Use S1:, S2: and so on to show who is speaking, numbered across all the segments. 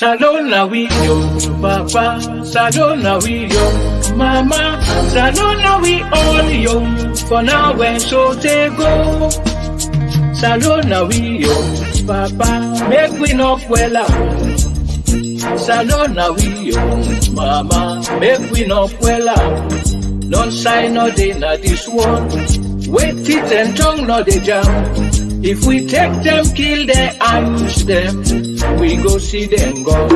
S1: Salona we yo, papa, salona we yo, mama, salona we all yo, for now when so they go. Salona we yo, papa, make we not well out. Salona we yo, mama, make we not well out. Don't sign no day na this one, wait it and tongue no they jam. If we take them, kill them, ambush them, we go see them go.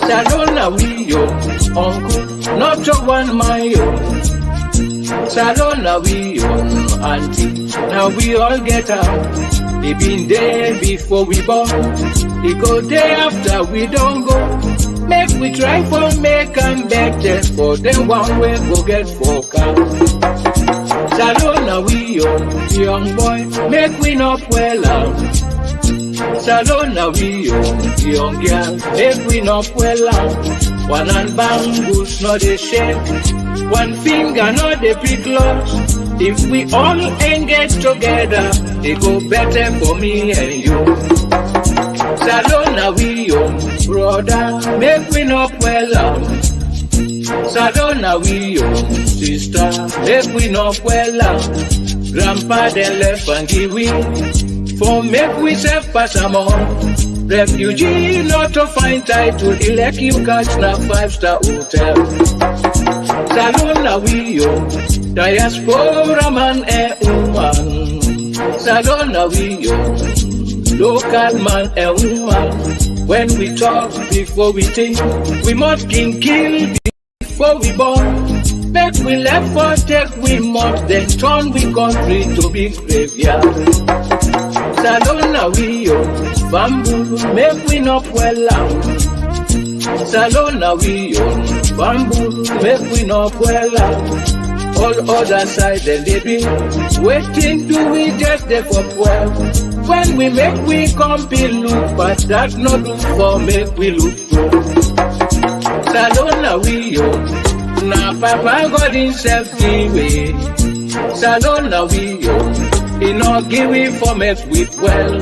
S1: Salona we yo, uncle, not a one my yo. Salona we yo, auntie, now we all get out. They been there before we born, they go there after we don't go. Make we try for make and better for them one way go get focused. Salona we yo, young boy, make we not well out. Salona we yo, young girl, make we not well out. One hand bangles not a shake, one finger not a pick loss. If we all engage together, it go better for me and you. Salona we yo, brother, make we not well out. Salona we yo, sister, make we not well out. Grandpa then left and give we, for make we self pass am on. Refugee not to find title, elect you catch na 5-star hotel. Salona we yo, diaspora man and woman. Salona we yo, local man and woman. When we talk before we think, we must kill before we born. Make we left for take we must then turn we country to be graveyard. Salona we yo, bamboo, make we not well out. Salona we yo, bamboo, make we not well out. All other side then they be waiting do we just there for 12. When we make we compete look, but that not do for make we look good. Salona we yo, na papa God himself give way. Salona we yo, he not give we for make we well.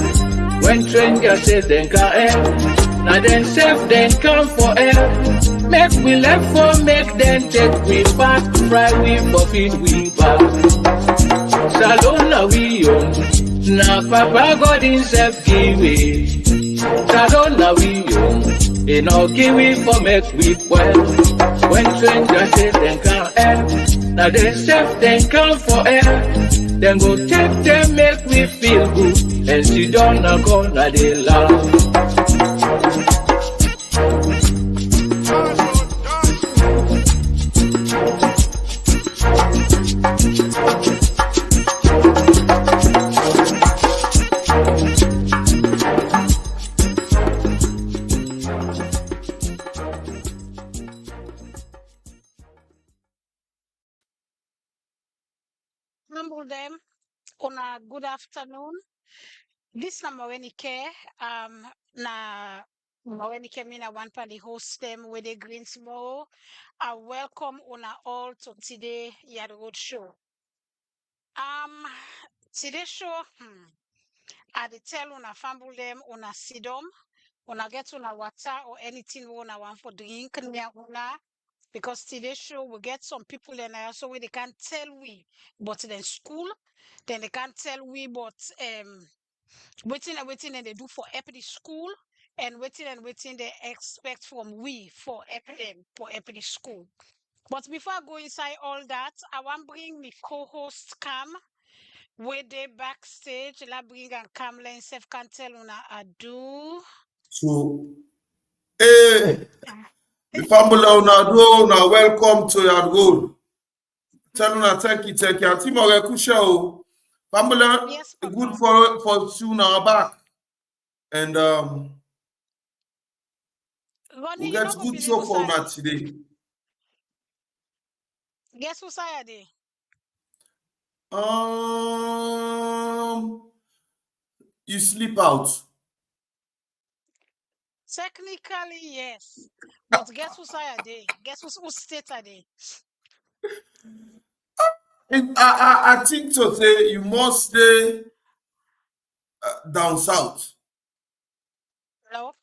S1: When strangers say then can help, now then safe then come for help. Make we left for make them take we back, fry we for feed we back. Salona we yo, na papa God himself give way. Salona we yo, he not give we for make we well. When strangers say then can help, now they safe then come for help. Then go take them make we feel good, and sit down and corner they laugh.
S2: Humble them on a good afternoon. This na Mawenike, na Mawenike mina one pa the host them with the Greensboro. I welcome una all to today Yad Rod show. Today show, I dey tell una fumble them una sidom, una get una water or anything una want for drink near una. Because today's show we get some people and also they can't tell we, but then school, then they can't tell we, but waiting and they do for the school, and waiting they expect from we for the school. But before I go inside all that, I want bring me co-host Cam, where they backstage, la bring and Cam len self can tell una ado.
S3: So, the family now welcome to Yad Rod. Tell una thank you. Team Orekusha, family,
S2: Yes,
S3: good for soon our back, and
S2: Ronnie,
S3: we get good show for una today.
S2: Guess who Saturday?
S3: You sleep out.
S2: Technically, yes. But guess who's Saturday? Guess who's state today?
S3: I think to say you must stay down south.
S2: No.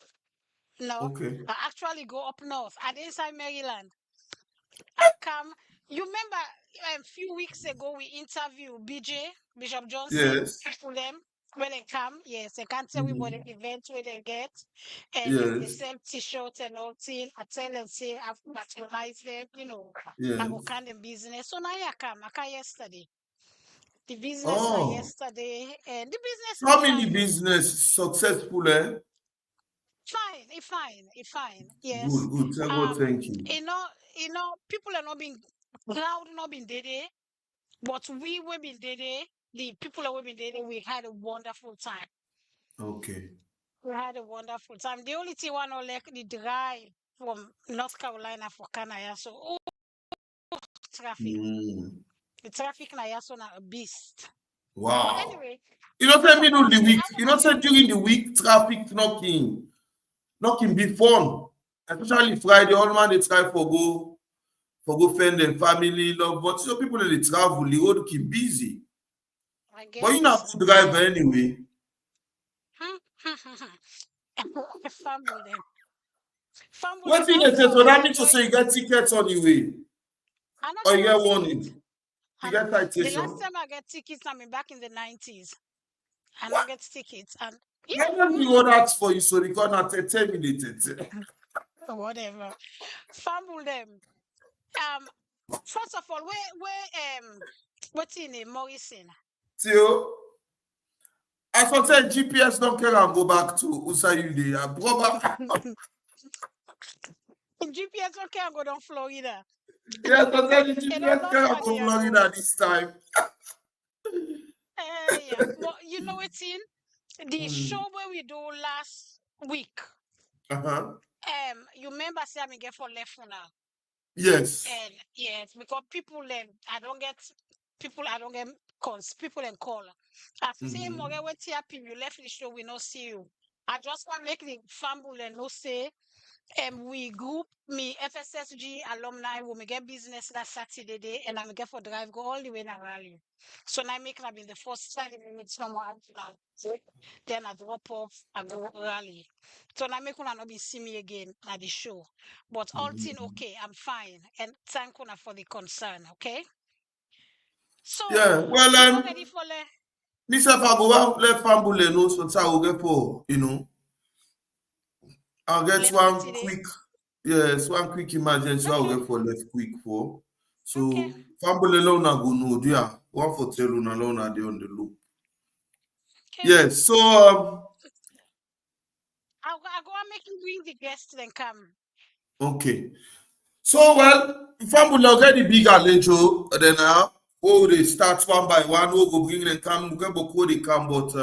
S2: No,
S3: Okay.
S2: I actually go up north at inside Maryland. I come. You remember a few weeks ago we interviewed Bishop Johnson,
S3: Yes.
S2: people them when they come. Yes, they can't tell me what
S3: Mhm.
S2: event where they get, and they
S3: Yes.
S2: sell T-shirts and all thing. I tell them say I've patronize them, I go
S3: Yes.
S2: kind of business. So now I come. I come yesterday. The business now
S3: Oh.
S2: yesterday, and the business
S3: So
S2: is
S3: how many
S2: fine though.
S3: business successful, eh?
S2: Fine, it's fine. Yes.
S3: Good, good. Tell God
S2: Um,
S3: thank you.
S2: people are not being crowd not being there, but we will be there. The people that we been there, we had a wonderful time.
S3: Okay.
S2: We had a wonderful time. The only thing one not like the drive from North Carolina for Canada. So traffic.
S3: Mm.
S2: The traffic now so now a beast. But
S3: Wow.
S2: anyway,
S3: You know, say middle
S2: I
S3: of the
S2: say
S3: week.
S2: I
S3: You
S2: wanna
S3: know, say
S2: make
S3: during the week, traffic knocking be fun. Especially Friday, all man they try for go friend and family, love. But so people they travel, the road keep busy.
S2: I
S3: But you not
S2: guess
S3: good driver anyway.
S2: fumble them. Fumble
S3: What
S2: them.
S3: thing
S2: The only
S3: they say,
S2: time
S3: so
S2: I
S3: that
S2: dey
S3: means to
S2: enjoy
S3: say you get tickets on the way.
S2: I not
S3: Or you
S2: get no
S3: get
S2: ticket.
S3: warning. You
S2: And
S3: get
S2: the last
S3: citation.
S2: time I get tickets, I mean back in the 90s. I not get tickets. And
S3: Yeah, let me road ask for you so they can not 10 minutes.
S2: whatever. Fumble them. Um First of all, what's in name? Morrison.
S3: Till I thought say GPS don't care and go back to Usa you there. Brother.
S2: GPS okay, I go down Florida.
S3: Yeah, so say the
S2: You don't
S3: GPS
S2: lost
S3: care
S2: for
S3: go
S2: the road.
S3: Florida this time.
S2: Yeah. But you know what's in? The
S3: Mm.
S2: show where we do last week.
S3: Uh-huh.
S2: You remember say I'm get for left for now.
S3: Yes.
S2: And yes, because I don't get calls, people and call. I say more
S3: Mm-hmm.
S2: what happen, you left the show, we not see you. I just want to make the fumble and no say we group me FSSG alumni when we get business that Saturday day and I'm get for drive go all the way to rally. So now I make it in the first 30 minutes from one then I drop off, I go rally. So now make una not be see me again at the show. But all thing
S3: Mm-hmm.
S2: okay, I'm fine. And thank una for the concern, okay? So
S3: Yeah. Well,
S2: you all ready for the
S3: myself I go out let family know so I will get for, I'll get
S2: left with
S3: one
S2: today?
S3: quick, yes, one quick emergency I
S2: Okay,
S3: will get for left quick for.
S2: okay,
S3: So family alone I go know, yeah. One for tell you alone are they on the loop.
S2: okay.
S3: Yes, so
S2: I go and make you bring the guests then come.
S3: okay. So well, family already big alejo then oh they start one by one, who go bring them come, we get boko they come, but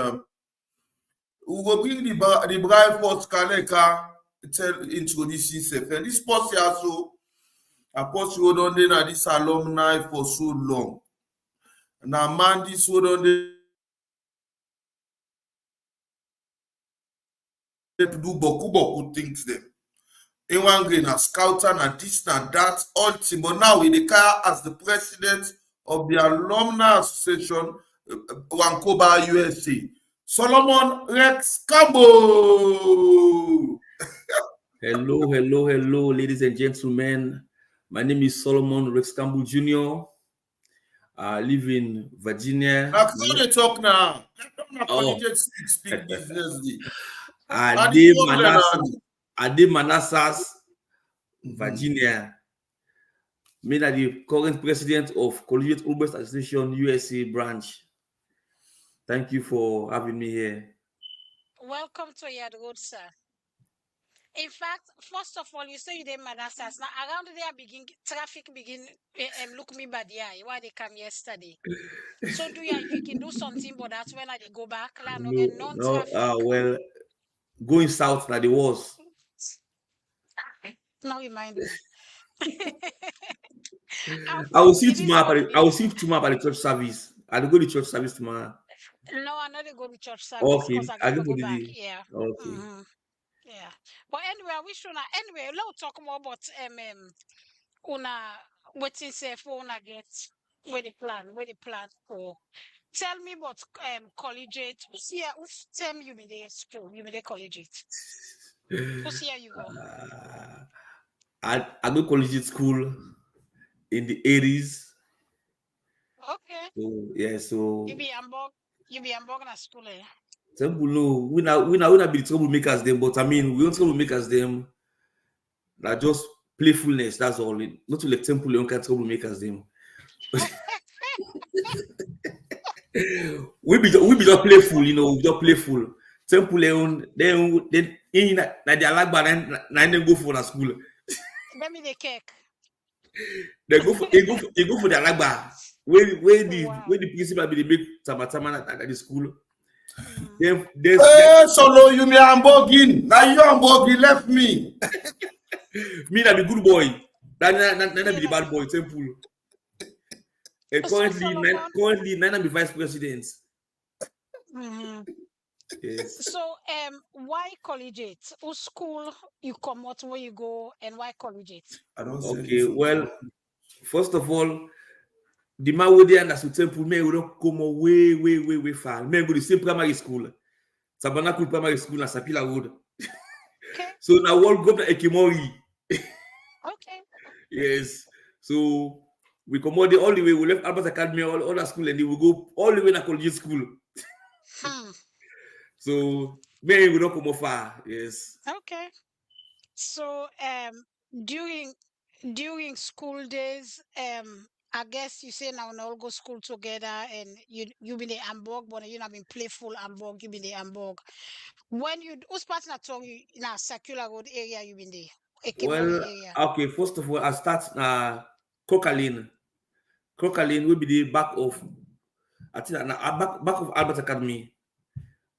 S3: we go bring the bride first Kaleka tell introduce himself. And this post here so I post you on there na this alumni for so long. Now man this hold on they do boku things them. In one green a scouter na this na that all thing. But now with the car as the president of the alumni association Wankoba USA. Solomon Rex Cambo.
S4: Hello, hello, hello, ladies and gentlemen. My name is Solomon Rex Campbell Jr. I live in Virginia.
S3: Now come they talk now. Let them na
S4: Oh,
S3: collegiate speak business day. Now the
S4: Ade
S3: problem
S4: Manassas,
S3: now.
S4: Ade Manassas,
S3: Mhm.
S4: Virginia. Me na the current president of Collegiate OBA Association USA branch. Thank you for having me here.
S2: Welcome to Yad Rod, sir. In fact, first of all, you say you did Manassas. Now around there traffic begin look me bad eye why they come yesterday. So do you if you can do something, but that's when I go back, like no get
S4: No, no,
S2: non-traffic.
S4: well, going south na the was.
S2: Now remind me. I'm
S4: I will
S2: from
S4: see you
S2: it is
S4: tomorrow.
S2: what it
S4: I will
S2: is.
S4: see you tomorrow at the church service. I'll go to church service tomorrow.
S2: No, I not go to church service because
S4: Okay,
S2: I
S4: I
S2: got
S4: go
S2: to
S4: for
S2: go back.
S4: the
S2: Yeah.
S4: okay.
S2: Mm-hmm. Yeah. But anyway, I wish una anyway, let's talk more about una waiting say for una get where the plan for. Tell me about collegiate. Yeah, which term you be there school, you be there collegiate. Who's here you go?
S4: I go collegiate school in the 80s.
S2: Okay.
S4: So yeah, so
S2: You be Hamburg na school, eh?
S4: Temple, no, we not be the troublemakers them, but I mean we don't troublemakers them. That just playfulness, that's all. Not to like Temple, we don't kind troublemakers them. we be just playful, you know, we just playful. Temple, then in that they like but then go for the school.
S2: Let me the cake.
S4: They go for the alagba. Where the principal be the make tamatama at the school. Then there's
S3: Solo, you me Hamburgin. Now you Hamburgin left me.
S4: me na be good boy. That be the bad boy. Temple. Currently, Nana be vice president. Yes.
S2: So, why collegiate? Who school you come out where you go, and why collegiate?
S4: Okay, well, first of all, the man who there and Temple, me we don't come way far. Me go the same primary school, Tabernacle Primary School, and Sapila Road.
S2: Okay.
S4: So now we'll go to Ekimori.
S2: Okay.
S4: Yes. So we come all the way. We left Albert Academy, all that school, and then we go all the way to collegiate school. So me we don't come far. Yes.
S2: Okay. So, during school days, I guess you say now we all go school together, and you be the Hamburg, but you not been playful Hamburg, you be the Hamburg. When you who's partner told you in a circular road area, you been the Ekimori area.
S4: Okay. First of all, I start Kokalin. Kokalin will be the back of, I think, back of Albert Academy.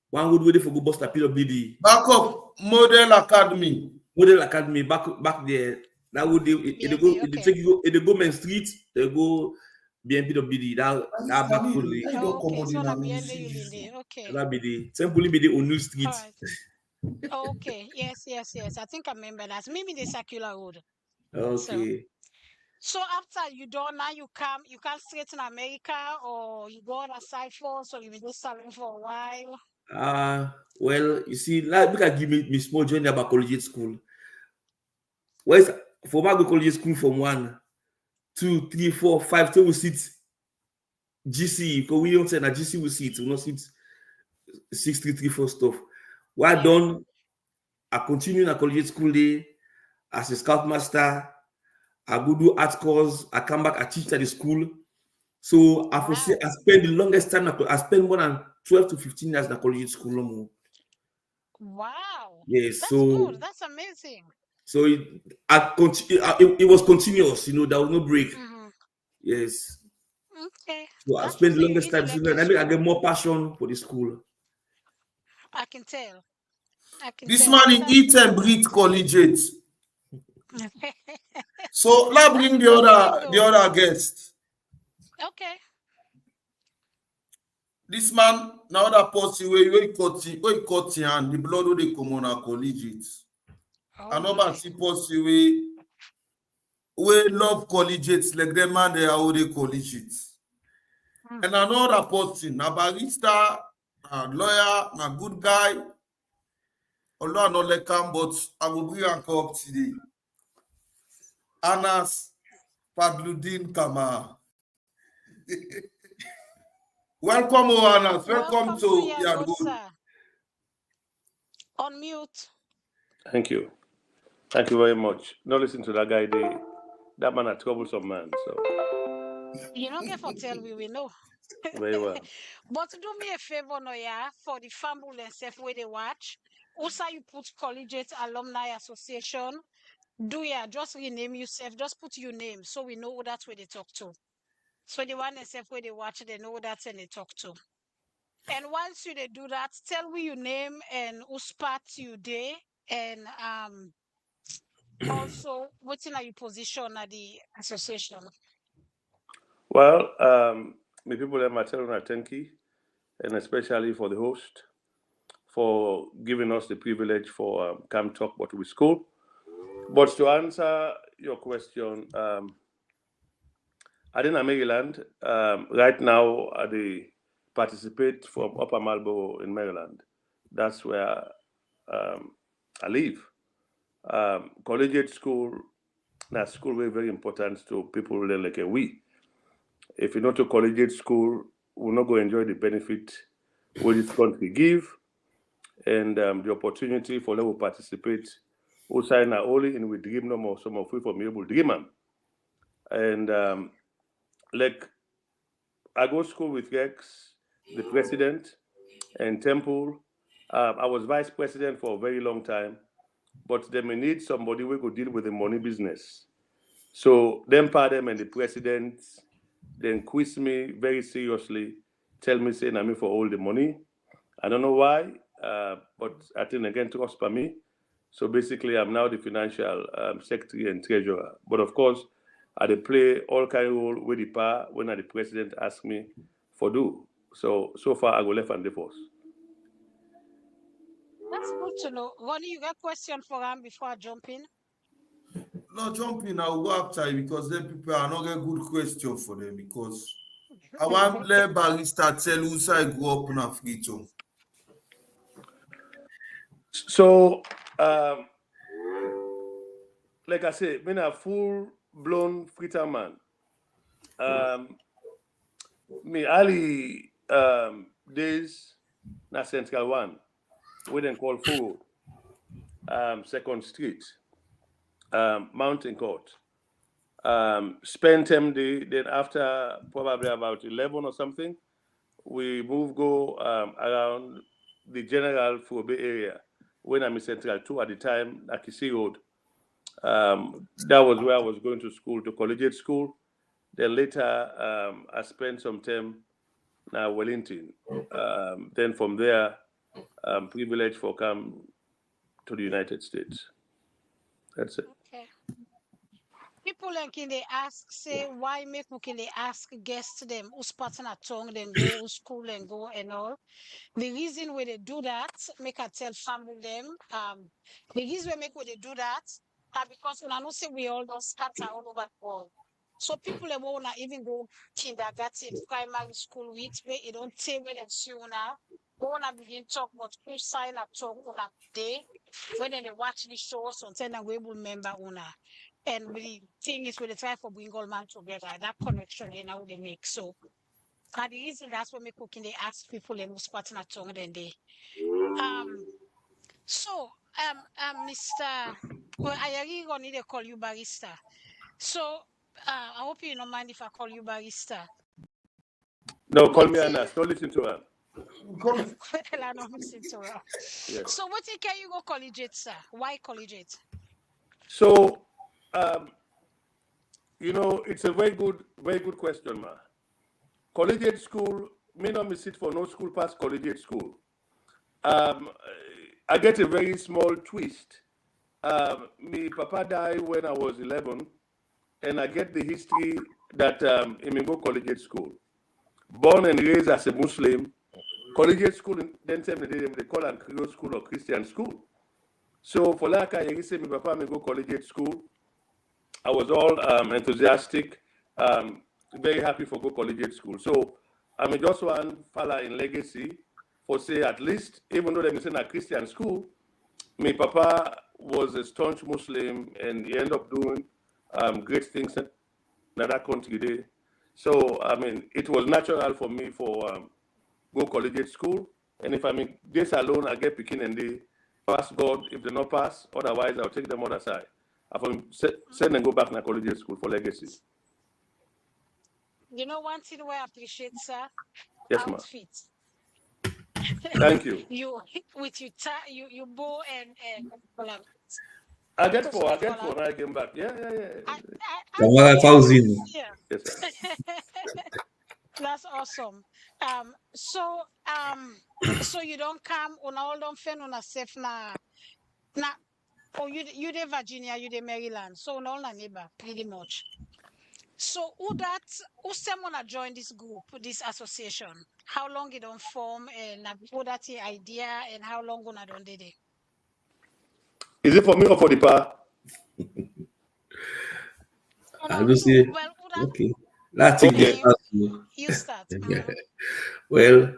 S4: One would wait for go bus to PWD.
S3: Back of Model Academy.
S4: Model Academy, back there. That would they go Main Street, they go BNPWD. That back road.
S2: Okay, so that be okay.
S4: That be the Temple be the O'Neill Street.
S2: All right. Okay, yes. I think I remember that. Maybe the circular road.
S4: Okay.
S2: So after you done, now you come straight to America, or you go on a side force, or you been just serving for a while?
S4: Well, you see, like we can give me small journey about collegiate school. Where's for my collegiate school from 1, 2, 3, 4, 5 till we sit GC, because we don't say that GC will sit, we not sit 6, 3, 3, 4 stuff. What I done, I continue in a collegiate school day as a scoutmaster. I go do art course. I come back, I teach at the school. So I spend the longest time. I spend more than 12 to 15 years in a collegiate school. No more.
S2: Wow.
S4: Yes.
S2: That's good. That's amazing.
S4: So it was continuous. You know, there was no break. Yes.
S2: Okay.
S4: So I spend the longest time. I get more passion for the school.
S2: I can tell.
S3: This man in eat and breathe collegiate. So let's bring the other guest.
S2: Okay.
S3: This man now that posse where you cut your hand, the blood will they come on a collegiate. Another see posse we love collegiates like them man they are already collegiates. And another posse, na barista, a lawyer, a good guy. Although I not like him, but I will bring him up today. Anas Fadluddin Kama. Welcome, Anas. Welcome to Yad Rod.
S2: On mute.
S5: Thank you. Thank you very much. Don't listen to that guy. That man a troublesome man. So
S2: you don't get for tell we know.
S5: Very well.
S2: But do me a favor, Noya, for the family and self where they watch. Also, you put Collegiate Alumni Association. Just rename yourself. Just put your name so we know who that's where they talk to. So the one self where they watch, they know that's where they talk to. And once you they do that, tell me your name and whose part you day, and also what's in your position at the association.
S5: Well, my people them are telling us thank you, and especially for the host for giving us the privilege for come talk what we school. But to answer your question, I in Maryland right now. I participate from Upper Marlboro in Maryland. That's where I leave. Collegiate school, na school very important to people like we. If you not to collegiate school, we're not going to enjoy the benefit what this country give and the opportunity for them to participate. Who sign not only in we dream no more, some of we from able dream them. And like I go to school with Rex, the president, and Temple. I was vice president for a very long time, but they may need somebody who could deal with the money business. So them pardon and the president then quiz me very seriously, tell me saying I'm in for all the money. I don't know why, but I think again trust by me. So basically, I'm now the financial secretary and treasurer. But of course, I play all kind of role with the power when the president asks me for do. So far I go left and the force.
S2: That's good to know. Ronnie, you got a question for him before I jump in?
S3: No, jump in. I'll go after you because then people are not a good question for them because I want let barista tell who I grew up in Africa.
S5: So, like I said, being a full-blown fritter man, me early days na Central One, we then call Food, 2nd Street, Mountain Court. Spent them day, then after probably about 11 or something, we go around the general Fobe area when I'm in Central 2 at the time, Akisi Road. That was where I was going to school, to collegiate school. Then later, I spent some time in Wellington. Then from there, privileged for come to the United States. That's it.
S2: Okay. People like they ask, say, why make can they ask guests them who's partner tongue, then go to school and go and all. The reason why they do that, make I tell family them, the reason why they do that, because when I know say we all don't scatter all over the world. So people that want to even go kindergarten, primary school with where you don't take where they see now. Want to begin talk about who sign up talk on that day when they watch the show, sometimes we will remember una. And the thing is, when they try for bring all man together, that connection you know they make. So, and the reason that's when we cooking they ask people and who's partner tongue then they. Mr. Well, I really gonna need to call you barista. So, I hope you don't mind if I call you barista.
S5: No, call me Anna. Don't listen to her.
S2: I don't listen to her.
S5: Yes.
S2: So, what can you go collegiate, sir? Why collegiate?
S5: So, it's a very good question, ma. Collegiate school, may not miss it for no school past collegiate school. I get a very small twist. My papa died when I was 11, and I get the history that he may go collegiate school. Born and raised as a Muslim, collegiate school, then they call it Creole school or Christian school. So for like I say, my papa may go collegiate school. I was all enthusiastic, very happy for go collegiate school. So I'm just one fella in legacy for say at least, even though they may say a Christian school, my papa was a staunch Muslim and he ended up doing great things in that country there. So I mean, it was natural for me for go collegiate school. And if I'm in this alone, I get picking and they pass God. If they not pass, otherwise I'll take them other side. I send and go back to collegiate school for legacy.
S2: You know one thing where I appreciate, sir?
S5: Yes,
S2: outfit.
S5: Thank you.
S2: You with your tie, you bow and
S5: I get four. When I came back. Yeah.
S2: Yes, that's awesome. So you don't come on all don't fend on a safe na. Oh, you de Virginia, you de Maryland, so all na neighbor pretty much. So who someone join this group, this association? How long it don't form and who that the idea and how long gonna don't did it?
S5: Is it for me or for the pa?
S4: I don't see.
S2: Well,
S4: okay. Let's okay.
S2: You start.
S4: Well,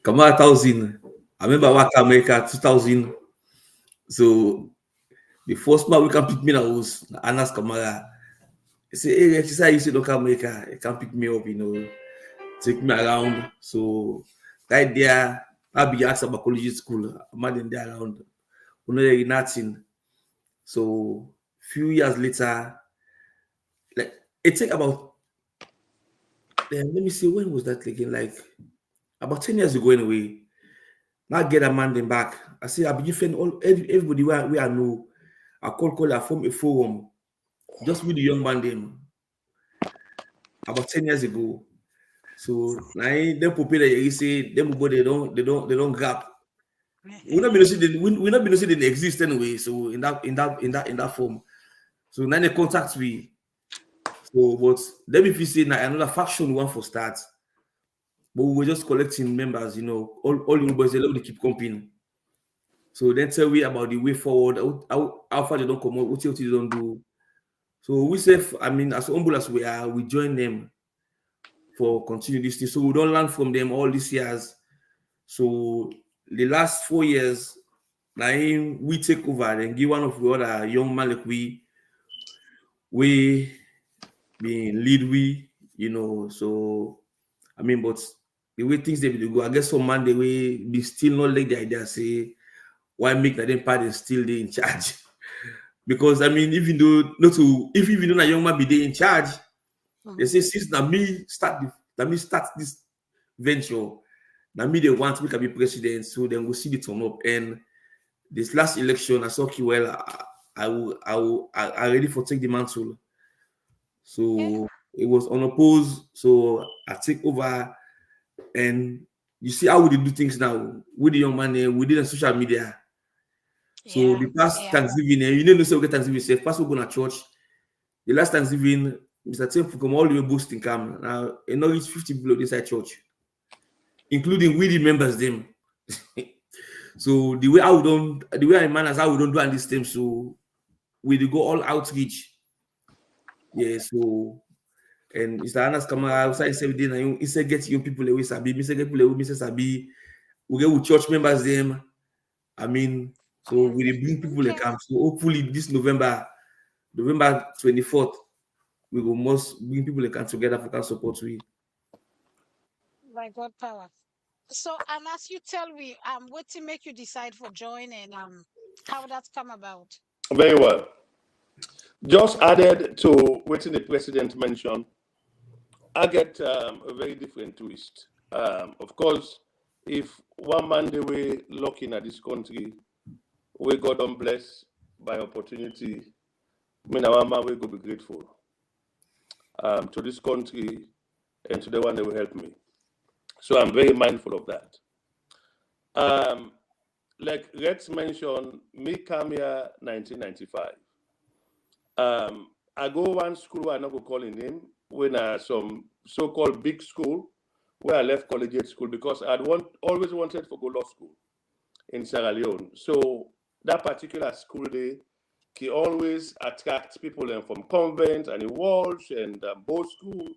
S4: come out 2000. I remember what America 2000. So the first man we can pick me now was Anas Kamara. He said, hey, she said, you see local maker, you can pick me up, take me around. So right there, I'll be asked about collegiate school. I'm not in there around. Nothing. So few years later, like it take about let me see, when was that again? Like about 10 years ago anyway. Now get a man them back. I say I be different everybody where I know. I I form a forum just with the young man them about 10 years ago. So now them people that you say them people they don't grab. We not be no see they exist anyway. So in that form. So now they contact me. So but let me say now another faction one for start. But we were just collecting members, all the boys they love to keep comping. So then tell me about the way forward, how far they don't come out, what they don't do. So we say, I mean, as humble as we are, we join them for continue this thing. So we don't learn from them all these years. So the last 4 years, now we take over and give one of the other young man like we being lead so I mean, but the way things they will go, I guess some man the way be still not like the idea say why make that them party still they in charge. Because I mean, even though a young man be there in charge, they say since now me start this venture, now me they want me can be president, so then we'll see the turn up. And this last election, I saw well, I ready for take the mantle. So it was unopposed. So I take over, and you see how we do things now with the young man we did on social media. So the past Thanksgiving, you say we get Thanksgiving safe. First we go to church. The last Thanksgiving, Mr. Temple come all the way boosting cam. Now reach 50 people inside church, including we the members them. So the way I manage how we don't do on this time, so we go all outreach. Yeah, so and Mr. Anas Kamara outside 7 days now, he said get young people away sabi, me say get people away, me say sabi, we get with church members them. I mean, so we bring people that come. So hopefully this November 24th, we will must bring people that come together for support we.
S2: By God power. So as you tell me, what to make you decide for join and how that's come about?
S5: Very well. Just added to what the president mentioned, I get a very different twist. Of course, if one man the way looking at this country, we God on bless by opportunity, me and one man we go be grateful to this country and to the one that will help me. So I'm very mindful of that. Like Rex mentioned, me come here 1995. I go one school I'm not going to call in name, when some so-called big school where I left collegiate school because I'd always wanted to go law school in Sierra Leone. So that particular school day, he always attracts people from convent and Walsh and both school,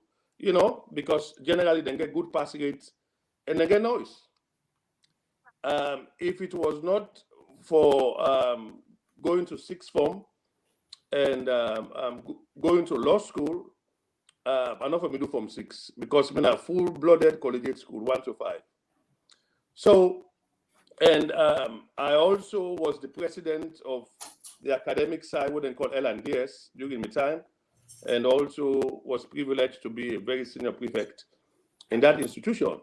S5: because generally they get good pass rates and they get noise. If it was not for going to sixth form and going to law school, I'm not for me do Form 6 because I'm a full-blooded collegiate school, 1 to 5. So, and I also was the president of the academic side, what they call L&DS during my time, and also was privileged to be a very senior prefect in that institution.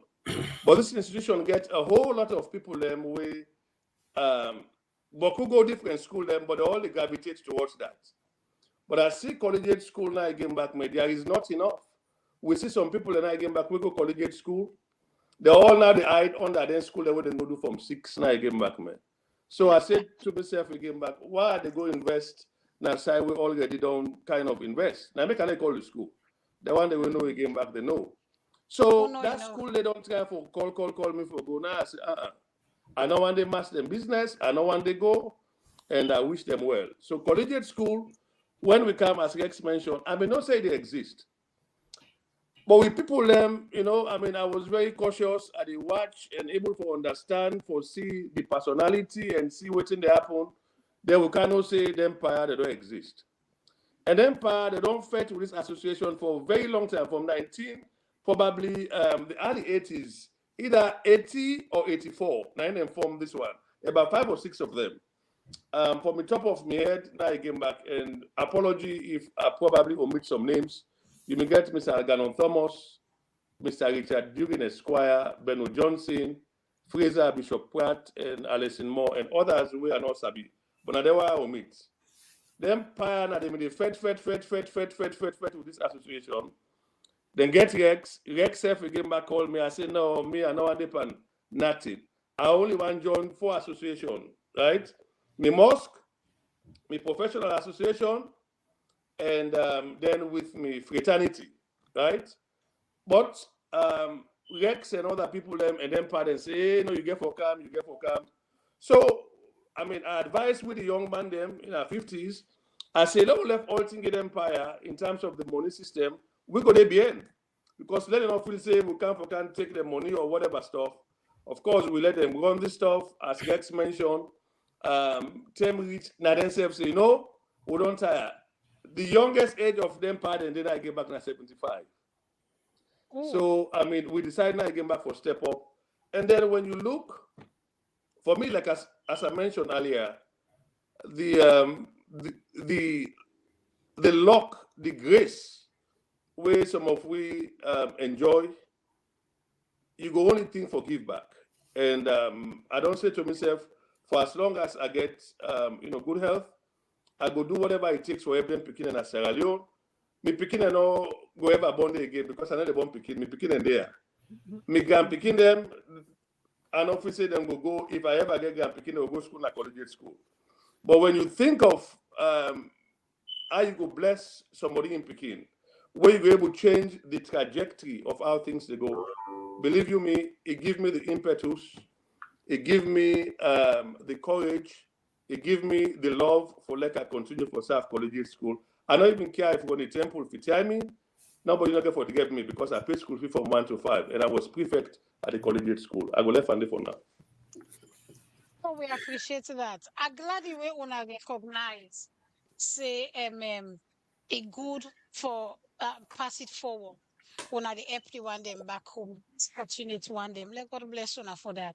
S5: But this institution gets a whole lot of people but who go different school but they all gravitate towards that. But I see collegiate school now again back, there is not enough. We see some people that again back, we go collegiate school. They all now they hide under their school level, they go do Form 6 now again back, man. So I said to myself again back, why are they go invest? Now say we already don't kind of invest. Now make I call the school. The one they will know again back, they know. So school they don't try for call me for go. Now I say, I know when they master them business, I know when they go, and I wish them well. So collegiate school, when we come, as Rex mentioned, I may not say they exist. But with people, I was very cautious at the watch and able to understand, see the personality and see what's in the happen. then we cannot say the empire they don't exist. And empire they don't fit with this association for a very long time, from probably the early 80s, either 80 or 84. Now they formed this one. About 5 or 6 of them. From the top of my head, now I came back, and apology if I probably omit some names. You may get Mr. Algernon Thomas, Mr. Richard Dugan Esquire, Benno Johnson, Fraser Bishop Pratt, and Alison Moore, and others who are not sabi. But now they were omit. The empire, now they made fed with this association. Then get Rex self again back call me. I say, no, me, I know I depend nothing. I only want join 4 association, right? Me mosque, me professional association, and then with me fraternity, right? But Rex and other people them and then parents say, hey, no, you get for come. So I mean, I advise with the young man them in our 50s. I say, let we left all things get empire in terms of the money system. We go there bien. Because let them not feel say we can't take the money or whatever stuff. Of course, we let them run this stuff, as Rex mentioned. Them reach now themselves say, no, we don't tire. The youngest age of them pardon, then I get back now 75. Ooh. So I mean, we decided now I get back for step up. And then when you look, for me, like as I mentioned earlier, the luck, the grace, where some of we enjoy, you go only think for give back. And I don't say to myself, for as long as I get good health, I go do whatever it takes for every picking in Sierra Leone. Me picking and no go ever born there again because I know they won't picking. Me picking and there. Me can picking them, and obviously them go. If I ever get picking, they'll go school like collegiate school. But when you think of how you go bless somebody in Pekin, where you go able to change the trajectory of how things they go, believe you me, it gives me the impetus, it gives me the courage, it gives me the love for like I continue for South Collegiate School. I don't even care if you're in the temple, if you tell me, nobody not going to forget me because I paid school fee from 1 to 5 and I was prefect at the collegiate school. I go left and for now.
S2: Oh, we appreciate that. I'm glad the way una recognize, say, it good for pass it forward. Una the help the one them back home, opportunity one them. Let God bless una for that.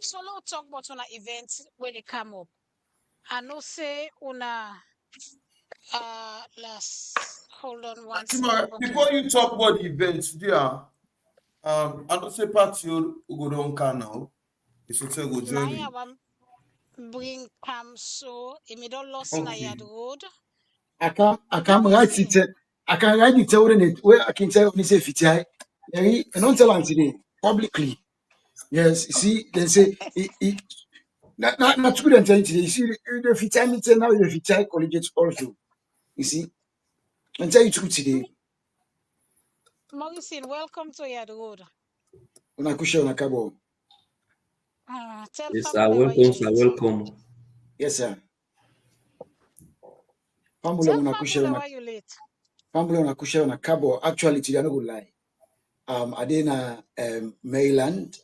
S2: So now talk about una events when they come up. I know say una hold on one second.
S3: Before you talk about the events, there, I don't say party you go down can now. It's okay, go join me.
S2: Bring come so if me don't lost na Yad Rod.
S6: I can write it. I can write it in it where I can tell me say fitai. And don't tell them today publicly. Yes, you see, they say not good and today. You see, the fitai meeting now the fitai collegiate also. You see, and tell you true today.
S2: Morrison, welcome to Yad Rod.
S6: Una kusha una kabo.
S2: Tell
S4: yes, sir. Welcome, sir. Welcome.
S6: Yes, sir.
S2: Family una
S6: kusha una kabo. Actually, today I no go lie. I did in Maryland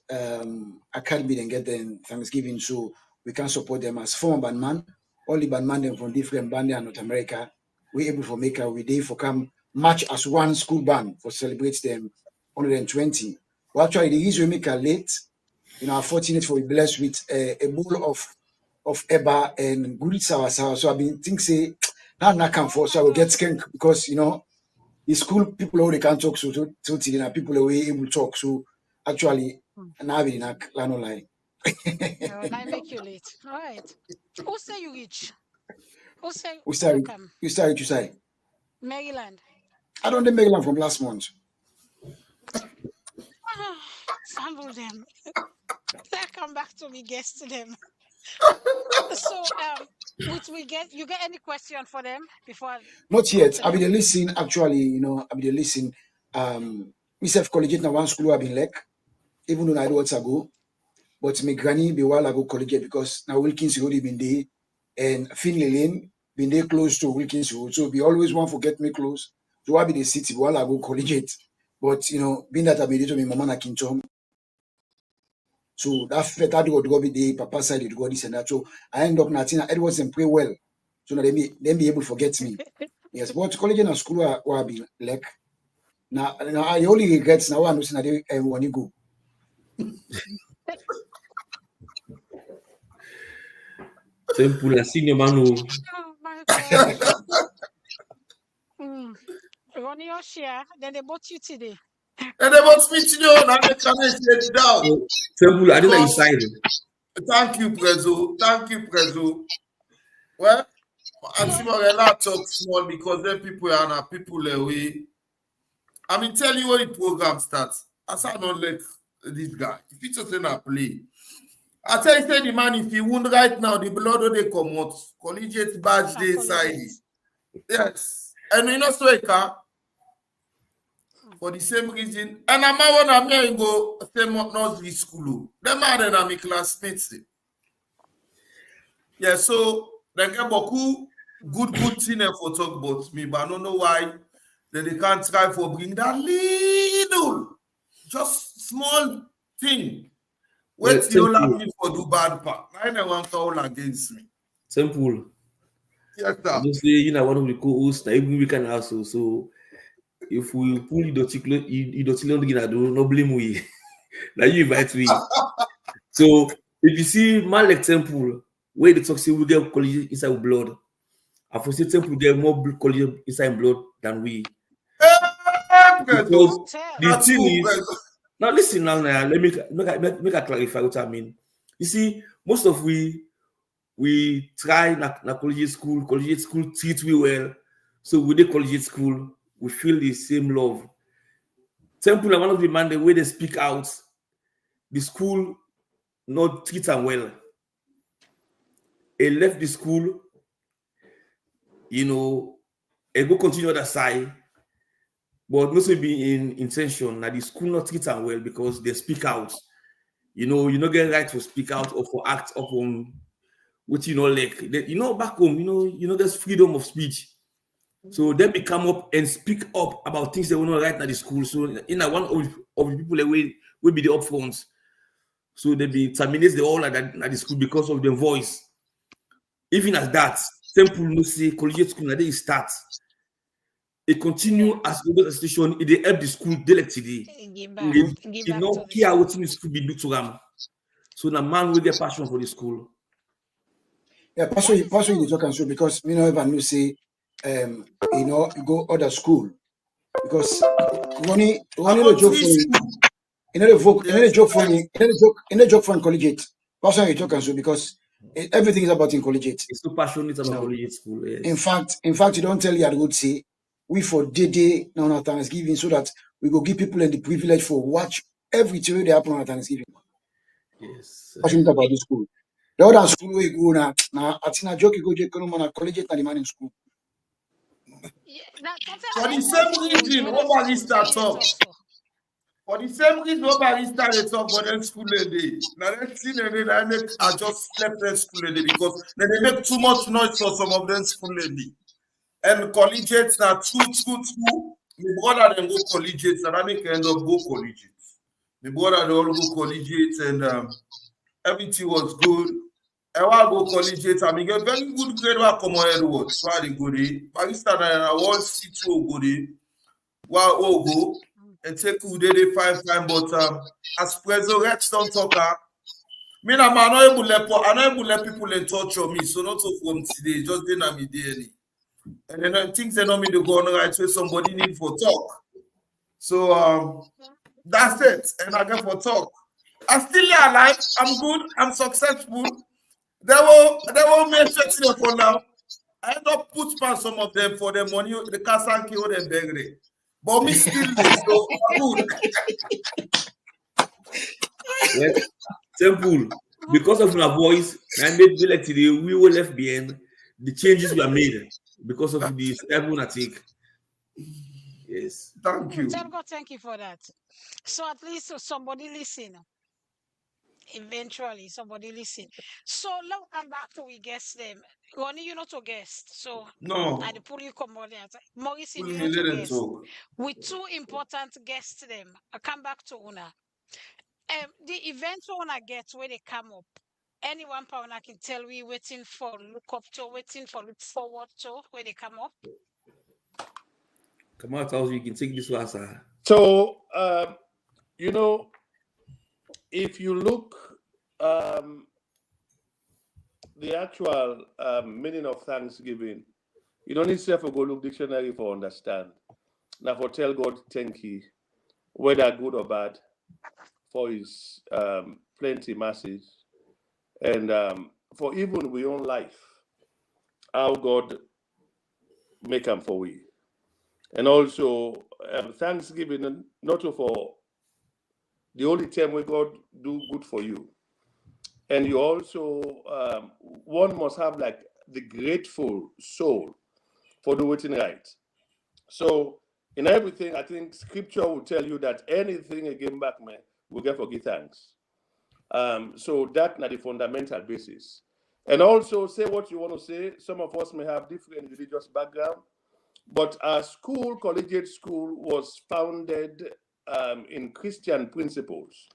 S6: Academy and get them Thanksgiving, so we can support them as former bandman. All the bandman them from different band in North America. We able to make we day for come match as one school band for celebrate them 120. Well, actually, the reason we make a late, I'm fortunate for be blessed with a bowl of eba and good sour. So I've been think say now come for so I will get skank because the school people already can't talk so people are able to talk. So actually now we not lie.
S2: I make you late. All right. Who say you reach? Who say
S6: you say?
S2: Maryland.
S6: I don't know Maryland from last month.
S2: Sample them. Let's come back to me guess to them. So you get any question for them before?
S6: Not yet. I've been listening actually, I've been listening. Myself collegiate now one school I've been like, even though I know what's ago. But my granny be while I go collegiate because now Wilkins Road been there and Finley Lane been there close to Wilkins Road. So we always want to get me close. So I be the city while I go collegiate. But being that I've been there to my mama na Kinchom. So that would go be the papa side, it go this and that. So I end up not Edwards and pray well. So now they be able to forget me. Yes, but college and school will be like now I only regrets now I'm losing at when you go.
S4: Temple, I seen your man.
S2: Oh my God. Ronnie or share, then they bought you today.
S3: And they want me to know now they can sit down.
S4: Temple, I don't know his side.
S3: Thank you, Prezo. Thank you, Prezo. Well, I see my lot talk small because then people are not people away. I mean, tell you when the program starts. I said, not like this guy. If it's just in a play, I tell you, say the man, if he wound right now, the blood will they come out. Collegiate badge day side. Yes. And you know, so I can. For the same reason. And I'm going to go same nursery school. Them are then my classmates. Yeah, so they get beaucoup good thing for talk about me, but I don't know why then they can't try for bring that little, just small thing. Wait till you me for do bad part. I never want to call against me.
S4: Simple.
S3: Yes, sir.
S4: Just say, you know, one of the co-hosts, every weekend also. So if we pull you don't no blame we. Now you invite me. So if you see man like Temple, where the talk say we get college inside with blood, I for say Temple get more college inside blood than we. Because the thing is, now listen now, let me make a clarify what I mean. You see, most of we try na collegiate school treat we well. So with the collegiate school, we feel the same love. Temple are one of the man the way they speak out, the school not treat them well. He left the school, you know, he go continue other side, but not to be in intention that the school not treat them well because they speak out. You know get right to speak out or for act upon what like. Back home, there's freedom of speech. So then we come up and speak up about things that we not right at the school. So one of the people that will be the upfronts. So they be terminate the all at the school because of their voice. Even as that, Temple no say collegiate school they start. It continue as a station. It help the school today. Give not care what the school be do to them. So the man will get passion for the school.
S6: Yeah, passion you talk and so because me no ever know say go other school because Ronnie no joke for you. Joke for me. Joke for collegiate. Passion you talk and so because everything is about in collegiate.
S4: It's so passionate about collegiate school. Yes.
S6: In fact, you don't tell Yad Rod say we for day now Thanksgiving so that we go give people the privilege for watch everything they happen on Thanksgiving.
S4: Yes.
S6: Passionate about the school. The other school we go now Atina joke you go on collegiate and the man in school.
S3: For the same reason, nobody start up. For the same reason, nobody started up for them school day. Now let's see I just slept in school day because then they make too much noise for some of them school day. And collegiates now two. My brother then go collegiates and I make end up go collegiates. My brother they all go collegiates and everything was good. I want to go collegiate. I mean, get very good grade. Wa come on Edward. So I go there. Pakistan and I want C2 go there. Wa go and take who they fine. But as president don't talk. Me na man not able to let people in touch on me. So not so from today. Just then I'm daily. And then things they know me to go on right way. Somebody need for talk. So that's it. And I get for talk. I'm still alive. I'm good. I'm successful. They will make sure for now. I end up put past some of them for the money, the Kasanki or the Begre. But me still so good.
S4: Yes. Simple. Because of our voice, and maybe like today, we were left behind. The changes were made because of the step we take. Yes.
S3: Thank you.
S2: Thank you for that. So at least somebody listen. Eventually, somebody listen. So now I'm back to we guest them. Ronnie, you're not a guest. So
S3: no.
S2: I pull you come on there. Maurice, you're not a guest. With two important guests them. I come back to Una. The events we wanna get where they come up. Anyone pound I can tell we waiting for look up to, waiting for look forward to where they come up.
S4: Come out, house, you can take this one, sir.
S5: So, you know, if you look the actual meaning of Thanksgiving, you don't need to go look dictionary for understand. Now, for tell God thank you, whether good or bad, for his plenty masses, and for even we own life, how God make them for we. And also Thanksgiving, not for the only time where God do good for you. And you also, one must have like the grateful soul for the waiting right. So in everything, I think scripture will tell you that anything again back, man, we get for give thanks. So that's not the fundamental basis. And also say what you want to say. Some of us may have different religious background, but our school, collegiate school, was founded in Christian principles.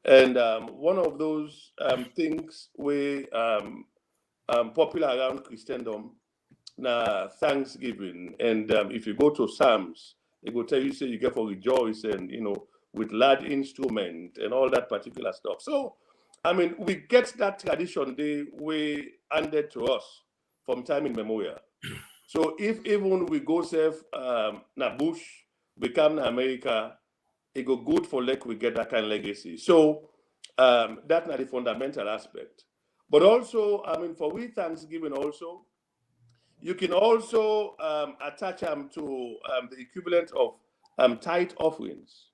S5: And one of those things we popular around Christendom, now Thanksgiving. And if you go to Psalms, it will tell you, say you get for rejoice and, you know, with loud instrument and all that particular stuff. So, I mean, we get that tradition they were handed to us from time immemorial. So if even we go save na bush, become na America, it go good for like we get that kind of legacy. So that's not the fundamental aspect. But also, I mean, for we Thanksgiving also, you can also attach them to the equivalent of tithe offerings,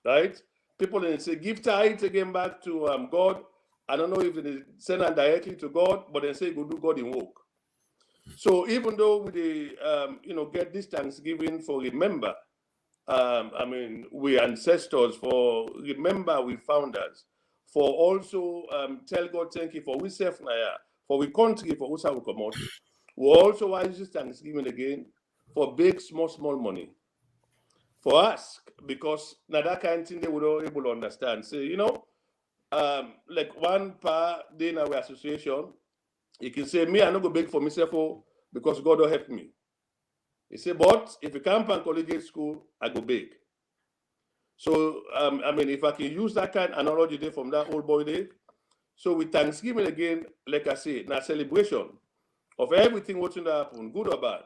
S5: right? People then say, give tithe again back to God. I don't know if they send them directly to God, but they say, go do God in work. So even though we, you know, get this Thanksgiving for remember, I mean, we ancestors, for remember we founders, for also tell God thank you for we self naya, for we country, for us we come out. We also want this Thanksgiving again for big, small money. For us, because now that kind of thing they would all able to understand. So, you know, like one per day in our association, you can say, me, I not go beg for myself because God will help me. He said, but if you come from collegiate school, I go beg. So, I mean, if I can use that kind of analogy there from that old boy day, so with Thanksgiving again, like I say, now celebration of everything what's going to happen, good or bad.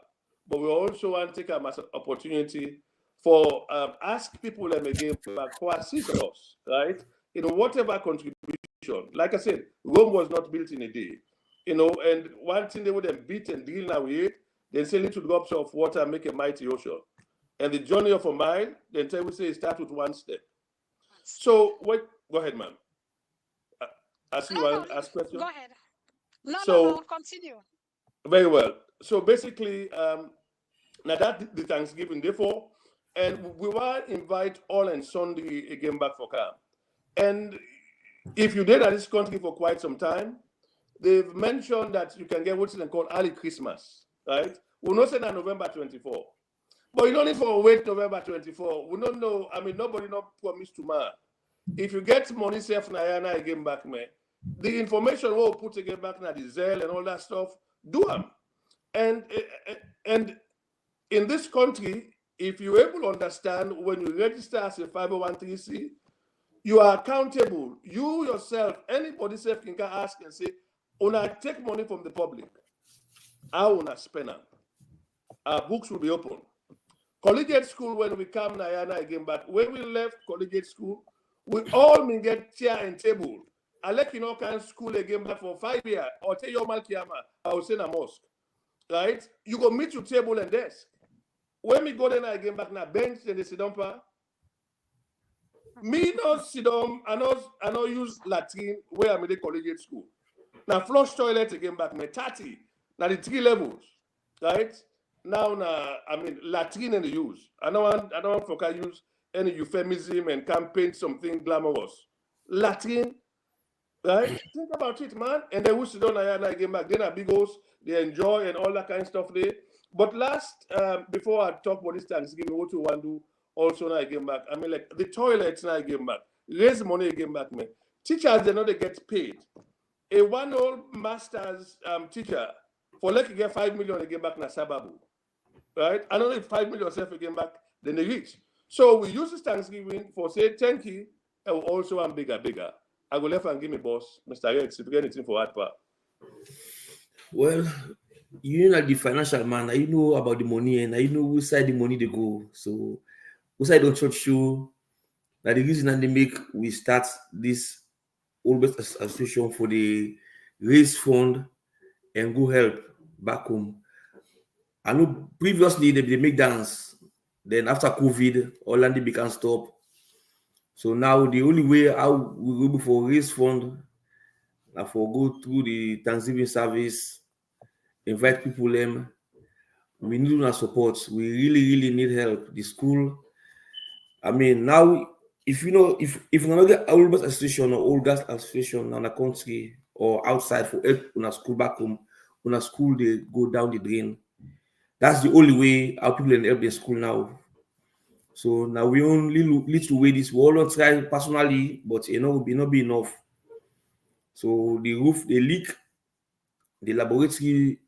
S5: But we also want to take them as an opportunity for ask people them again for assist us, right? You know, whatever contribution. Like I said, Rome was not built in a day. You know, and one thing they would have beat and deal now with, they say little drops of water make a mighty ocean. And the journey of a mile, then tell we say it starts with one step. So what? Go ahead, ma'am. I see you want to ask question.
S2: Go ahead. No, continue.
S5: Very well. So basically, now that the Thanksgiving, therefore, and we want to invite all and Sunday again back for camp. And if you did at this country for quite some time, they've mentioned that you can get what's called early Christmas, right? We'll not say that November 24. But you don't need to wait November 24. We don't know. I mean, nobody not promised tomorrow. If you get money safe Nayana again back, man, the information we'll put again back now, the Zelle and all that stuff, do them. And in this country, if you're able to understand when you register as a 501(c), you are accountable. You yourself, anybody self can ask and say, when I take money from the public, how will I spend them? Our books will be open. Collegiate school, when we come Nayana again back, when we left collegiate school, we all may get chair and table. I let you know kind of school again back for 5 years, or tell your Malkiama, I will send a mosque. Right? You go meet your table and desk. When we go then again back now, bench and they sit down, me no sit down, I know use latrine where I'm in the collegiate school. Now flush toilet again back, me 30. Now the 3 levels, right? Now, I mean, latrine and the use. I don't want folk use any euphemism and campaign something glamorous. Latrine, right? Think about it, man. And then we sit down again back. Then a big house, they enjoy and all that kind of stuff there. But last, before I talk about this Thanksgiving, what we want to do also now again back. I mean, like the toilets now again back. raise money again back, man. Teachers, they know they get paid. A one-old master's teacher, for like to get 5 million again back na Sababu. Right? I don't know if 5 million self again back, then they reach. So we use this Thanksgiving for say thank you, and also I'm bigger. I go left and give me boss, Mr. Rex, if you get anything for ADPA.
S4: Well, you know the financial man, I know about the money and I know which side the money they go. So which side don't church show that the reason that they make we start this always association for the raise fund and go help back home. I know previously they make dance. Then after COVID, all and they began stop. So now the only way how we go for raise fund and for go through the Thanksgiving service, invite people them. We need our support. We really need help. The school. I mean, now if you know if you not get old bus association or old gas association in the country or outside for help on a school back home, on a school they go down the drain. That's the only way our people can help the school now. So now we only need to wait this. We all don't try personally, but will not be enough. So the roof, the leak, the laboratory,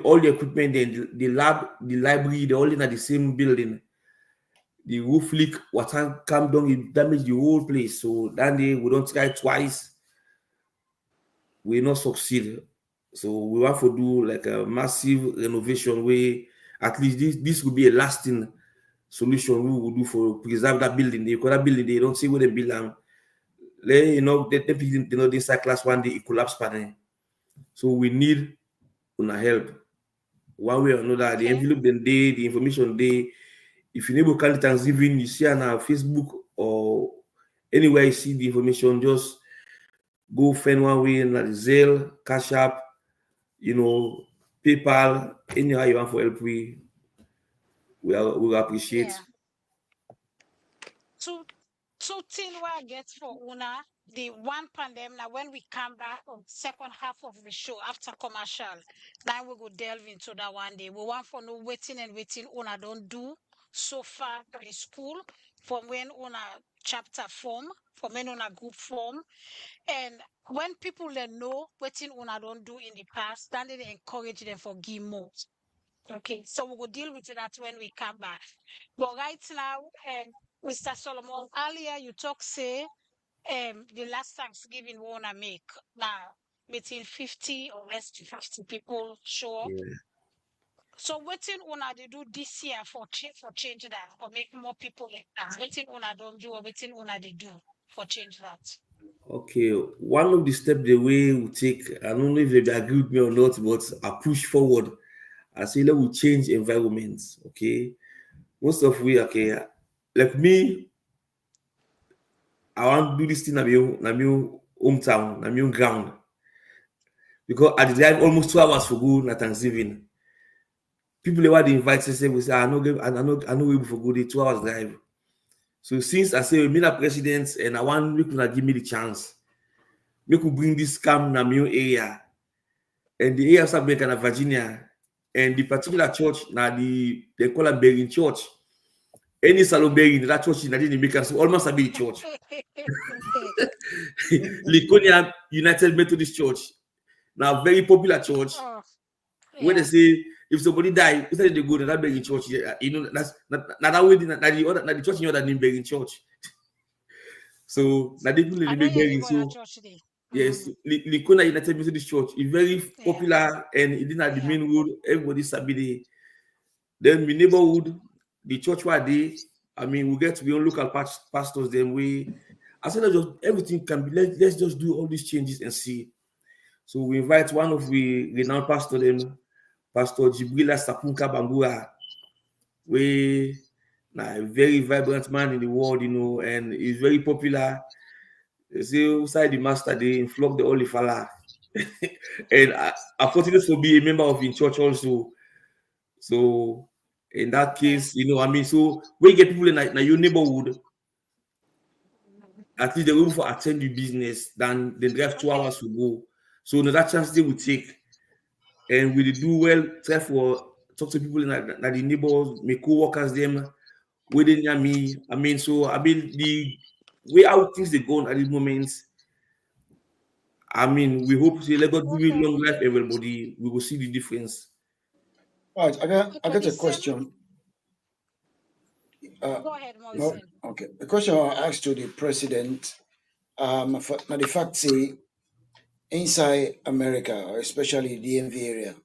S4: all the equipment, the lab, the library, they're all in the same building. The roof leak, water come down, it damaged the whole place. So that day we don't try twice, we not succeed. So we want to do like a massive renovation where at least this will be a lasting solution we will do for preserve that building. Because that building, they don't see where they belong. They inside class one day it collapsed panel. So we need help. One way or another, the envelope then day, the information day. If you never call Thanksgiving, you see on our Facebook or anywhere you see the information, just go find one way in like Zelle, Cash App, PayPal, anyhow you want for help, we will appreciate.
S2: Yeah. Two things where I get for Una, the one pandemic, now when we come back on second half of the show after commercial, now we go delve into that one day. We want for no waiting Una don't do so far to the school from when Una chapter form, from when Una group form. And when people then know waiting Una don't do in the past, then they encourage them for give more. Okay, so we will deal with that when we come back. But right now, Mr. Solomon, earlier you talk say the last Thanksgiving we wanna make now between 50 or less to 50 people show up.
S4: Yeah.
S2: So waiting Una they do this year for change that or make more people like that. Waiting Una don't do or waiting Una they do for change that.
S4: Okay, one of the steps the way we take, I don't know if they agree with me or not, but I push forward. I say let we change environments. Okay, most of we like me, I want to do this thing in my hometown, in my ground, because I drive almost 2 hours for go na Thanksgiving. People they want to invite say we say I know we for go the 2 hours drive. So since I say me the president and I want people to give me the chance, we could bring this camp na my area, and the area of South Virginia, and the particular church now they call it Bearing Church. Any salon bearing that church in didn't make us almost a big church. Laconia United Methodist Church, now very popular church. Where they say if somebody die, instead they go to that bearing church. That's not that way. The church in that name bearing church. So now they people in the bearing. So yes, Laconia United Methodist Church is very popular and it didn't have the main road. Everybody sabi. Then my neighborhood. The church where they, we get to be on local pastors. Then I said, just everything can be. Let's just do all these changes and see. So we invite one of the renowned pastor, them, Pastor Jibrila Sapunka Bambura, a very vibrant man in the world, and he's very popular. They say outside the master, they flock the Holy Fala, and I'm fortunate to be a member of in church also. So. In that case, so when you get people in your neighborhood, at least they will for attend your business, then they drive 2 hours to go. So that chance they will take, and we do well, try for talk to people in the neighborhoods, make co-workers them within me. The way how things they go on at this moment. I mean, we hope to let God give you long life, everybody. We will see the difference.
S6: All right, I got a question.
S2: Go ahead, Morrison.
S6: Okay, the question I asked to the president, now the fact say inside America, or especially the DMV area,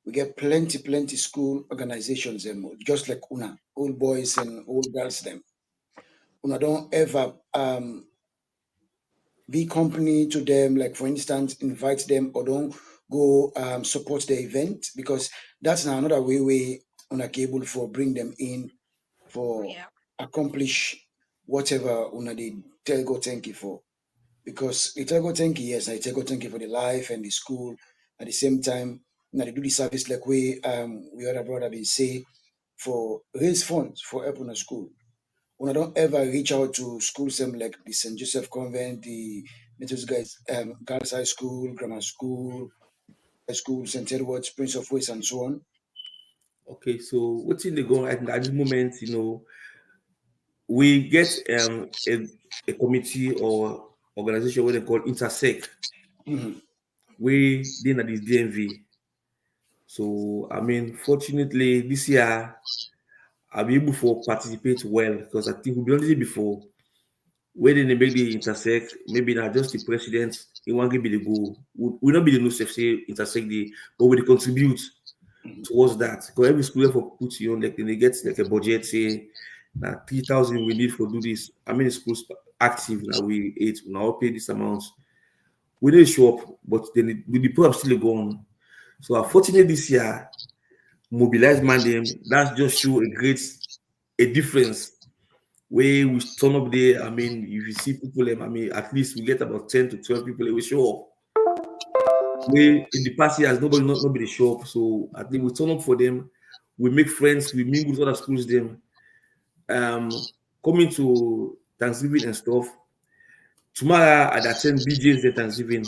S6: we get plenty school organizations, just like UNA, old boys and old girls them. UNA don't ever be company to them, like for instance, invite them or don't go support the event, because that's now another way UNA able for bring them in for accomplish whatever UNA did tell go thank you for. Because it tell go thank you, yes, I tell go thank you for the life and the school. At the same time, UNA they do the service like we other brother been say for raise funds for help on the school. When I don't ever reach out to schools like the St. Joseph Convent, the Methodist Girls High School, Grammar School, High School, St. Edward's, Prince of Wales, and so on.
S4: Okay, so what's in the go at this moment, we get a committee or organization what they call Intersect. We did at this DMV. So I mean, fortunately this year I'll be able to participate well, because I think we've done this before. Where they make the Intersect, maybe not just the president, he won't give me the goal. We'll not be the no safe say Intersect the, but we contribute towards that. Because every school ever puts you on, like they get like a budget, say now 3,000 we need for do this. How many schools active now? We now pay this amount. We didn't show up, but then the program still go on. So unfortunately this year, mobilize them. That's just show a difference. Where we turn up there, I mean, if you see people, I mean, at least we get about 10 to 12 people, we show up. Where in the past years, nobody show up. So I think we turn up for them, we make friends, we mingle with other schools, them. Coming to Thanksgiving and stuff. Tomorrow I attend BJ's the Thanksgiving.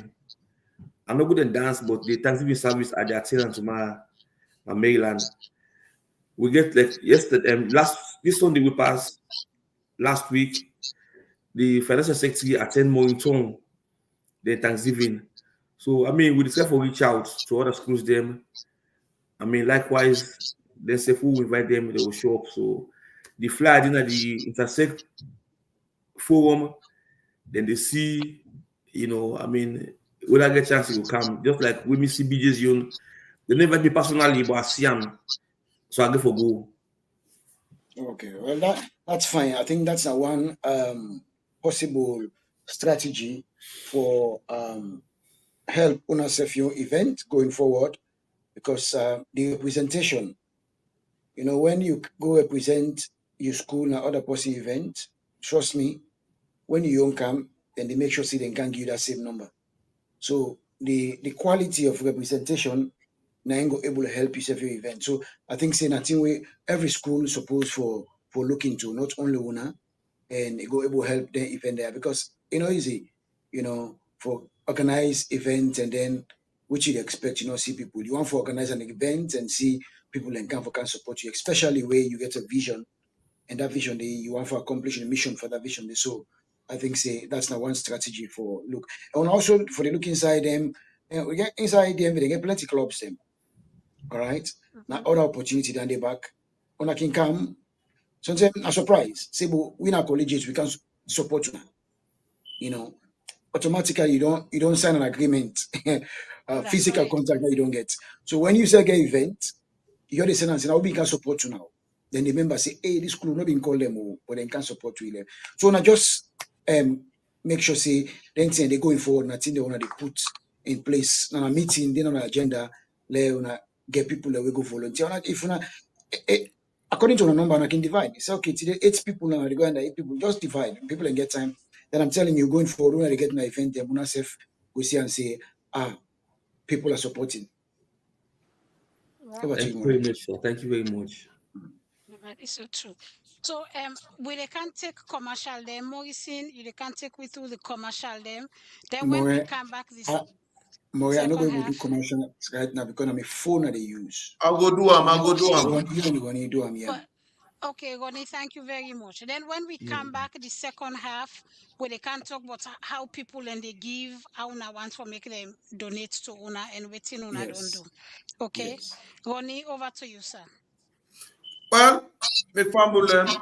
S4: I'm not good at dance, but the Thanksgiving service I attend tomorrow in Maryland. We get like yesterday, this Sunday we passed last week. The financial secretary attend more in tone than Thanksgiving. So I mean, we decided to reach out to other schools. Them, I mean, likewise, they say who we invite them, they will show up. So the flyer dinner, the Intersect forum, then they see, I mean, when I get a chance, to come. Just like we see BJ's Young, they never invite me personally, but I see them, so I go for go.
S6: Okay, well that's fine. I think that's a one possible strategy for help on a your event going forward, because the representation, when you go represent your school and other person event, trust me, when you don't come, then they make sure see they can give you that same number. So the quality of representation now able to help you save your event. So I think saying I think we every school is supposed for looking to not only una and it go able to help the event there, because easy, for organize events and then which you expect, see people. You want to organize an event and see people and can support you, especially where you get a vision, and that vision you want to accomplish a mission for that vision. So I think say that's not one strategy for look. And also for the look inside them, we get inside them, they get plenty clubs them. All right. Now other opportunity than the back. When I can come, sometimes a surprise. Say, but we not collegiate, we can support you. Automatically you don't sign an agreement, physical contract that you don't get. So when you say get event, you the sentence now we can support you now. Then the member say, hey, this school not being called them, but they can support you. So now just make sure say then they going forward, nothing they want to put in place. Now a meeting, then on the agenda, let get people that will go volunteer. If according to the number, I can divide. It's okay, today 8 people now, they go under 8 people, just divide. People can get time. Then I'm telling you, going forward, when they get an event, they're going to go see and say, people are supporting.
S4: Thank you very much, sir. Thank you very much.
S2: It's so true. So we they can't take commercial them, Morrison, you can't take with all the commercial them. Then when we come back this
S6: More, I'm not going to do commercial right now because I'm a phone that they use.
S3: I'll go do them.
S6: You only going to do them, yeah.
S2: Okay, Ronnie, thank you very much. Then when we come back the second half, where they can talk about how people and they give, how una want to make them donate to una and waiting una don't do.
S6: Yes.
S2: Okay,
S6: Yes.
S2: Ronnie, over to you, sir.
S3: Well, my family,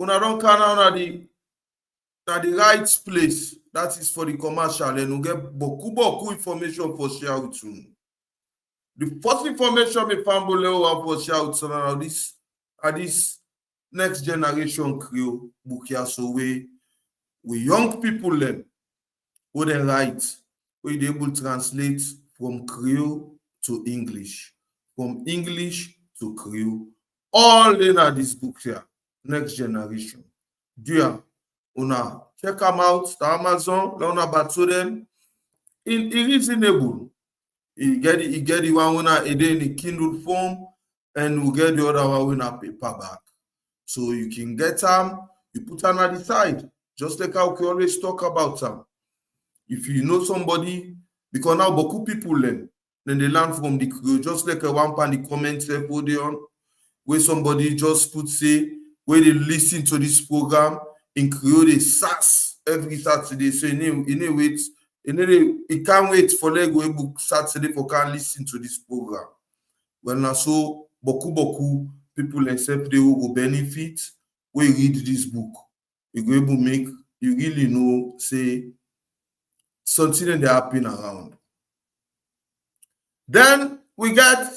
S3: una don't can na the right place. That is for the commercial, and we get beaucoup information for share with you. The first information my family have for share with you now this next generation crew book here, so we young people them who they write, we they able to translate from Creole to English, from English to Creole, all in this book here, next generation. Dear, una check them out, the Amazon, learn about them. In reasonable. You get the one when I in the Kindle form, and we get the other one when I paperback. So you can get them, you put them at the side, just like how we always talk about them. If you know somebody, because now beaucoup people learn, then they learn from the crew, just like a one pan the comments on where somebody just put say where they listen to this program in Creole they sass every Saturday. So it can't wait for Lego book Saturday for can listen to this program. Well now so beaucoup people except they will go benefit when you read this book. You go able make you really know say something that happen around. Then we get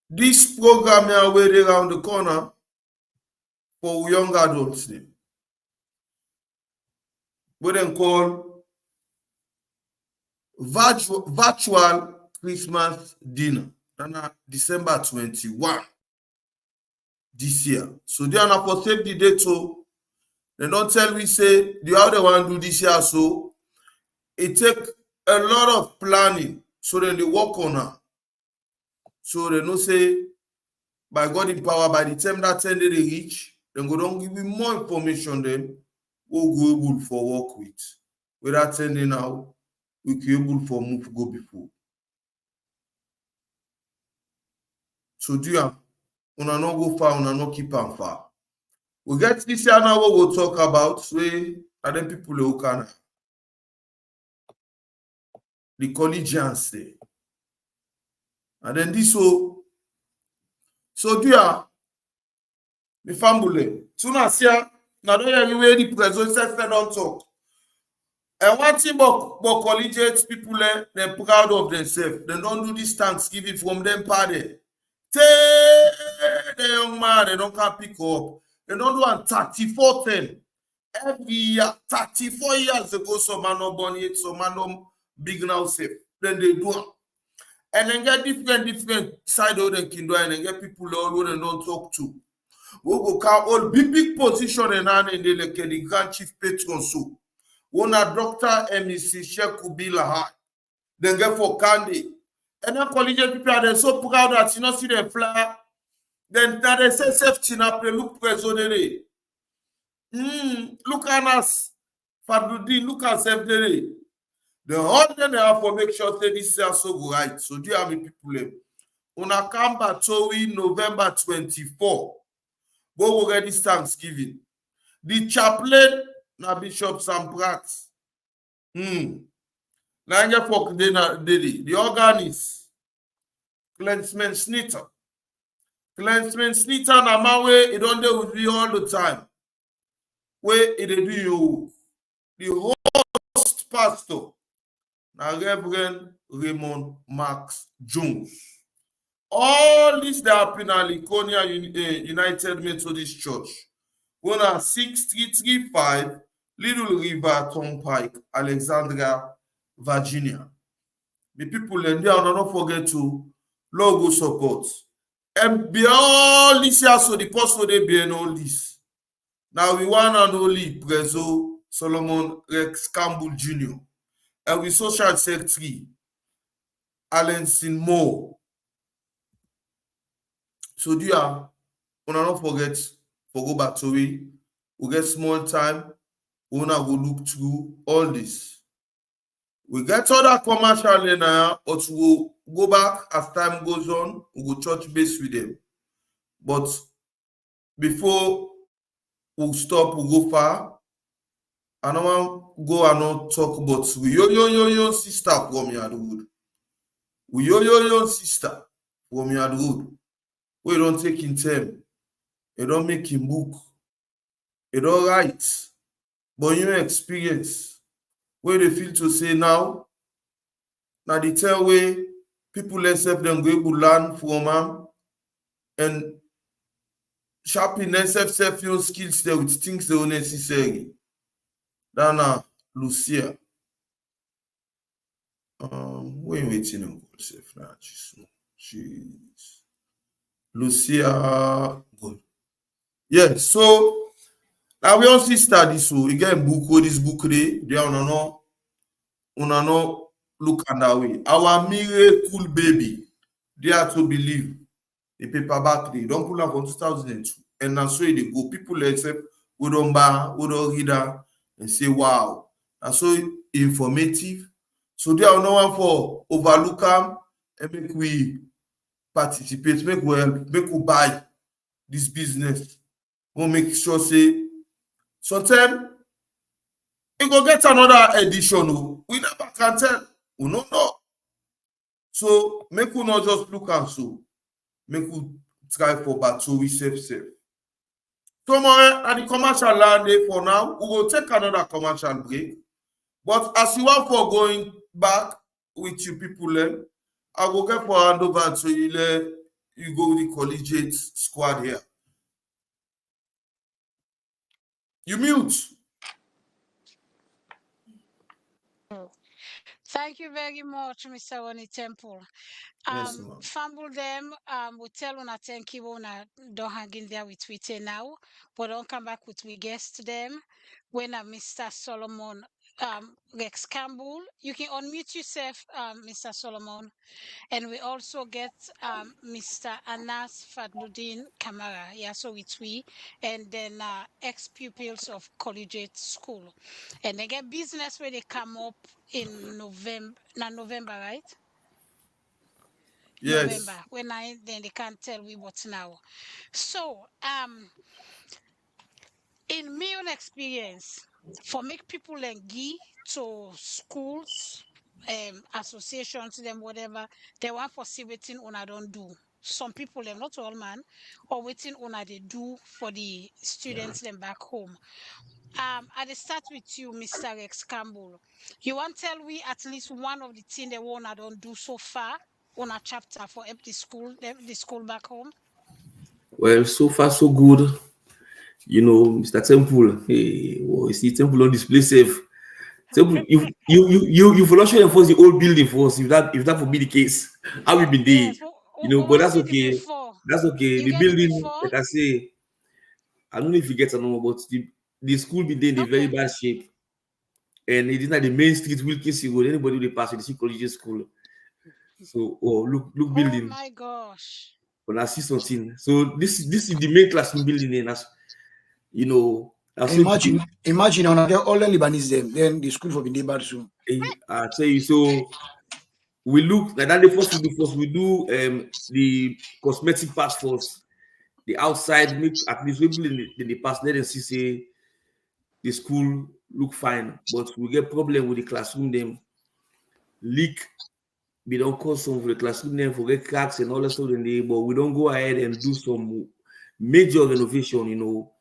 S3: this program here way around the corner for young adults. What they call virtual Christmas dinner. And December 21 this year. So they are not for save the date. So they don't tell me say the other one do this year. So it take a lot of planning. So then they work on her. So they know say by God in power, by the time that 10 day they reach, then go don't give you more information then we'll go able for work with. With that 10 day now, we can able for move go before. So do you una not go far, una not keep on far. We get this year now what we'll talk about, and then people who can the collegians say. And then this so do you the family. Soon as here, now don't hear where the president don't talk. And one thing about collegiate people, they're proud of themselves. They don't do this Thanksgiving from them party. The young man, they don't can pick up. They don't do on 34-10. Every year, 34 years ago, some man no born yet, some man no big now safe. Then they do it. And then get different side of the kingdom, and then get people who they don't talk to. We go count all big position in the grand chief patron so. One a Dr. MEC Sheikh Kubila, then get for candy. And then collegiate people are so proud that you not see the flag. Then they say safety na play look presonere. Look at us. Fadudin, look at safety. The whole thing they have to make sure say this is so go right. So do you have people? Una come back to November 24. Go already Thanksgiving. The chaplain na Bishop Samprat. Nanya folk the organist. Cleansman Snitter. Cleansman Snitter na man way it don't do with you all the time. Where it do you the host pastor na Reverend Raymond Max Jones. All this that happen at Laconia United Methodist Church. 6335 Little River Turnpike, Alexandria, Virginia. The people and they are not forget to logo support. And be all this year, so the post for they be and all this. Now we want and only Prezo Solomon Rex Campbell Jr. And we social secretary Alenson Moore. So do you want to not forget for go back to we get small time, we wanna go look through all this. We get other commercial in now, but we'll go back as time goes on. We will touch base with them. But before we stop, we go far. I don't want to go and not talk about we yo sister from Yad Rod. We yo sister from Yad Rod. We don't take in time. You don't make him book. You don't write. But you experience. Where they feel to say now the tell way people accept them go able learn from them and sharpen themselves your skills there with things they are necessary. Dana Lucia. When waiting on yourself now, she's Lucia. Good. Yeah, so now we also study so again book this book they no look that way. Our miracle baby, they are to believe the paperback they don't pull up from 2002 and now so they go people accept we don't buy, we don't read that and say wow, that's so informative. So they are no one for overlook them and make we participate, make we buy this business. We'll make sure say sometimes it go get another edition. We never can tell. We don't know. So make we not just look and so make we try for battle we safe. So more at the commercial land day for now. We will take another commercial break. But as you are for going back with you people, I will get for hand over to you go with the collegiate squad here. You mute.
S2: Thank you very much, Mr. Wani Temple.
S3: Yes, ma'am.
S2: Fumble them, we tell una thank you, una don't hang in there with Twitter now, but don't come back with we guest them. When Mr. Solomon Rex Campbell, you can unmute yourself, Mr. Solomon. And we also get Mr. Anas Fadluddin Kamara, yeah, so it's we, and then ex-pupils of collegiate school. And they get business where they come up in November, right?
S3: Yes.
S2: November. Then they can't tell we what's now. So in my own experience, for make people engage to schools, associations, them whatever, they want for see waiting una don't do. Some people, them not all man, or waiting una they do for the students them back home. I start with you, Mr. Rex Campbell. You want to tell we at least one of the things they wanna don't do so far on a chapter for help the school back home?
S4: Well, so far so good. You know, Mr. Temple. Hey, well, you see, Temple on display safe. Temple, you for sure enforce the old building for us if that would be the case. How we been there,
S2: Yes,
S4: you know, but that's okay.
S2: Before.
S4: That's okay.
S2: You
S4: The
S2: get
S4: building,
S2: it before?
S4: like I say, I don't know if you get a number, but the school be there in a very bad shape. And it is not the main street Wilkinson Road. Anybody will pass it, the collegiate school. So look building.
S2: Oh my gosh.
S4: But I see something. So this is the main classroom building, and that's, you know,
S6: imagine on all the Lebanese then the school for being bad soon.
S4: I tell you, so we look like that. The first we do the cosmetic parts first. The outside make at least we in the past let them see say the school look fine, but we get problem with the classroom them leak. We don't cause some for the classroom them forget cracks and all that stuff in there, but we don't go ahead and do some major renovation, you know,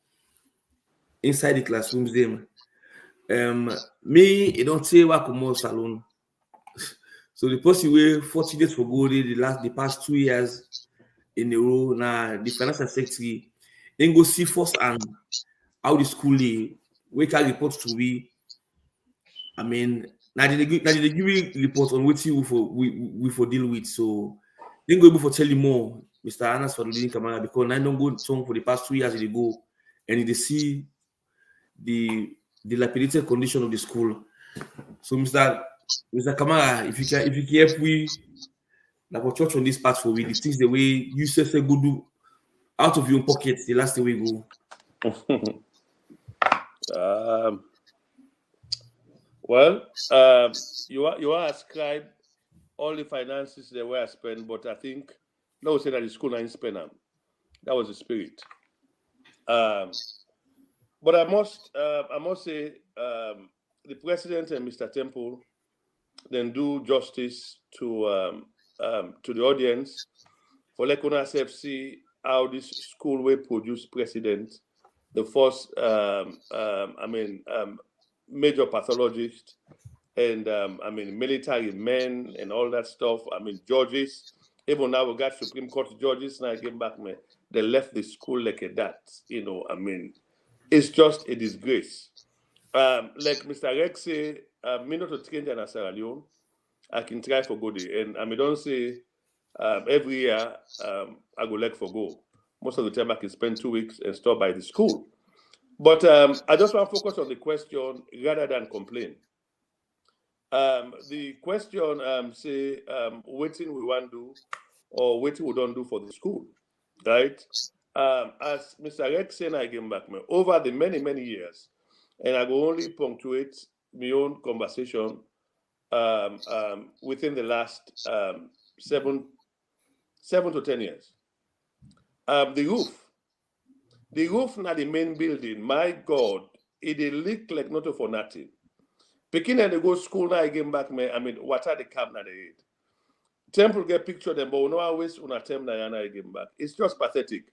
S4: inside the classrooms them. Me, it don't say what come salon. So the person we 40 days for go the past 2 years in a row now the financial secretary then go see first and how the school we can report to we. I mean now they give report on what we for deal with. So then go able for tell you more, Mr. Anas Fadluddin Kamara, because I don't go song for the past 2 years they go and they see the dilapidated condition of the school. So Mr. Kamara, if you can help we like a church on this part for we the things the way you say go do out of your own pocket the last way we go.
S5: Well, you are ascribed all the finances they were spent, but I think no say that the school didn't spend them. That was the spirit. But I must say, the president and Mr. Temple then do justice to the audience for let una see how this school will produce president, the first major pathologist, and military men and all that stuff. Judges. Even now we got Supreme Court judges. Now I came back, man. They left the school like a that. It's just a disgrace. Like Mr. Rex say, me not to change in Sierra Leone. I can try for good. And I don't say every year I go like for go. Most of the time I can spend 2 weeks and stop by the school. But I just want to focus on the question rather than complain. The question say waiting we want to do or waiting we don't do for the school, right? As Mr. Rex said, I came back over the many years, and I will only punctuate my own conversation within the last 7 to 10 years. The roof not the main building. My God, it leak like not for nothing. Picking and they go school now again back what are the camp na the head? Temple get picture them, but we no always on a term na again back. It's just pathetic.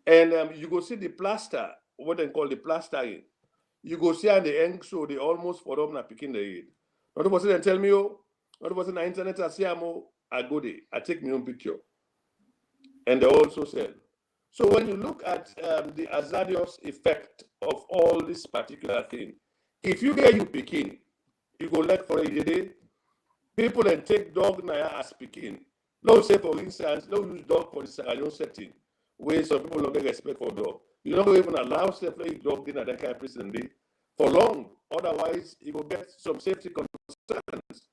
S5: And you go see the plaster, what they call the plastering. You go see on the end, so they almost for them na picking the head. Not person then tell me, oh, not person on the internet I see I go there, I take my own picture. And they also said. So when you look at the hazardous effect of all this particular thing, if you get you picking, you go like for a day, people then take dog naya as picking. No say for instance, no use dog for the Sierra Leone setting, where some people don't get respect for dog. You don't even allow separate dog in at that kind of prison for long. Otherwise, you will get some safety concerns.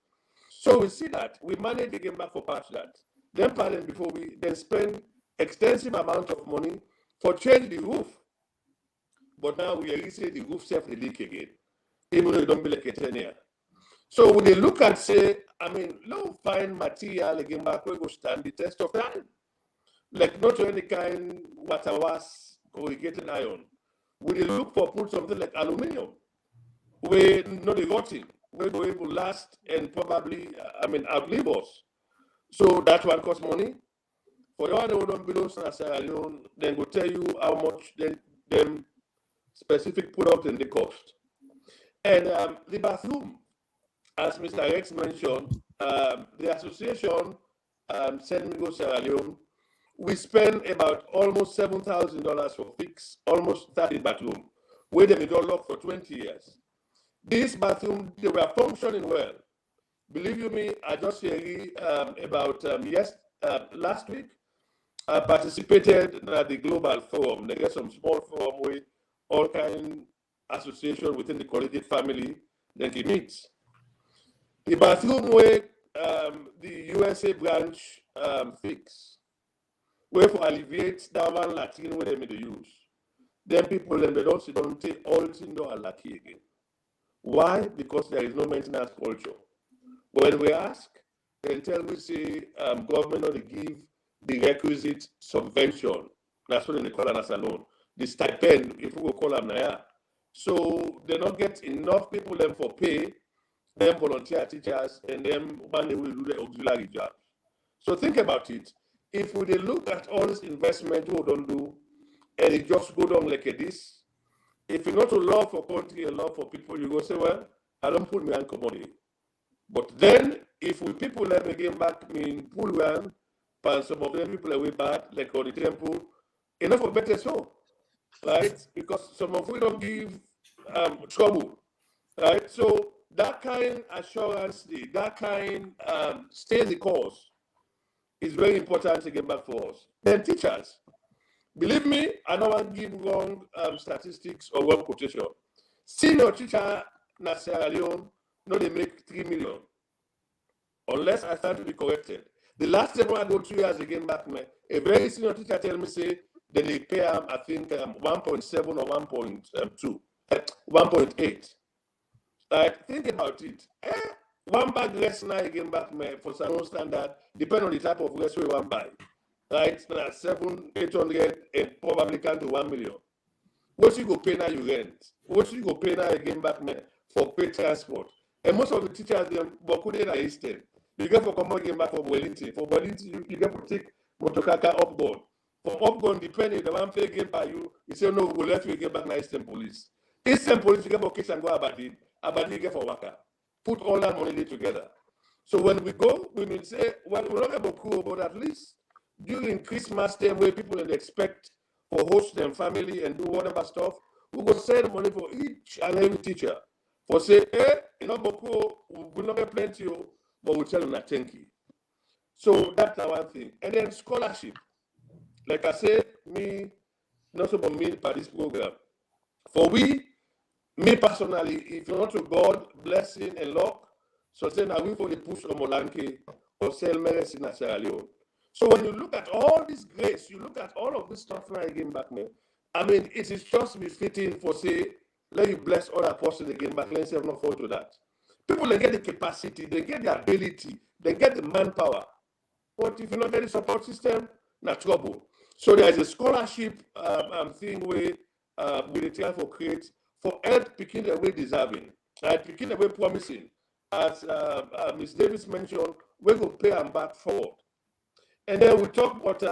S5: So we see that we manage to get back for patch that. Then pardon before we then spend extensive amount of money for change the roof. But now we are say the roof self the leak again, even though it don't be like a 10 year. So when they look and say, no fine material again back we go stand the test of time. Like not any kind water was corrugated iron. When they look for put something like aluminium, we know the rotting, we go able to last and probably outlive us. So that one costs money. For the one who don't belong to Sierra Leone, then go tell you how much them specific product and the cost. And the bathroom, as Mr. Rex mentioned, the association St. Miguel Sierra Leone, we spend about almost $7,000 for fix almost 30 bathroom, where they don't lock for 20 years. This bathroom, they were functioning well. Believe you me, I just heard about last week. I participated at the Global Forum. They get some small forum with all kind association within the collegiate family. Then he meets. The bathroom where the USA branch fix, where for alleviate that one Latin where they made the use. Then people then they don't take all things are lucky again. Why? Because there is no maintenance culture. When we ask, they tell me say government only give the requisite subvention. That's what they call it as a loan. The stipend, if we call them now. So they don't get enough people them for pay, them volunteer teachers, and them when they will do the auxiliary jobs. So think about it. If we look at all this investment we don't do, and it just go down like this, if you're not to love for country and love for people, you go say, well, I don't put me on commodity. But then, if we people let me get back, pull one, and some of them people are way bad, like on the temple, enough for better so, right? Because some of we don't give trouble, right? So that kind assurance, that kind stay the course is very important to get back for us. Then teachers, believe me, I don't want to give wrong statistics or wrong quotation. Senior teacher in Sierra Leone, no, they make 3 million. Unless I start to be corrected. The last time I go 2 years again back, a very senior teacher tell me say then they pay I think 1.7 or 1.2, 1.8. Like, think about it. One bag less now again back for some standard, depending on the type of less we one buy. Right? Now 700, 800, and probably can to 1 million. What you go pay now you rent? What you go pay now again back for pay transport? And most of the teachers them Bokude na Eastern. You get for common game back for Wellington. For Wellington, you get to take Motokaka upboard. For upboard, depending the one pay game by you say no, we will let you get back na Eastern Police. Eastern Police, you get for case and go Abadi. Abadi you get for Waka. Put all that money together. So when we go, we will say, well, we're not about cool, but at least during Christmas time where people expect for host them family and do whatever stuff, we will send money for each and every teacher. For say, you know, we'll not get plenty, but we'll tell them that thank you. So that's the one thing. And then scholarship. Like I said, me, not so about me by this program. For me personally, if you're not to God, blessing and luck, so say now we for the push on Molanke or sell medicine in Sierra Leone. So when you look at all this grace, you look at all of this stuff now again back there. I mean, it is just befitting for say, let you bless all apostles again back. Let's have no fault to that. People they get the capacity, they get the ability, they get the manpower. But if you not get the support system, not trouble. So there is a scholarship thing where we try for create for help picking the way deserving, picking the way promising. As Ms. Davis mentioned, we will pay them back forward. And then we talk about,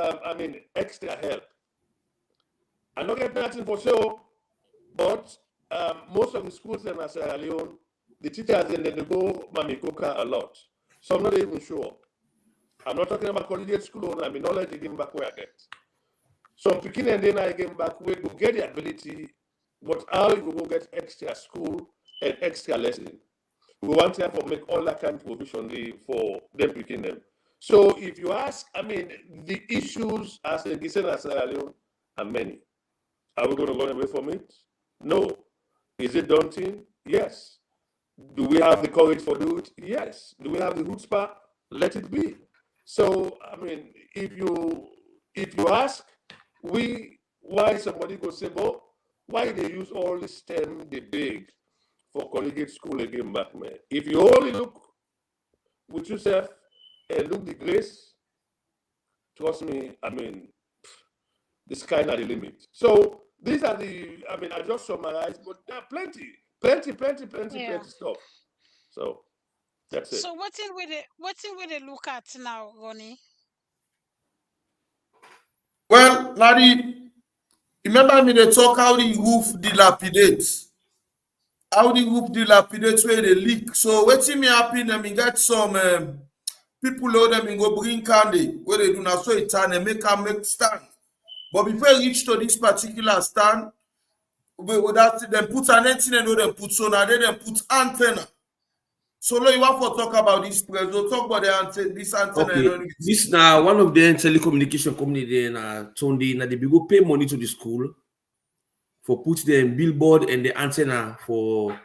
S5: extra help. I'm not getting nothing for sure, but most of the schools in Sierra Leone, the teachers, they go Mamikoka a lot. So I'm not even sure. I'm not talking about collegiate school, I mean, knowledge they give back where I get. So I'm picking and then I get back where we get the ability, but how you will get extra school and extra lesson. We want time for make all that kind of provision for them picking them. So if you ask, I mean, the issues as a decent as Sierra Leone are many. Are we going to run away from it? No. Is it daunting? Yes. Do we have the courage for do it? Yes. Do we have the chutzpah? Let it be. So, I mean, if you ask, why somebody go say, well, why they use all this STEM, they big for collegiate school again back, man. If you only look with yourself and look the grace, trust me, I mean, the sky not the limit. So these are I just summarized, but there are plenty stuff. So that's it.
S2: So what thing we they look at now, Ronnie?
S3: Well, Larry, remember me they talk how the roof dilapidates. How the roof dilapidates where they leak. So waiting me happen, I mean get some people know them and go bring candy where they do not so it turn and make stand. But before you reach to this particular stand, that them put an antenna and them put sonar, then put antenna. So now you want to talk about this place, we'll talk about this antenna.
S4: Okay, this now one of the telecommunication company there Tondi they go pay money to the school for put the billboard and the antenna for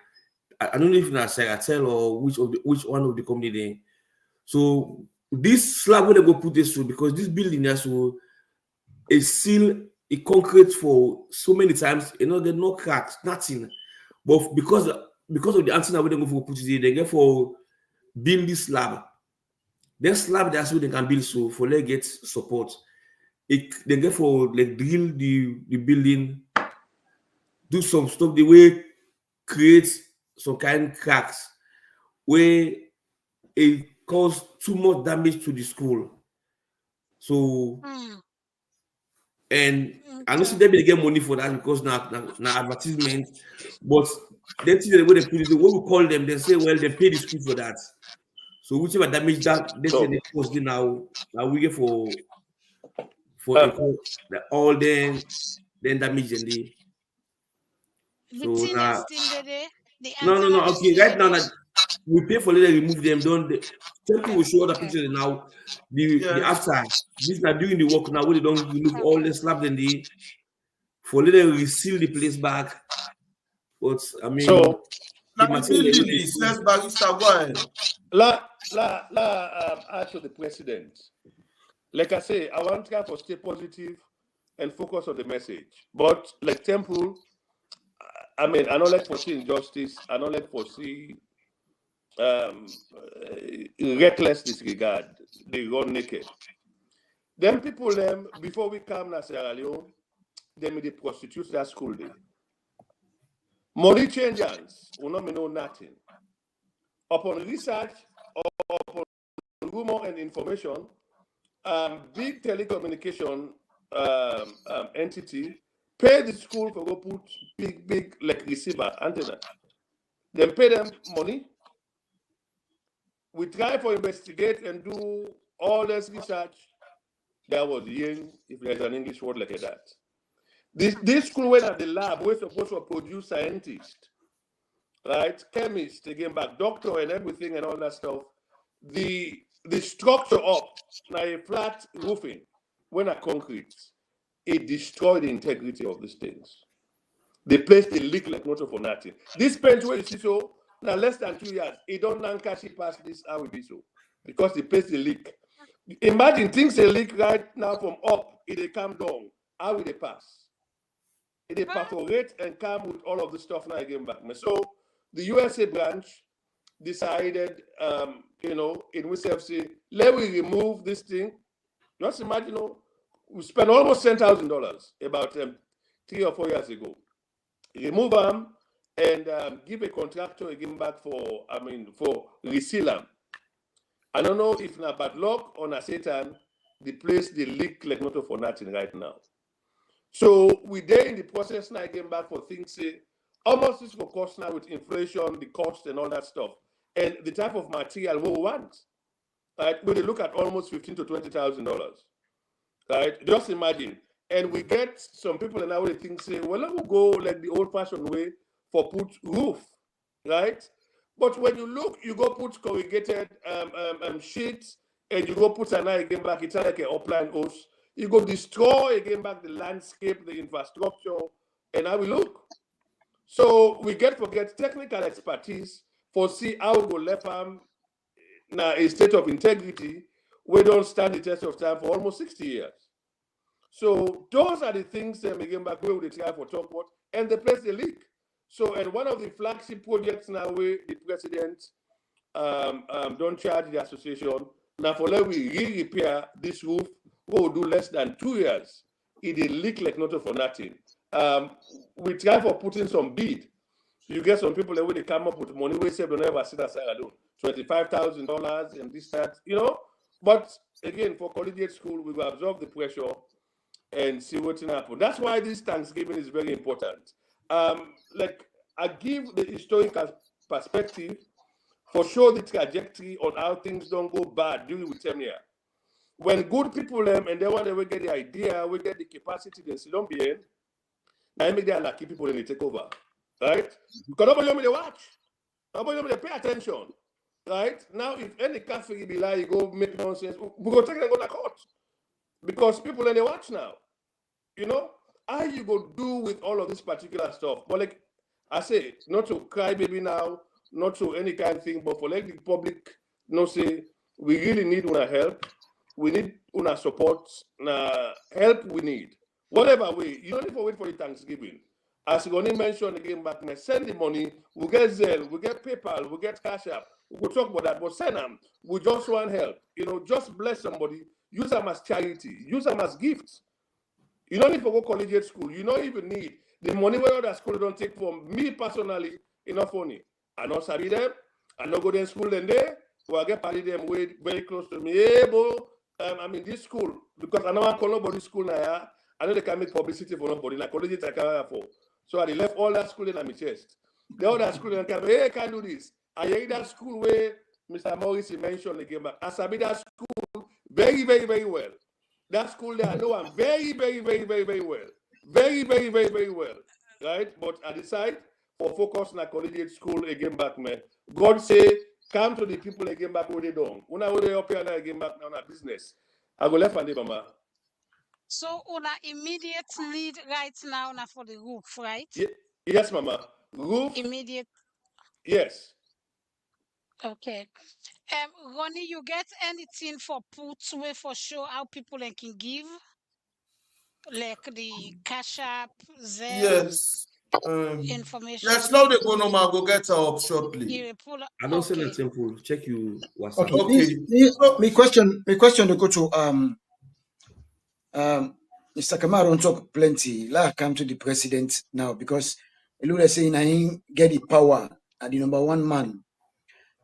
S4: I don't know if it's Sagatel or which one of the company there. So this slab where they go put this through because this building has to is still a concrete for so many times, there's no cracks, nothing. But because of the antenna where they go for put it, they get for build this slab. That slab that's what they can build so for they get support. They get for like drill the building, do some stuff the way create some kind of cracks where it cause too much damage to the school. So and I know they be get money for that because now advertisement, but they see the way they put it, what we call them, they say, well, they pay the school for that. So whichever damage that they say they post now we get for all then damage and the so now no okay right now that we pay for later remove them don't temple will show other pictures now the after this now doing the work now where they don't remove all the slabs and the for later we seal the place back. But I mean
S3: so the material is let's barista go ahead.
S5: Add to the president. Like I say, I want to stay positive and focus on the message. But like Temple, I mean, I don't like foresee injustice. I don't like foresee reckless disregard. They run naked. Then people, before we come to Sierra Leone, them they prostitute that school day. Money change hands, we not know nothing. Upon research, or upon rumor and information, big telecommunication entity pay the school for go put big like receiver antenna. Then pay them money. We try for investigate and do all this research. That was young, if there's an English word like that. This school went at the lab, we're supposed to produce scientists, right? Chemists, again back, doctor and everything and all that stuff. The structure up, now a flat roofing, when a concrete, it destroyed the integrity of these things. The place they leak like not for nothing. This bench where you see so, now less than 2 years, it don't cash it past this, how it be so. Because the place they leak. Imagine things they leak right now from up, it they come down. How will they pass? It they perforate and come with all of the stuff now again back. So the USA branch decided, in which say, let me remove this thing. Just imagine, we spent almost $10,000 about 3 or 4 years ago. Remove them and give a contractor again back for reseal them. I don't know if na bad luck or na Satan, the place they leak like not for nothing right now. So we there in the process now again back for things say almost this will cost now with inflation, the cost and all that stuff, and the type of material we want. Right, we look at almost $15,000 to $20,000. Right, just imagine. And we get some people and now they think say, well, let me go like the old-fashioned way for put roof, right? But when you look, you go put corrugated sheets and you go put an eye again back, it's like an upline house. You go destroy again back the landscape, the infrastructure, and how we look. So we forget technical expertise for see how we go left them now a state of integrity. We don't stand the test of time for almost 60 years. So those are the things that again back where we try for talk about, and the place they leak. So, and one of the flagship projects now where the president don't charge the association. Now for let we re-repair this roof, we will do less than 2 years. It will leak like not for nothing. We try for putting some bid. You get some people that when they come up with money, we say, don't ever sit aside alone. $25,000 and this, that, But again, for collegiate school, we will absorb the pressure and see what's going to happen. That's why this Thanksgiving is very important. I give the historical perspective for sure the trajectory on how things don't go bad during the tenure. When good people and they want to get the idea, we get the capacity, they sit on behind, I make them lucky people and they take over, right? Because nobody want me to watch, nobody want me to pay attention, right? Now, if any cafe be like, you go make nonsense, we go take them go to court because people and they watch now, How you go do with all of this particular stuff? But like I say, not to cry baby now, not to any kind of thing, but for like the public, say we really need una help, we need una support, help we need. Whatever way, you don't need to wait for the Thanksgiving. As Ronnie mentioned again back, send the money, we get Zelle, we get PayPal, we get Cash App, we'll talk about that, but send them. We just want help. Just bless somebody, use them as charity, use them as gifts. You don't need to go collegiate school. You don't even need the money where other school don't take from me personally, enough money. I don't study them. I don't go to school then there. Or I get party them way very close to me. Hey, bro, I'm in this school because I know I call nobody school now. I know they can make publicity for nobody. Like collegiate I can't afford. So I left all that school in my chest. The other school and come, hey, can do this. I hear that school where Mr. Morris mentioned again back. I studied that school very, very, very well. That school there, I know I'm very, very, very, very, very well. Very, very, very, very well. Right? But I decide for focus on a collegiate school again back, man. God say, come to the people again back where they don't. When I go up here and again back now in business, I go left and mama.
S2: So una immediate need right now for the roof, right?
S5: Yes, mama. Roof.
S2: Immediate.
S5: Yes.
S2: Okay. Ronnie, you get anything for puts way for sure how people can give? Like the Cash App, Zelle?
S3: Yes.
S2: information.
S3: Yes, now they go normal, go get her up shortly.
S2: You will pull up.
S4: I don't send
S2: Okay.
S4: a temple. Check you WhatsApp.
S6: Okay.
S3: Okay.
S6: My question to go to Mr. Kamara talk plenty. Let come to the president now because Lula saying I get the power and the number one man.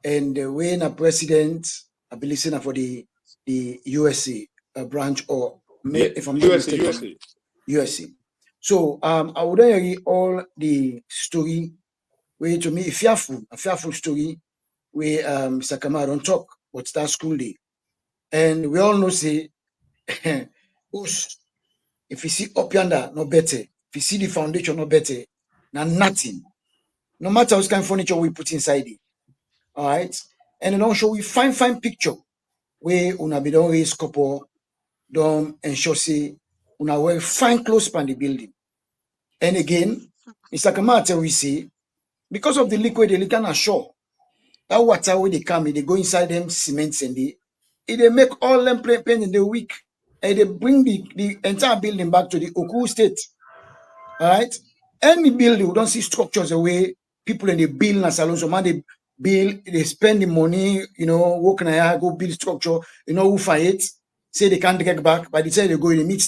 S6: And when a president, I believe saying for the USA branch or if I'm not mistaken, USA. So I would hear all the story where to me a fearful story where Mr. Kamara don't talk what's that school day. And we all know say if you see up yonder, no better. If you see the foundation, no better. Now nothing. No matter what kind of furniture we put inside it. All right. And then also we fine picture where una be don raise couple, don't ensure say una wear fine clothes pan the building. And again, Mr. Kamata we say because of the liquid they can assure that water when they come, they go inside them cements and they make all them paint in the week and they bring the entire building back to the Oku state. All right. Any building, we don't see structures away. People in the building and salons, so man, they build, they spend the money, working go build structure, who fight it, say they can't get back. By the time they go, they meet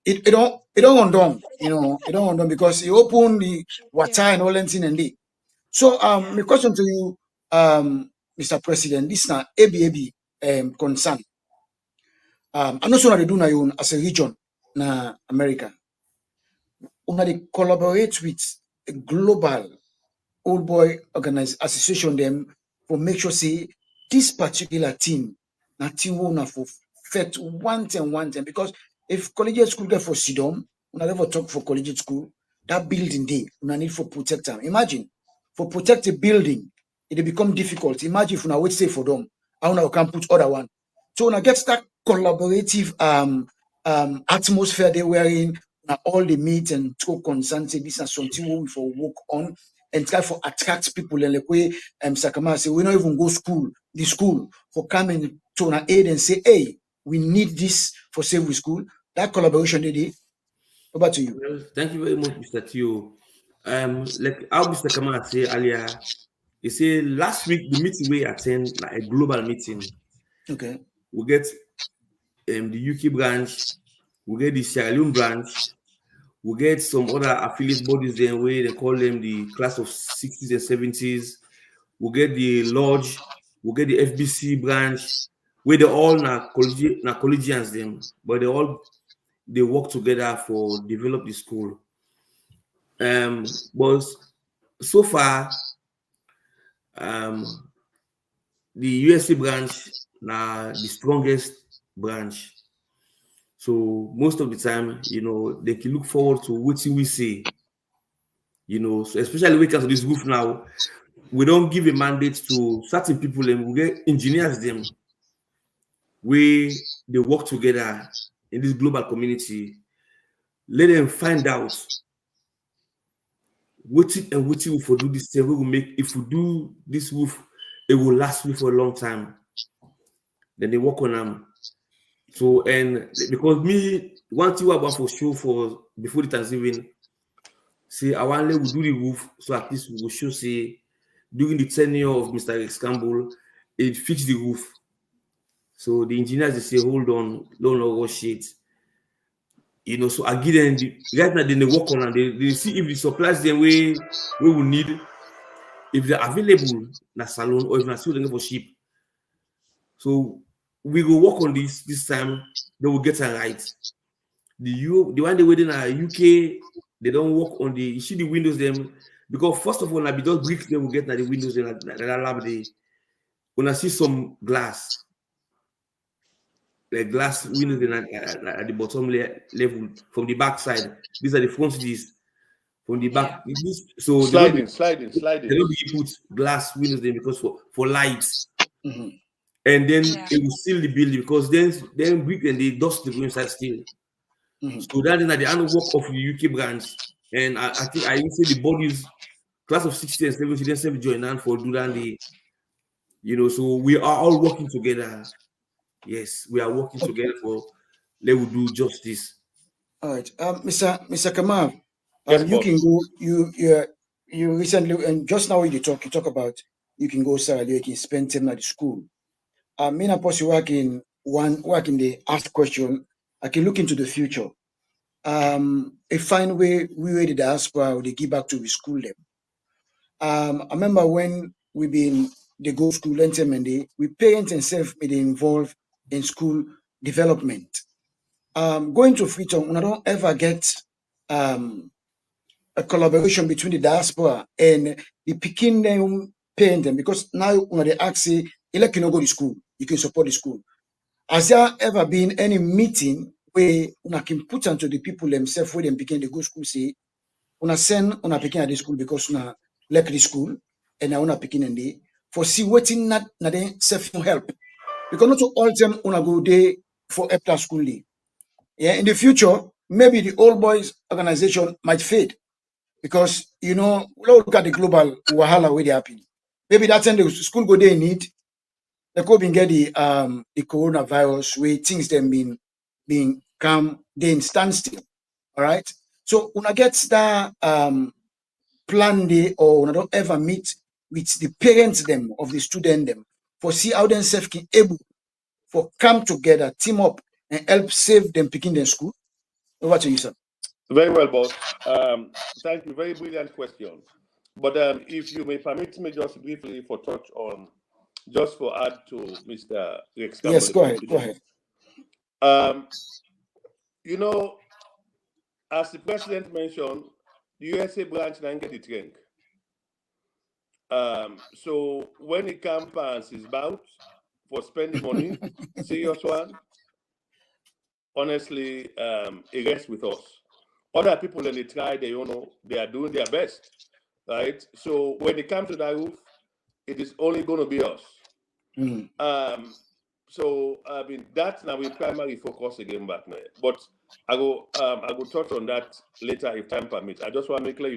S6: it don't undone, it don't undone because you open the water and all that thing and they. So my question to you, Mr. President, this is now ABAB concern. I'm not sure they do now as a region na America. They collaborate with a global old boy association them for make sure say this particular team na team will for fit one time because if collegiate school get for Sidom, when I never talk for collegiate school, that building day we need for protect them. Imagine for protect a building, it become difficult. Imagine if we wait say for them, how now can put other one. So when I get that collaborative atmosphere they were in. All the meet and talk concern say this is something we for work on and try for attract people and like way Sakama say we don't even go the school for coming to an aid and say hey we need this for save with school. That collaboration they did. Over to you.
S4: Well, thank you very much, Mr. Tio. Like how Mr. Kamara said earlier, he said last week the meeting we attend like a global meeting.
S6: Okay.
S4: We get the UK branch, we get the Sierra Leone branch. We get some other affiliate bodies there where they call them the class of 60s and 70s. We get the lodge, we get the FBC branch, where they all collegians them, but they work together for develop the school. But so far, the USA branch now the strongest branch. So most of the time, they can look forward to what we say. So especially when it comes to this roof now, we don't give a mandate to certain people and we get engineers them where they work together in this global community. Let them find out what we for do this thing. We will make if we do this roof, it will last me for a long time. Then they work on them. So and because me one thing about for show for before the Thanksgiving. Say, I want to do the roof, so at least we will show, say, during the tenure of Mr. Rex Campbell, it fixed the roof. So the engineers, they say, hold on, don't rush it. So I give them, right now, they work on and they see if the supplies them we will need, if they're available in a salon or if they're still looking for ship. So we will work on this time, they will get it right. The one they waiting at UK, they don't work on you see the windows them because first of all, I be just bricks they will get at the windows in that lab day. When I see some glass, like glass windows at the bottom level from the back side. These are the frontages from the back.
S2: Yeah.
S5: So sliding.
S4: They don't put glass windows there because for lights.
S6: Mm-hmm.
S4: And then it will seal the building because then brick and the dust will go inside still.
S6: Mm-hmm.
S4: So that is at the hand work of the UK branch. And I think I even say the bodies, class of 60 and 70, then 7 join hand for do that. So we are all working together. Yes, we are working together for let we do justice.
S6: All right. Mr. Kamal,
S5: Yes,
S6: You
S5: boss.
S6: can go. You recently, and just now you talk about you can go Sarah Leone, you can spend time at the school. Me and Apostle work in the ask question. I can look into the future. A fine way we the diaspora they give back to the school them. I remember when we been they go school and we parents and self they involved in school development. Going to freedom, I don't ever get a collaboration between the diaspora and the Peking parent them because now when they ask say, you like you go to school, you can support the school. Has there ever been any meeting where una can put onto the people themselves where they begin to go school say, una send una picking at the school because una like the school and una picking in the for see waiting not na then self help because not all them una go there for after school day. Yeah, in the future, maybe the old boys organization might fade because look at the global wahala where they happen. Maybe that's when the school go there need they could get the coronavirus where things them being come then standstill. All right. So when I get that plan day or when I don't ever meet with the parents them of the student them for see how themselves can able for come together, team up and help save them picking their school. Over to you, sir.
S5: Very well, boss. Thank you. Very brilliant question. But if you may permit me just briefly for touch on, just for add to Mr. Rex.
S6: Yes, go ahead. Go ahead.
S5: As the president mentioned, the USA branch didn't get it rank. So when it comes past his bout for spending money, serious one, honestly, it rests with us. Other people when they try, they are doing their best, right? So when it comes to that roof, it is only going to be us. So I mean that's now we primary focus again back now. But I go touch on that later if time permits. I just want to make clear,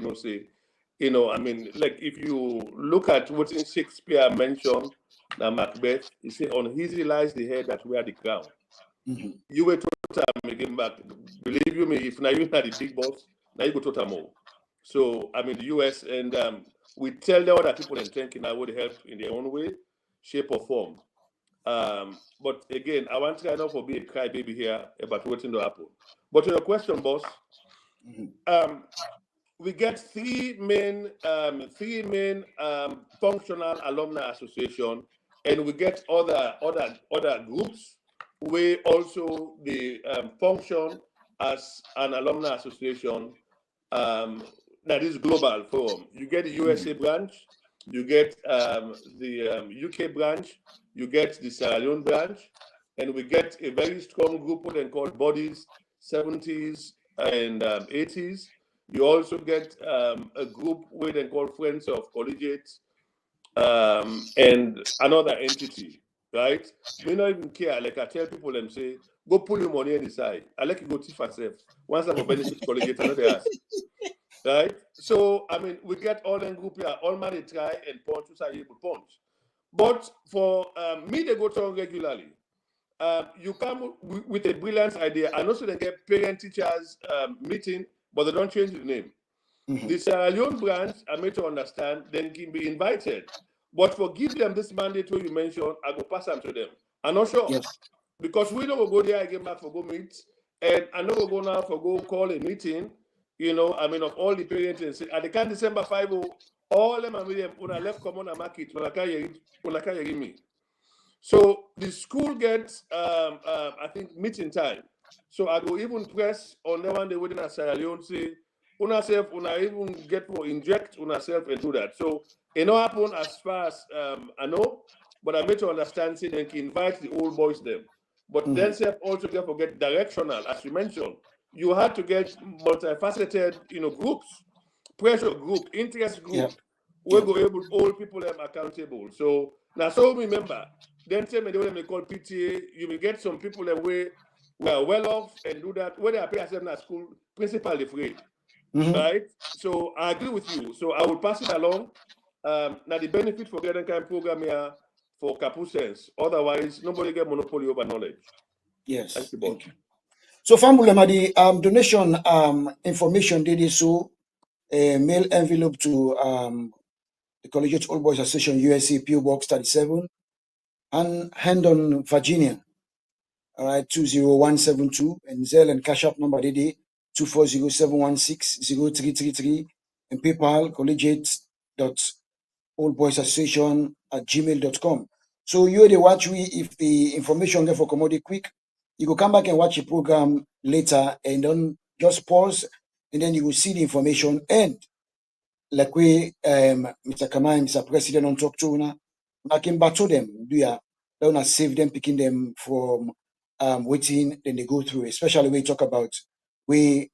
S5: I mean, like if you look at what Shakespeare mentioned, now Macbeth, he said, "On his lies the head that wear the crown." You were total again back. Believe you me, if now you are the big boss, now you go total more. So I mean the US and we tell the other people in thinking I would help in their own way, shape or form. But again, I want to kind of be a crybaby here about what's going to happen. But to your question, boss, we get three main functional alumni association, and we get other groups where also they function as an alumni association that is global forum. You get the USA branch, you get the UK branch, you get the Sierra Leone branch, and we get a very strong group what they call bodies, 70s and 80s. You also get a group where they call Friends of Collegiate and another entity, right? We don't even care. Like I tell people, them say, go pull your money on the side. I like you go teach yourself. Once I'm a benefit collegiate, another ask. Right? So, I mean, we get all them group here, all money try and punch, who say you punch. But for me, they go to regularly. You come with a brilliant idea. I know so they get parent-teachers meeting, but they don't change the name. The Sierra Leone branch, I made to understand, then can be invited. But for give them this mandate you mentioned, I go pass them to them. I'm not sure.
S6: Yes.
S5: Because we don't go there again back for go meet. And I know we go now for go call a meeting, I mean, of all the parents. And say, at the can December 5, all them and William, when I left common and market, when I can't hear me. So the school gets, I think, meeting time. So I go even press on the one day within a Sierra Leone, say, una even get for inject una self and do that. So it not happen as far as I know, but I made to understand say they can invite the old boys them. But then self also get forget directional, as you mentioned. You had to get multifaceted, groups, pressure group, interest group, where go able all people them accountable. So now so remember, then say me the way they call PTA, you will get some people that way are well off and do that, where they are paying at school, principally free. Right? So I agree with you. So I will pass it along. Now the benefit for getting kind of program here for Capucins. Otherwise, nobody get monopoly over knowledge.
S6: Yes.
S5: Thank you.
S6: So Fambulema, the donation information did it so a mail envelope to the Collegiate Old Boys Association, USA, PO Box 37, and Hendon, Virginia. All right, 20172, and Zelle and Cash App number DD 240-716-0333, and PayPal collegiate.oldboysassociation@gmail.com. So you they watch we if the information get for commodity quick, you go come back and watch the program later and don't just pause, and then you will see the information. And like we Mr. Kamai, Mr. President on talk to una came back to them, do ya don't save them, picking them from waiting, then they go through, especially we talk about we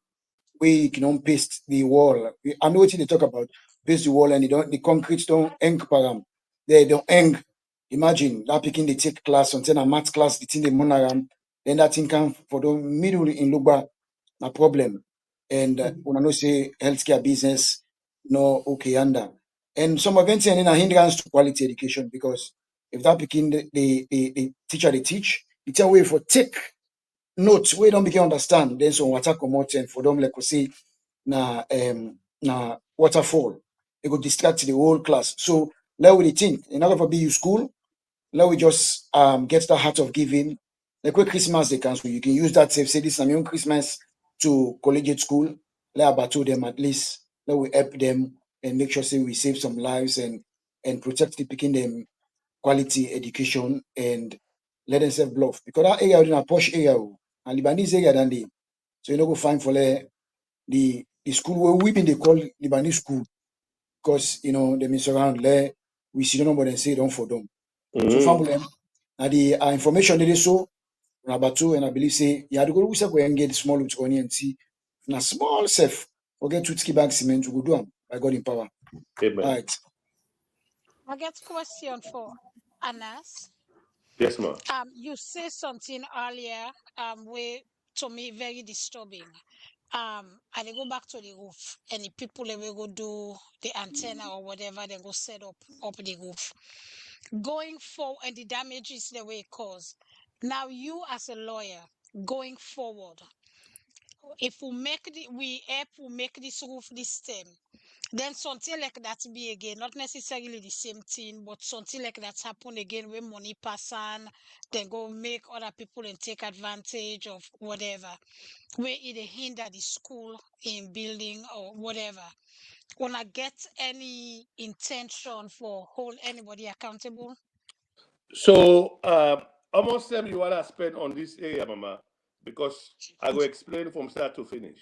S6: can paste the wall. I know what they talk about, paste the wall and the concrete don't hang param. They don't hang. Imagine that picking the take class until a math class, the thing the monogram, then that thing come for the middle in Lugba, a problem. And when I know say healthcare business, no okay under. And some events and a hindrance to quality education, because if that picking the teacher they teach, it's a way for take notes we don't begin understand. Then some water come out and for them like we say na waterfall. It could distract the whole class. So let we think. In order for be you school, let we just get the heart of giving. Like with Christmas they can, so you can use that say this is your Christmas to collegiate school. Let about to them at least. Let we help them and make sure say we save some lives and protect the picking them quality education and let them self bluff. Because that area is a posh area and Lebanese area than they. So you know go find for the school where we been they call Lebanese school, because you know they miss around there. We see no more than say don't for them. So family now the information they so Rabatu, and I believe say you had to go and get small with and see na small self forget to ski bag cement to go do them by God in power.
S5: Amen.
S6: All right.
S2: I get question for Anas.
S5: Yes, ma'am.
S2: You say something earlier, way to me very disturbing. I they go back to the roof, and the people they will go do the antenna or whatever, they go set up the roof. Going forward, and the damages the way it caused. Now you as a lawyer going forward, if we make this roof this time, then something like that be again, not necessarily the same thing, but something like that happen again when money pass on, then go make other people and take advantage of whatever, where it hinder the school in building or whatever. Wanna get any intention for hold anybody accountable?
S5: So, almost time you want to spend on this area, Mama, because I will explain from start to finish.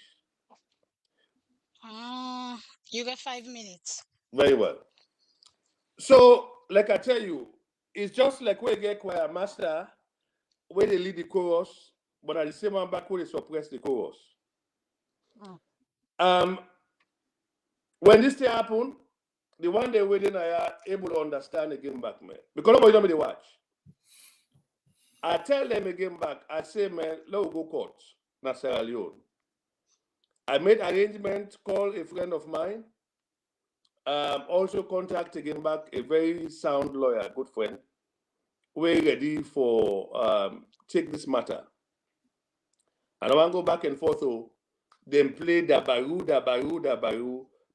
S2: You get 5 minutes.
S5: Very well. So, like I tell you, it's just like we get choir master, where they lead the chorus, but at the same time back where they suppress the chorus. When this thing happen, the one day waiting I are able to understand again back, man. Because nobody don't be the watch. I tell them again back, I say, man, let's go court, na Sierra Leone. I made arrangement, call a friend of mine, also contact again back a very sound lawyer, good friend. We're ready for take this matter. And I want to go back and forth, so then play the baru.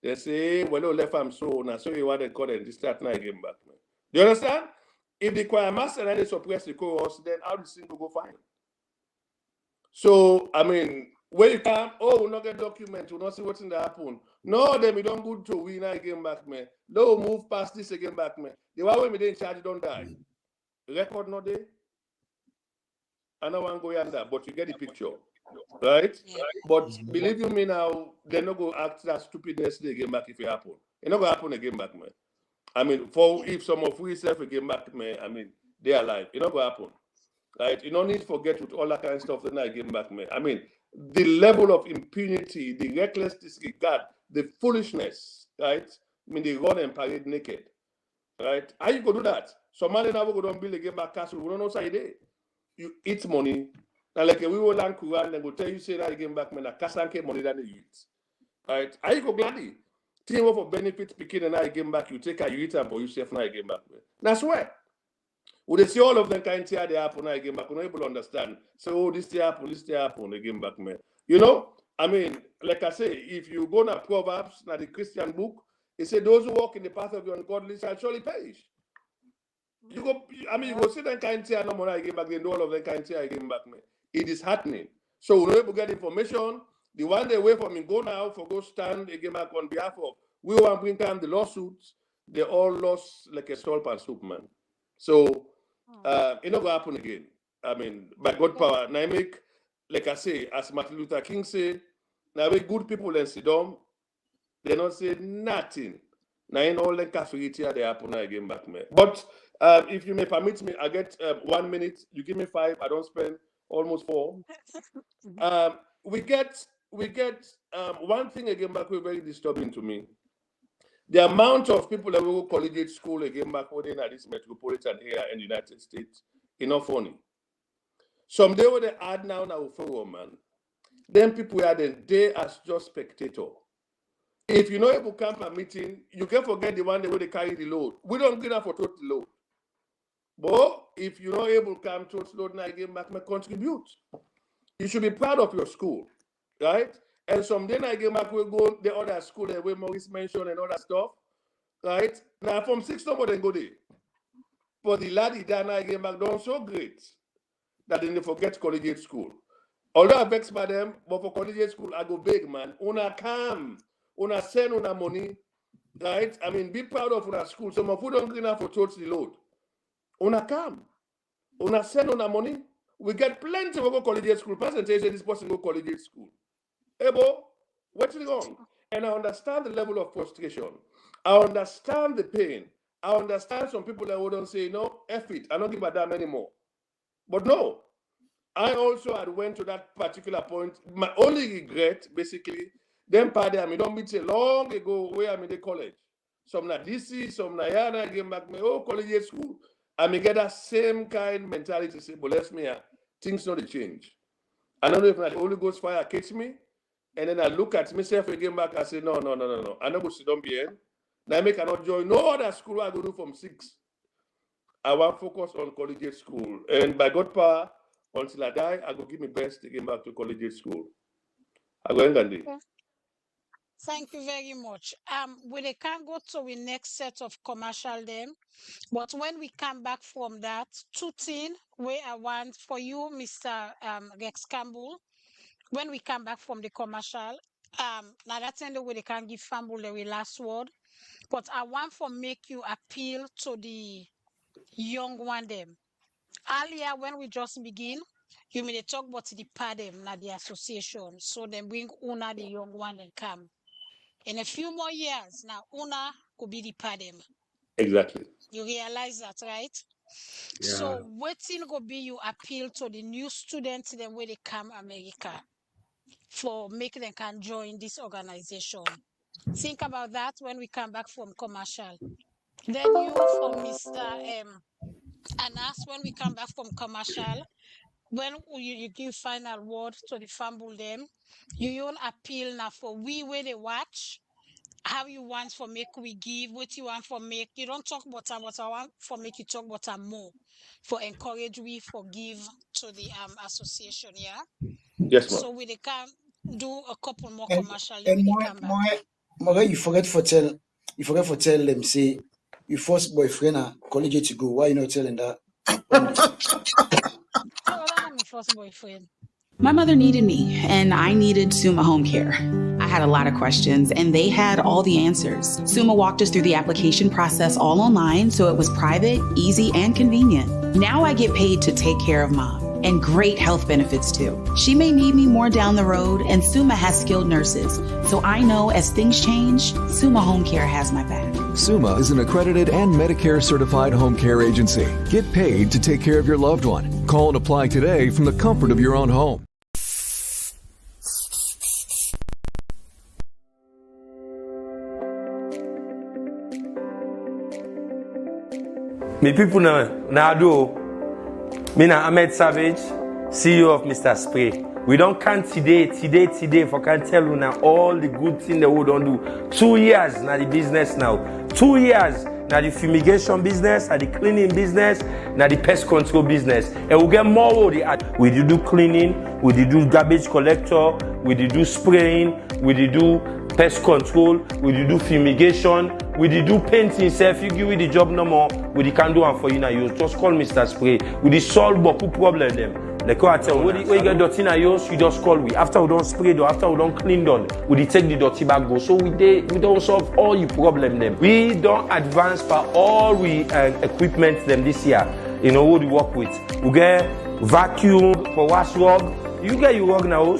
S5: They say, well, no, left I'm so now, so you want to call and start now again back. Man. Do you understand? If the choir master and they suppress the chorus, then how the thing will go fine? So, I mean, when you come, oh, we not get document, we not see what's in the happen. No, then we don't go to win again back, man. No, move past this again back, man. The one when we didn't charge, don't die. Record not there. I don't want to go yonder, but you get the picture. Right? Yeah. But believe you me now, they're not going to act that stupidness again back if it happen. It's not going to happen again back, man. I mean, for if some of we self again back, man, I mean, they're alive. It's not going to happen. Right? You don't need to forget with all that kind of stuff that I again back, man. I mean, the level of impunity, the reckless disregard, the foolishness, right? I mean, they run and parade naked. Right? How you go do that? Somebody now go don't build again back castle. We don't know say they. You eat money. Now, like we will land Quran, they will tell you say that again back, man, Kasanke money than you eat. Right? I go gladly. Team of benefits picking and I again back, you take a you eat and for yourself now again back. Man. That's why. Would they see all of them kind of they happen now again back? We're not able to understand. So, oh, this happen again back, man. You know? I mean, like I say, if you go to Proverbs, now the Christian book, it says those who walk in the path of the ungodly shall surely perish. You go, I mean, you go see that kind of thing, no more I give back, they know all of that kind of thing I give back, man. It is happening. So we're able to get information. The one day away from me go now for go stand again back on behalf of, we want to bring down the lawsuits. They all lost like a stolp and soup, man. So it not going to happen again. I mean, by God power, now I make, like I say, as Martin Luther King said, now we good people in Sidom, they don't say nothing. Now in all the cafeteria they happen again back, man. But if you may permit me, I get 1 minute. You give me 5. I don't spend almost 4. We get one thing again back, very disturbing to me. The amount of people that will go collegiate school again back within this metropolitan area in the United States, enough funny. Some day when they add now for man, then people are they as just spectator. If you know able to come a meeting, you can forget the one where they carry the load. We don't get enough for total load. But if you're not able to come to load now again back, may contribute. You should be proud of your school, right? And someday now again back we go the other school that where Maurice mentioned and other stuff, right? Now from 6 number then go there. But the laddie that now again back done so great that they forget collegiate school. Although I vex by them, but for collegiate school I go big, man. Una come, una send una money, right? I mean, be proud of una school. Some of you don't get enough for towards the load. Una come, una send una money. We get plenty of go collegiate school. Percentage this person go collegiate school. Ebo, what's wrong? And I understand the level of frustration. I understand the pain. I understand some people that wouldn't say, no, F it, I don't give a damn anymore. But no, I also had went to that particular point. My only regret, basically, them party, I mean, don't meet a long ago where I'm in the college. Some na DC, some na Yana, came back my collegiate school. I may get that same kind of mentality, say, but let's me, things not change. I don't know if the Holy Ghost fire catch me, and then I look at myself again back, I say, no. I know go sit down behind. Now I make cannot join no other school I go do from 6. I want to focus on collegiate school. And by God power, until I die, I go give my best to get back to collegiate school. I go and do.
S2: Thank you very much. We can go to the next set of commercial them, but when we come back from that, 2 things where I want for you, Mr. Rex Campbell. When we come back from the commercial, now that's the way they can give Campbell the last word, but I want to make you appeal to the young one them. Earlier, when we just begin, you may talk about the part them, not the association, so then bring Una the young one and come. In a few more years, now Una could be the padem.
S5: Exactly.
S2: You realize that, right?
S4: Yeah.
S2: So what thing go be you appeal to the new students then when they come America for making them can join this organization? Think about that when we come back from commercial. Then you from Mr. Anas, when we come back from commercial, when you give final word to the fumble them, you own appeal now for we where they watch, how you want for make we give, what you want for make. You don't talk about what I want for make you talk about more, for encourage we for give to the association, yeah?
S5: Yes, ma'am.
S2: So we they can do a couple more
S6: And-
S2: commercial
S6: And
S2: when they come back.
S6: More, you forget for tell them, say, your first boyfriend are collegiate to go. Why you not telling that?
S2: Oh, that's not my first boyfriend.
S7: My mother needed me, and I needed Summa Home Care. I had a lot of questions, and they had all the answers. Summa walked us through the application process all online, so it was private, easy, and convenient. Now I get paid to take care of Mom, and great health benefits too. She may need me more down the road, and Summa has skilled nurses, so I know as things change, Summa Home Care has my back.
S8: Summa is an accredited and Medicare certified home care agency. Get paid to take care of your loved one. Call and apply today from the comfort of your own home.
S9: Me people now do. Me na Ahmed Savage, CEO of Mr. Spray. We don't count today for can tell you now all the good things that we don't do. 2 years now the business now. 2 years now the fumigation business, now the cleaning business, now the pest control business. And we get more of the we do cleaning, we did do garbage collector, we did do spraying, we did do pest control, we did do fumigation, we did do painting. So if you give me the job no more, we can do one for you now. You just call Mr. Spray. We did solve boku problem them. Like what I tell you, when you get dirty now, you just call we. After we don't spray though, after we don't clean done, we take the dirty bag go. So we don't solve all your problem them. We don't advance for all we equipment them this year. You know what we work with. We get vacuum for wash rug. You get your rug now,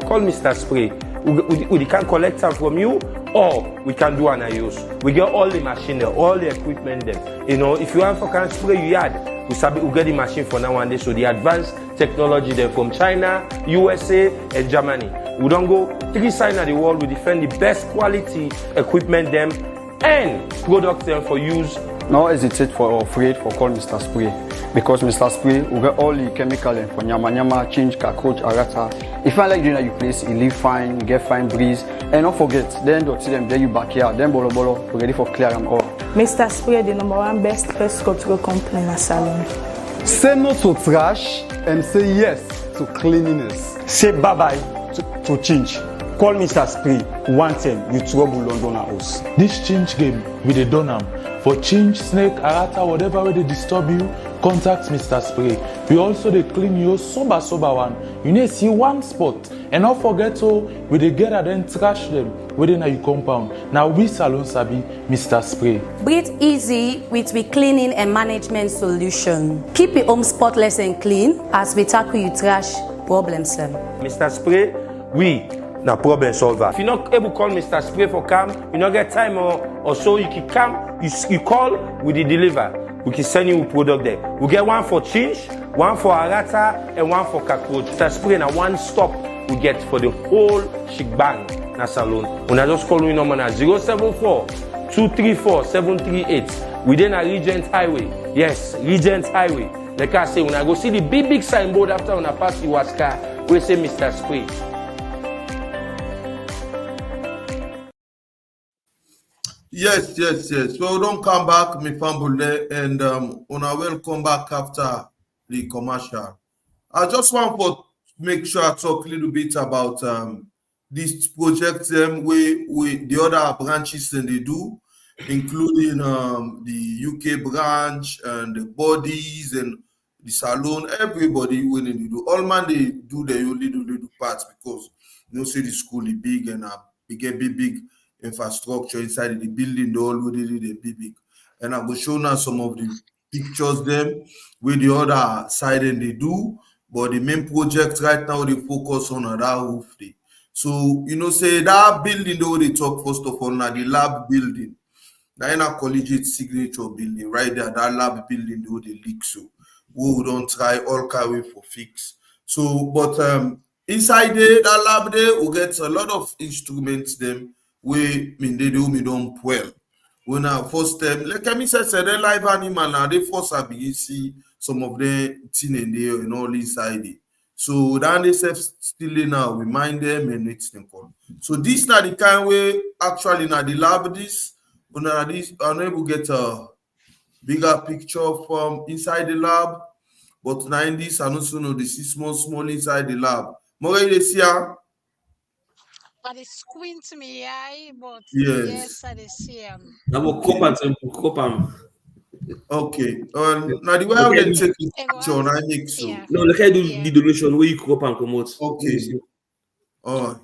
S9: call Mr. Spray. We can collect them from you, or we can do an use. We get all the machine there, all the equipment there. You know, if you want for can spray your yard, we get the machine for now and then. So the advanced technology there from China, USA, and Germany. We don't go 3 sides of the world. We defend the best quality equipment them and products them for use.
S10: No hesitate for afraid for call Mr. Spray, because Mr. Spray will get all the chemical for nyama, change, cockroach, arata. If I like doing that, you place, you live fine, you get fine breeze, and don't forget, then don't see them there you backyard, then bolo, we're ready for clear them all.
S11: Mr. Spray, the #1 best pest control company in the salon.
S12: Say no to trash and say yes to cleanliness.
S13: Say bye-bye to change. Call Mr. Spray, one thing, you trouble London house.
S14: This change game with the donam. For change, snake, arata, whatever way they disturb you, contact Mr. Spray. We also they clean you sober one. You need to see one spot. And not forget to, we they get and then trash them within your compound. Now we salon sabi Mr. Spray.
S15: Breathe easy with we cleaning and management solution. Keep your home spotless and clean as we tackle you trash problems.
S9: Mr. Spray, we na problem solver. If you're not able to call Mr. Spray for come, you not get time or so, you can come, you call, we deliver. We can send you a product there. We get one for change, one for arata, and one for cockroach. Mr. Spray na one stop we get for the whole shebang na salon. When I just call you number na 074-234-738. Within a Regent Highway. Yes, Regent Highway. Like I say, when I go see the big signboard after when I pass the Waska, we say Mr. Spray.
S3: Yes. So don't come back, me fumble there, and I will come back after the commercial. I just want to make sure I talk a little bit about this project with the other branches that they do, including the UK branch and the bodies and the salon. Everybody when they do. All man they do their little parts, because you know say the school is big and they get big infrastructure inside the building. They all really big. And I will show now some of the pictures them with the other side and they do. But the main project right now they focus on that roof day. So you know say that building though they talk first of all now the lab building. Now in a collegiate signature building right there, that lab building though they leak, so we don't try all kind for fix. So but inside there, that lab there we get a lot of instruments them we they do me don't well. When I first like I said they live animal now they first have you see some of the thing in there and all inside it. So then they say still now we mind them and it's them call. So this now the kind way actually now the lab this unable get a bigger picture from inside the lab, but now in this I also know this is small inside the lab. More you see
S2: but it squint me eye, but
S3: yes
S2: I see
S3: okay. Now the way I will take the picture, I make so.
S4: No, look at the donation where you crop and come out.
S3: Okay. All right.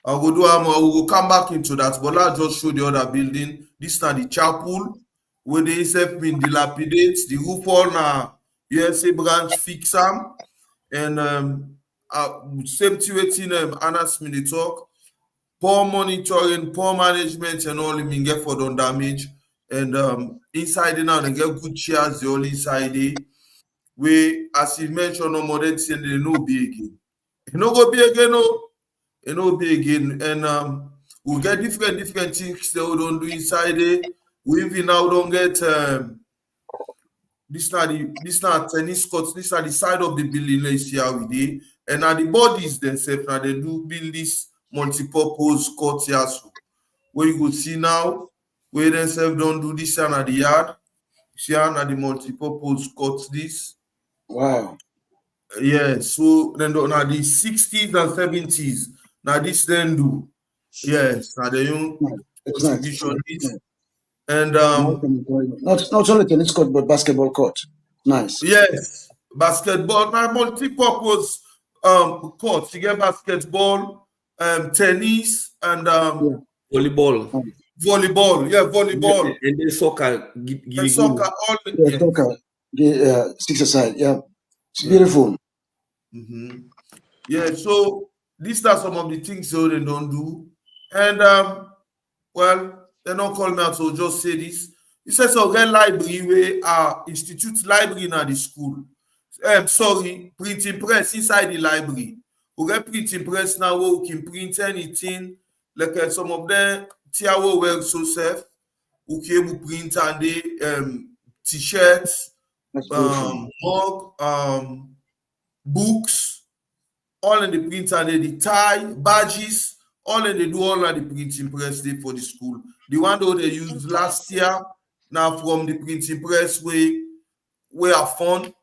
S3: I will do. I will come back into that, but I'll just show the other building. This is the chapel where they have been dilapidated. The roof all now USA branch fix them, and same thing. Anas me the talk. Poor monitoring, poor management, and all you get for the damage. And inside now they get good chairs. The all inside it. We, as you mentioned, no more than saying they no be again. You know go be again, no. You know be again, and we get different things that we don't do inside it. We even now don't get this not tennis courts. This are the side of the building. Let's see how we did, and now the bodies themselves now they do build this multi-purpose court here. So where you could see now where themselves don't do this and at the yard. See how now the multi-purpose courts this.
S6: Wow.
S3: Yeah, so then now the 60s and 70s. Now this then do. Yes, now the young
S6: It's
S3: contribution
S6: nice.
S3: is. And
S6: Not only tennis court, but basketball court. Nice.
S3: yes, basketball, now multi-purpose court. You get basketball, tennis, and
S4: volleyball.
S3: volleyball. Yeah, volleyball.
S4: And then soccer.
S3: And soccer, all
S6: Yeah, soccer. 6-a-side. Yeah, it's beautiful.
S3: Yeah, so these are some of the things so they don't do. And well, they don't call me out, so just say this. He says so get library where institute library in the school. Sorry, printing press inside the library. We get printing press now where we can print anything. Like some of them tier well so safe. We can print and the t-shirts, mug, books, all in the printer, the tie, badges, all in the do all of the printing press day for the school. The one that they used last year, now from the printing press we are fund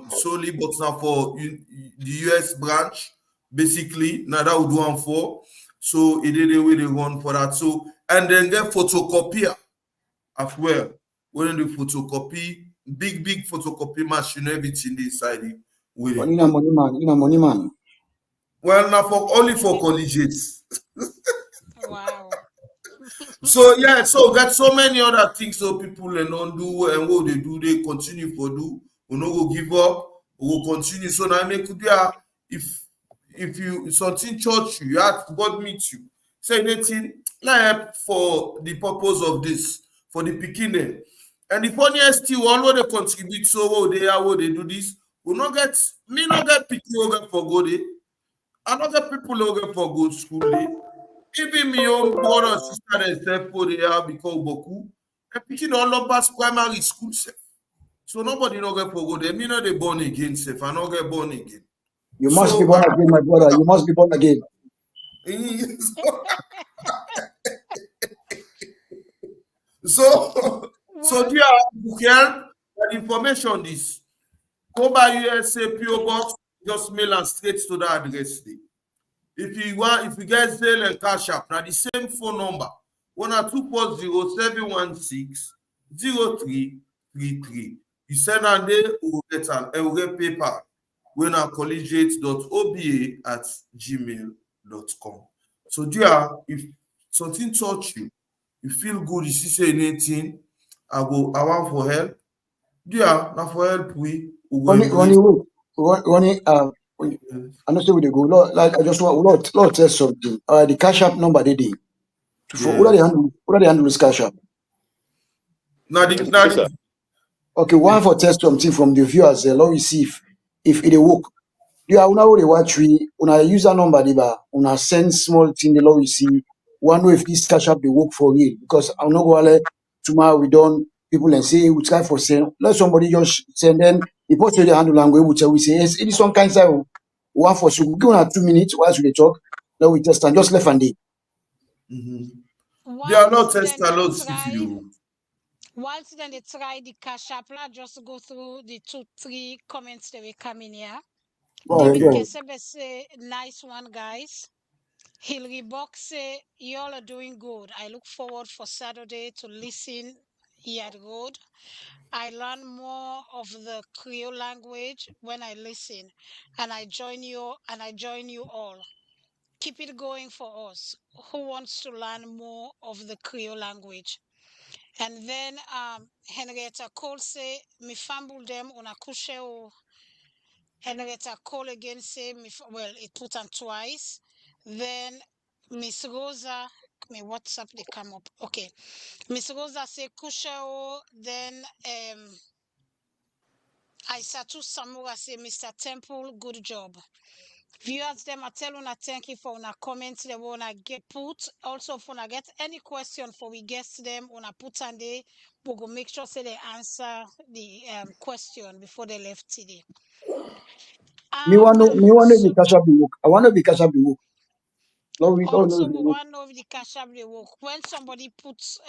S3: solely, but now for the US branch, basically, now that we do one for. So it is the way they run for that. So and then get photocopier as well. When the photocopy, big photocopy machine, everything inside it. With it.
S6: Money man.
S3: Well, now for only for collegiates.
S2: Wow.
S3: So yeah, so got so many other things so people don't do and what they do, they continue for do. We no go give up, we will continue. So now I make could be if you something church you have God meet you. Say anything like for the purpose of this, for the beginning. And the funniest thing, all what they contribute so what they are, what they do this, we not get people over for go there. Another people over for good school day. Even my own brother and sister themselves for they have become boku. And picking all of us primary school self. So nobody not get for go there. Me not they born again self. I not get born again.
S6: You must be born again, my brother. You must be born again.
S3: So dear, the information this. Go by USA PO box, just mail and straight to the address. If you get Zelle and Cash App, now the same phone number, 1-240-716-0333. You send and they will get an PayPal. When collegiate.oba@gmail.com. So dear, if something touch you, you feel good, you see say anything, I want for help. Dear, now for help we
S6: Ronnie, I know say we dey go. Like I just want Lord tell something. The Cash App number they did. What are they handle this Cash App? Okay, one for test something from the viewers. Let me see if it work. You are una dey watch we una user number dey ba una send small thing the law we see. One know if this Cash App they work for real because I'm not going tomorrow we done people and say we try for send. Let somebody just send then the post the handle and we say yes, it is some kind of one for so give una 2 minutes whilst we talk. Then we test and just left and day.
S3: They are not test allows if you.
S2: Once then they try the Cash App, just go through the 2-3 comments that will come in here. David Kesebe say, nice one, guys. Hilary Box say, y'all are doing good. I look forward for Saturday to listen Yad Rod. I learn more of the Creole language when I listen, and I join you all. Keep it going for us. Who wants to learn more of the Creole language? And then Henrietta Cole say, me fumble them on a couche. Henrietta Cole again say, it put on twice. Then Miss Rosa, me WhatsApp they come up. Okay. Miss Rosa say couche. Then Aisatu Samura say, Mr. Temple, good job. Viewers, them I tell una thank you for una comments they wanna get put. Also, if una get any question for we guests them una put and they we go make sure say they answer the question before they left today.
S6: Me want to the Cash App work. I want to be Cash App work.
S2: Also, we want to know if the Cash App they work. When somebody puts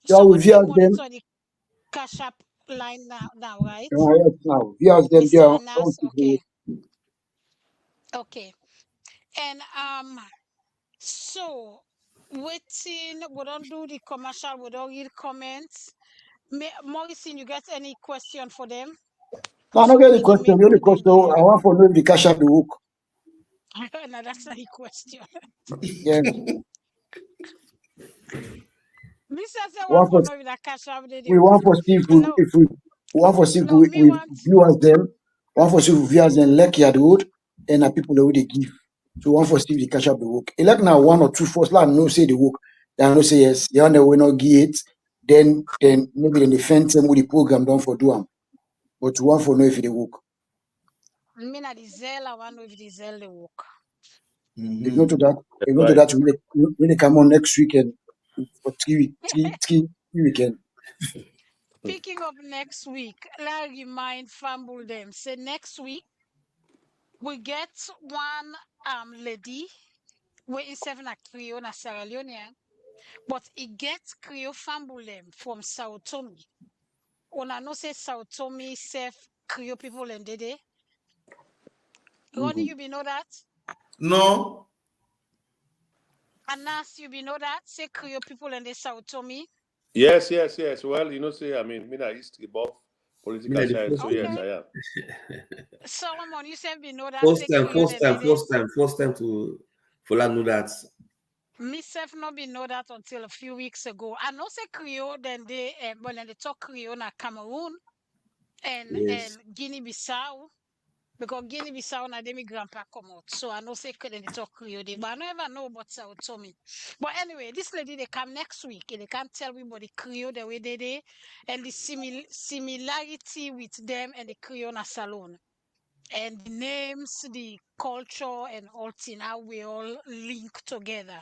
S6: somebody
S2: put
S6: them
S2: it on the Cash App line now, right?
S6: now. Viewers them
S2: Mr. Anas, okay. Okay. And so waiting, we don't do the commercial, we don't read comments. Morrison, you got any question for them?
S6: No, I don't get the question. The only question I want for know if the cash up the work.
S2: No, that's not a question.
S6: Yeah.
S2: Mr. say
S6: Want
S2: one for
S6: for
S2: know if the cash out they
S6: we
S2: work.
S6: want for see if
S2: No,
S6: we want for see if
S2: no, me
S6: we
S2: want
S6: viewers them. One for see if viewers them like Yad Rod and the people that they give. So one for see if the cash up the work. Elect now one or two first like no say the work. Then no say yes. The other way not give it. Then maybe then the fence them with the program done for do am. But one for know if they work.
S2: me na the Zell, I want know if the Zell they work.
S6: If not to that,
S5: That's
S6: if not to
S5: right.
S6: that, we come on next weekend for three weekend.
S2: Speaking of next week, let me remind Fumble them. Say next week we get one lady waiting 7 at Creole na Sierra Leone, but it gets Creole Fumble them from Sao Tome. Una know say Sao Tome self Creole people and Dede. Ronnie, you be know that?
S3: No.
S2: Anas, you be know that? Say Creole people and the Sao Tome.
S5: Yes. Well, say, I mean, me na history buff, political
S4: Me, the
S5: science, so
S4: first
S5: yes,
S2: Okay.
S5: I am.
S2: Solomon, you said we know that
S4: first
S2: say
S4: time,
S2: Creole and Dede.
S4: first time to Fola know that.
S2: Myself not be know that until a few weeks ago. I know say Creole, then they talk Creole na Cameroon
S4: Yes.
S2: and Guinea-Bissau. Because Guinea-Bissau na demi grandpa come out. So I know say they talk Creole there, but I never know about Sao Tome. But anyway, this lady they come next week and they can't tell me about the Creole the way they did and the similarity with them and the Creole na salon. And the names, the culture, and all thing, how we all link together.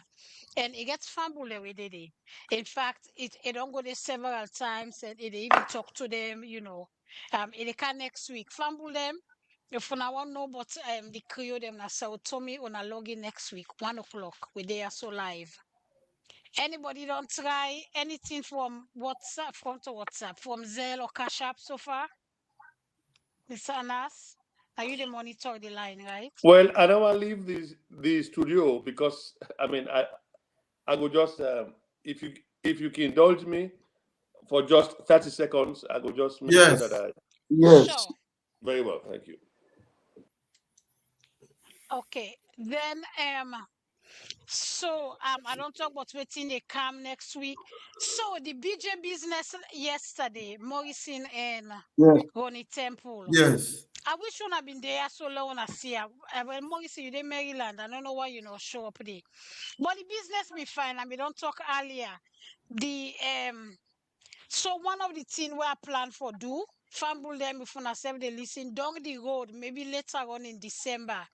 S2: And it gets fumbled every day. In fact, it don't go there several times, and it even talk to them, it can next week fumble them. If I want know about the Creole them na so Tommy on a login next week, 1:00. We there so live. Anybody don't try anything from WhatsApp, from Zelle or Cash App so far? Mr. Anas, are you the monitor the line, right?
S5: Well, I don't want to leave the studio because I mean I go just if you can indulge me for just 30 seconds, I go just make sure that
S3: Yes.
S5: I
S6: Yes.
S2: Sure.
S5: very well, thank you.
S2: Okay. Then so I don't talk about waiting they come next week. So the BJ business yesterday, Morrison and
S6: Yes.
S2: Ronnie Temple.
S3: Yes.
S2: I wish you have been there so long I see. When Morrison, you in Maryland. I don't know why you not show up there. But the business be fine. And we don't talk earlier. The so one of the things we are plan for do, fumble them if una save they listen down the road, maybe later on in December.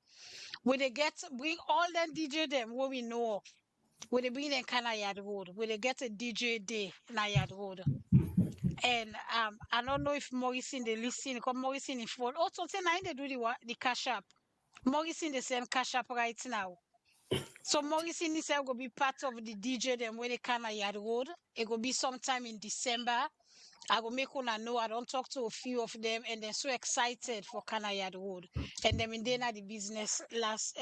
S2: Where they bring all them DJ them what we know. Where they bring them kind of Yad Road. Where they get a DJ day in Yad Road. And I don't know if Morrison they listen because Morrison in phone. Also, say now they do the cash app. Morrison they send cash app right now. So Morrison is going to be part of the DJ them when they can Yard Road. It will be sometime in December. I will make una know. I don't talk to a few of them, and they're so excited for Canayard Road. And then in the business last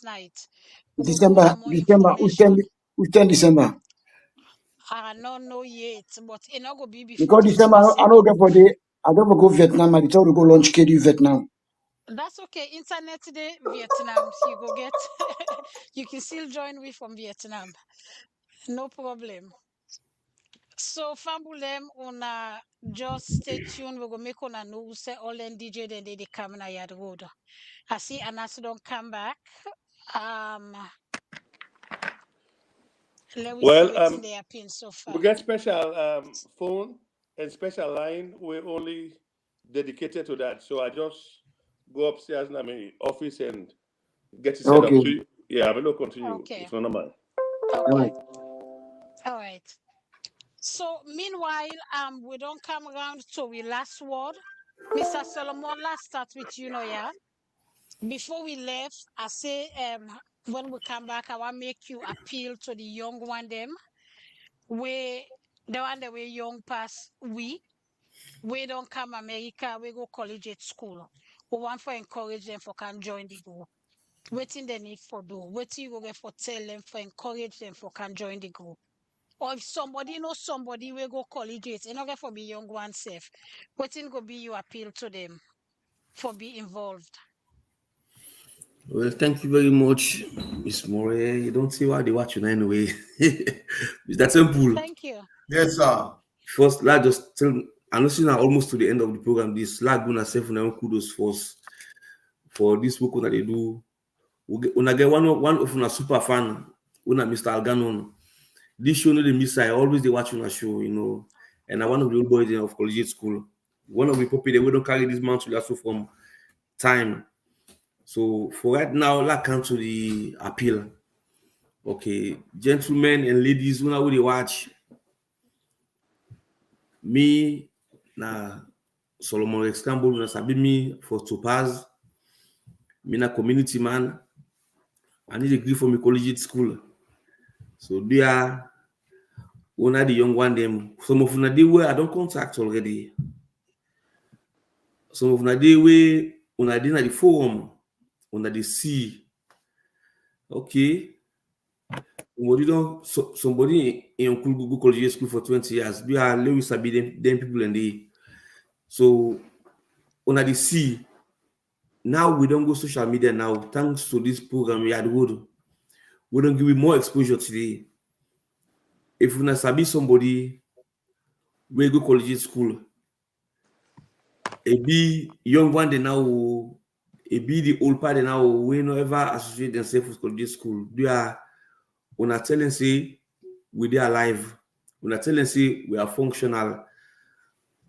S2: night. We go give una more information.
S6: Which 10 December.
S2: I don't know yet, but it not go be before
S6: Because
S2: the
S6: December, I
S2: 27th.
S6: don't get for the, I don't go Vietnam. I tell to go launch KD Vietnam.
S2: That's okay. Internet today, Vietnam. You go get. You can still join me from Vietnam. No problem. So Fambulem una just stay tuned. We go make una know say all them DJ then they come na Yard Road. I see Anas don't come back. Let we see
S5: Well,
S2: what's in their pin so far.
S5: we get special phone and special line. We're only dedicated to that. So I just go upstairs in my office and get it set up.
S6: Okay.
S5: So yeah, I will continue.
S2: Okay.
S5: It's not normal.
S2: Okay. All right. So meanwhile, we don't come around to the last word. Mr. Solomon, let's start with you know, yeah. Before we left, I say when we come back, I want to make you appeal to the young one them where the one that we young past we don't come America, we go collegiate school. We want to encourage them for can join the group. waiting they need for do, waiting you go get for tell them, for encourage them for can join the group. Or if somebody knows somebody will go collegiate, and not for be young one safe, waiting go be you appeal to them for be involved.
S4: Well, thank you very much, Miss Moray. You don't see why they watch you anyway. Mr. Temple.
S2: Thank you.
S3: Yes, sir.
S4: First, let's just tell. I'm listening almost to the end of the program. This lag gonna self and kudos for this work that they do. When I get one of a super fan, when I Mr. Alganon. This show no the miss. I always they watch on a show, you know. And I one of the old boys of collegiate school. One of the puppy they we don't carry this mantle also from time. So for right now, let's come to the appeal. Okay, gentlemen and ladies, when I will watch me na Solomon Rex Campbell na sabi me for Topaz. Me na community man. I need a degree from a collegiate school. So they are one of the young one them. Some of them they were I don't contact already. Some of them they were on the forum, on the sea. Okay. Somebody in Google Collegiate School for 20 years. We are Lewis Sabi them people and they. So on the sea. Now we don't go social media now. Thanks to this program, Yad Rod, we don't give you more exposure today. If you sabi somebody, we go collegiate school. It be young one they now, it be the old part they now. We no ever associate themselves with collegiate school. They are when I tell them say we are alive. When I tell them say we are functional.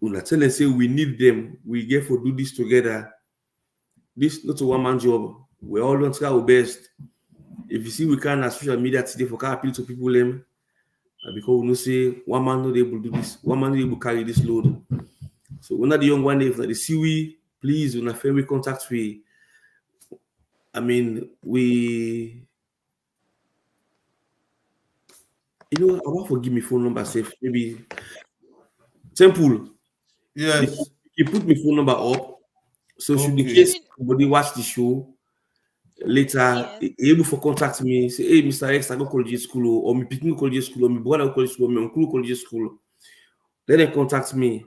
S4: When I tell them say we need them, we get to do this together. This not a one-man job. We all want to try our best. If you see we can on social media today for can appeal to people them, because we know say one man not able to do this, one man not able to carry this load. So when the young one if they see we, please when a family contact we. I mean we I want to give me phone number safe. Maybe Temple.
S3: Yes.
S4: You put my phone number up. So should in case somebody watch the show later, able for contact me, say, hey, Mr. X, I go collegiate school, or me picking collegiate school, or me brother collegiate school, or me uncle collegiate school. Then they contact me.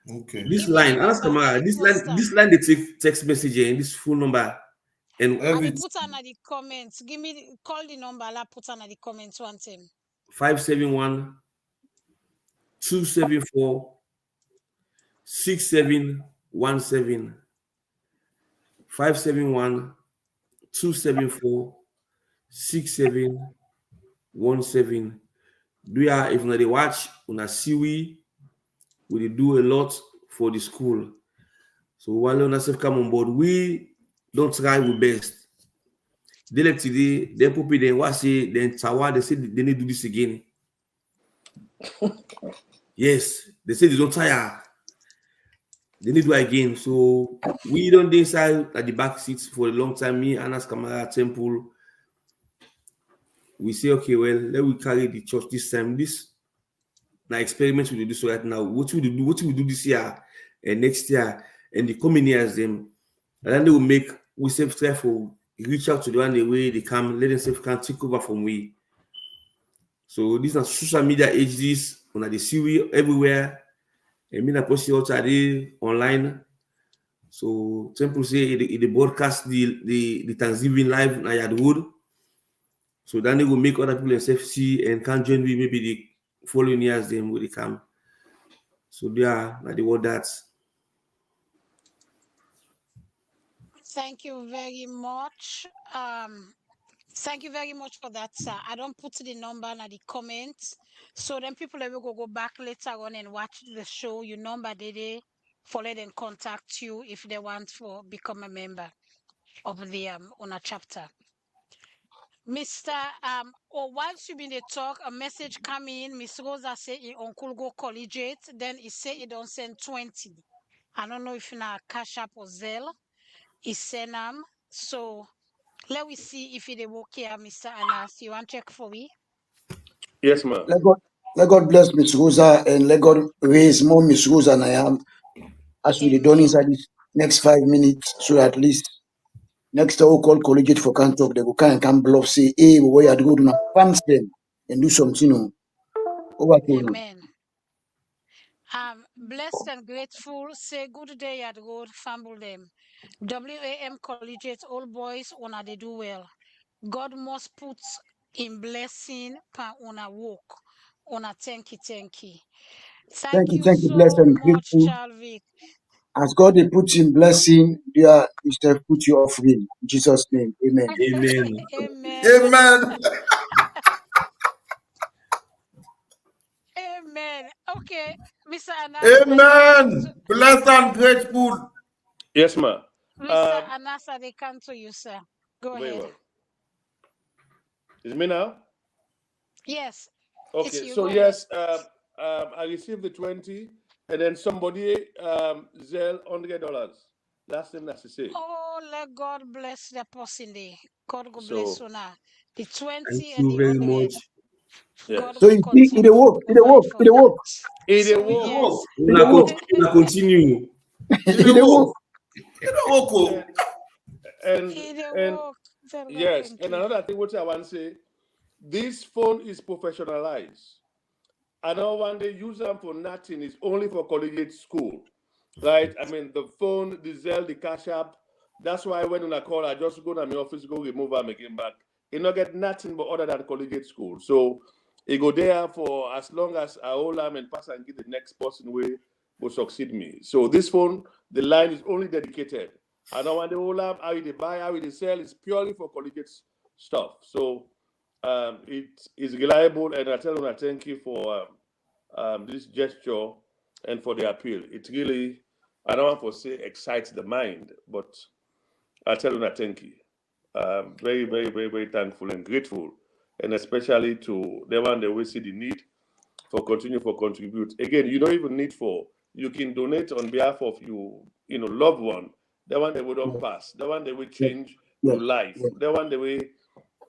S3: Okay.
S4: This line, ask Kamara, this line they take text message and this phone number. And
S2: I put on the comments. Call the number, I'll put on the comments one time.
S4: 571 274 6717. 571 274 6717. Do ya if not they watch on a see we do a lot for the school. So while on us come on board, we don't try our best. They like today, they put then what say then Tawa, they say they need to do this again. Yes, they say they don't tire. They need to do it again. So we don't decide at the back seats for a long time. Me, Anas Kamara, Temple. We say, okay, well, let we carry the church this time. This now experiment we do this right now. What we do this year and next year and the coming years, them, and then they will make we self try for reach out to the one the way they come, let them self can take over from we. So these are social media age this on the see we everywhere. And me na post out today online. So Temple say they broadcast the Thanksgiving live na Yad Rod. So then they will make other people themselves see and can join me maybe the following years them will come. So they are like the word that.
S2: Thank you very much. Thank you very much for that, sir. I don't put the number in the comments. So then people will go back later on and watch the show. Your number they follow and contact you if they want to become a member of the on a chapter. Mr. Whilst you been the talk, a message come in. Miss Rosa say he uncle go collegiate, then he say he don't send 20. I don't know if you know Cash App or Zelle. He send them. So let we see if it work here, Mr. Anas. You want to check for me?
S5: Yes, ma'am.
S6: Let God bless Miss Rosa and let God raise more Miss Rosa and I am as we done inside this next 5 minutes, so at least Next time we call collegiate for can talk, they go can bluff say, hey, we had to go to the fans them and do something. Over to you.
S2: Amen. Blessed and grateful. Say good day at road, fumble them. WAM Collegiate Old Boys, una they do well. God must put in blessing pa una walk. Una thank you. Thank you
S6: Thank you, blessed
S2: so
S6: and
S2: much,
S6: grateful.
S2: Charlie.
S6: As God they put in blessing, they are instead put you offering. In Jesus' name, amen.
S4: Amen.
S2: Amen.
S3: Amen.
S2: Amen. Okay, Mr. Anas,
S3: Amen. Blessed and grateful.
S5: Yes, ma'am.
S2: Mr. Anas, they come to you, sir. Go
S5: Very
S2: ahead.
S5: well. Is it me now?
S2: Yes.
S5: Okay,
S2: You,
S5: so
S2: go
S5: yes, I received the 20, and then somebody Zelle $100. Last thing that's to say.
S2: Oh, let God bless the person there. God will
S5: So,
S2: bless you now. The 20
S4: Thank
S2: and
S4: you
S2: the
S4: very
S2: 100.
S4: much.
S2: God
S6: So
S2: will
S6: you see,
S2: continue to provide for you. So yes.
S4: Una continue.
S5: And yes,
S2: Thank
S5: and
S2: you.
S5: another thing which I want to say, this phone is professionalized. I don't want to use them for nothing. It's only for collegiate school, right? I mean, the phone, the Zelle, the Cash App. That's why when I call, I just go to my office, go remove them again back. You not get nothing but other than collegiate school. So it go there for as long as I hold them and pass and get the next person will succeed me. So this phone, the line is only dedicated. I don't want the whole app, how they buy, how they sell. It's purely for collegiate stuff. So it is reliable, and I tell you, I thank you for this gesture and for the appeal. It really, I don't want to say excites the mind, but I tell you, I thank you. Very, very, very, very thankful and grateful, and especially to the one that we see the need for contribute. Again, you don't even need for, you can donate on behalf of your loved one, the one that will don't pass, the one that will change your life, the one that will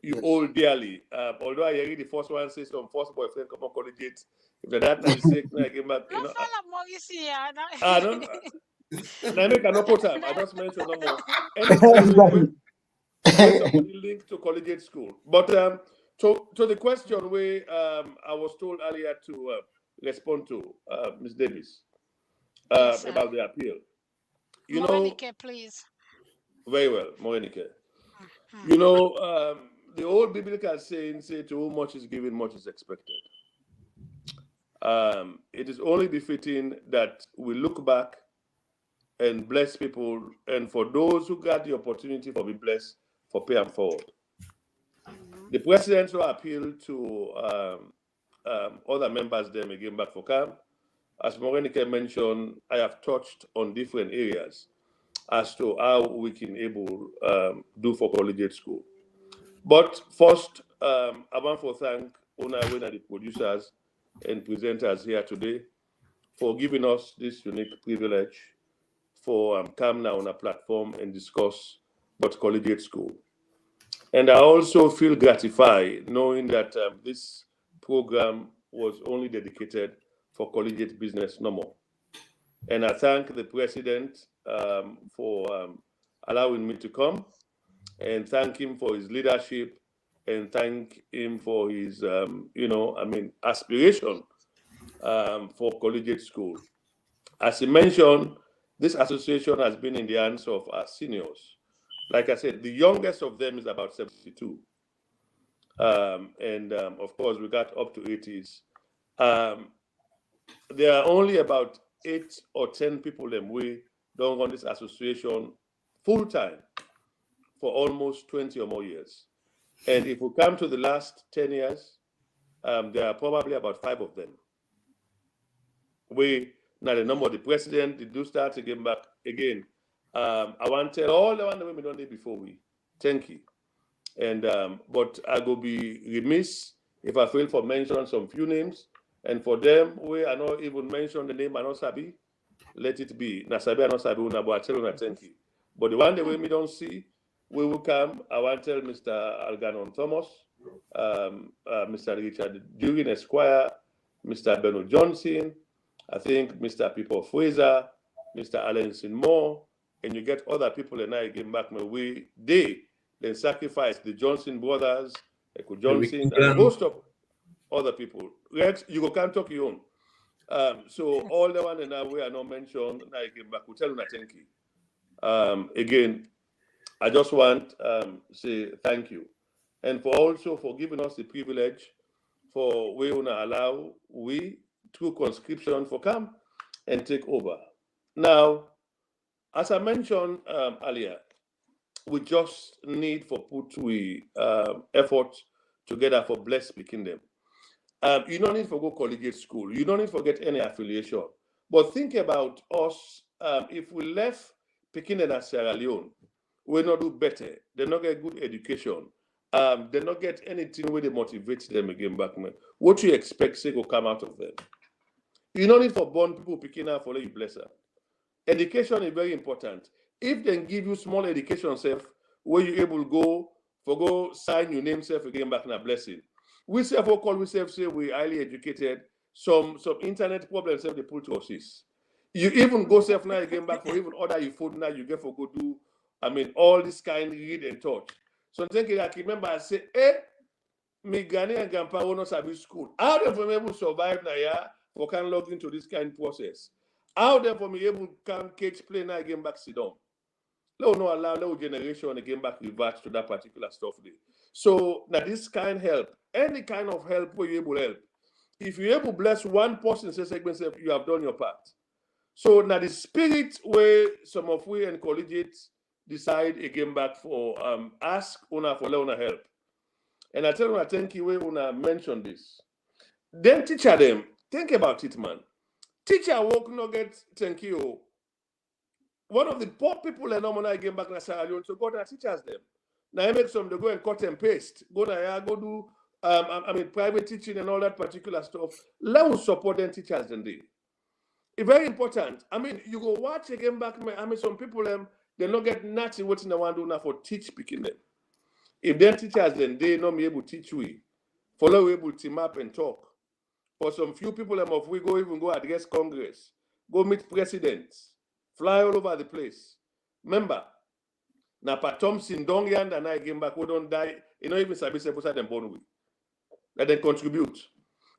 S5: you hold dearly. Although I hear the first one say some first boyfriend come on collegiate. If that time is sick, now I get back. I don't. I make an put time. I just mentioned no more. Anything when somebody linked to collegiate school. But to the question where I was told earlier to respond to Ms. Davis
S2: Yes,
S5: about the appeal.
S2: Morenike, please.
S5: Very well, Morenike. The old biblical saying, say to whom much is given, much is expected. It is only befitting that we look back and bless people, and for those who got the opportunity for be blessed, for pay and forward. The president will appeal to other members them again back for camp. As Morenike mentioned, I have touched on different areas as to how we can able do for collegiate school. But first, I want to thank Una Wena, the producers and presenters here today, for giving us this unique privilege for come now on a platform and discuss about collegiate school. And I also feel gratified knowing that this program was only dedicated for collegiate business no more. And I thank the president for allowing me to come, and thank him for his leadership, and thank him for his, aspiration for collegiate school. As he mentioned, this association has been in the hands of our seniors. Like I said, the youngest of them is about 72. Of course, we got up to 80s. There are only about 8 or 10 people that we don't run this association full time for almost 20 or more years. And if we come to the last 10 years, there are probably about 5 of them. Now the number of the president, they do start again back again. I want to tell all the one that we don't do before we. Thank you. And but I will be remiss if I fail for mention some few names. And for them, we are not even mention the name Anosabi. Let it be. Nasabi Anosabi Unabo. I tell you, thank you. But the one that we don't see, we will come. I want to tell Mr. Alganon Thomas, Mr. Richard Dugan Esquire, Mr. Beno Johnson, I think Mr. People Fraser, Mr. Allen Moore, and you get other people and I again back my way, they then sacrifice the Johnson brothers, Echo Johnson, and a host of other people. Rex, you can't talk your own. So all the one and I we are not mentioned, now again back, we tell you thank you. Again, I just want to say thank you. And for also for giving us the privilege for we want to allow we through conscription for come and take over. Now, as I mentioned earlier, we just need for put we effort together for blessed speaking them. You don't need to go collegiate school. You don't need to get any affiliation. But think about us. If we left Pekin and Sierra Leone, we not do better. They not get good education. They not get anything where they motivate them again back. Man. What you expect say will come out of them? You don't need for born people picking up for you bless her. Education is very important. If they give you small education self, where you able to go sign your name self again back in a blessing. We self call we self say we highly educated. Some internet problems self they pull to us. You even go self now again back for even order your food now you get for go do. I mean all this kind read and touch. So I'm thinking I can remember I say, me granny and grandpa will not service school. How them for me able to survive now yeah for can log into this kind of process. How them for me able to come catch play now again back sit down. Let no allow no generation again back revert to that particular stuff there. So now this kind help, any kind of help where you able to help. If you able to bless one person, say segment, you have done your part. So now the spirit where some of we and collegiates decide again back for ask una for let help. And I tell you, I thank you when una mention this. Then teacher them, think about it, man. Teacher work no get thank you. One of the poor people and no money again back in Sierra Leone, so go to teachers them. Now I make some they go and cut and paste. Go there, go do private teaching and all that particular stuff. Let us support them teachers then they. It's very important. I mean, you go watch again back. I mean, some people they not get nothing what they want to do now for teach picking them. If them teachers then they not be able to teach we, follow we able to team up and talk. For some few people of we go even go address Congress, go meet presidents. Fly all over the place. Remember, now Pat Thompson, don't yand and I came back, we don't die. You know, even Sabi Seposa them born with. That they contribute.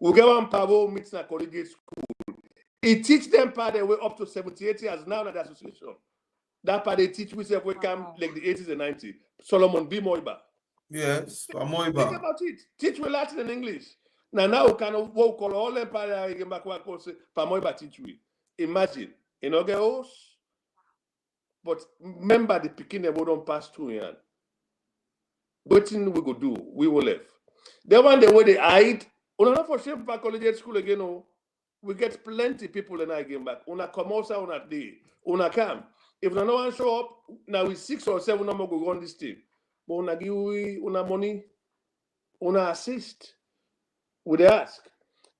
S5: We get one power meets na collegiate school. It teach them part the way up to 78 years now at the association. That part they teach we we come like the 80s and 90s. Solomon B. Moiba.
S3: Yes, Moiba.
S5: Think about it. Teach we Latin and English. Now we can call all them part I came back what say Moiba teach we. Imagine. You know, girls. But remember the Pekin we don't pass through here. What thing we go do? We will leave. The one the way they hide. Una not for shame for collegiate school again. Oh, we get plenty people and I came back. Una come outside on a day. Una come. If no one show up, now we 6 or 7 number go run this team. But una give we una money, una assist. We they ask.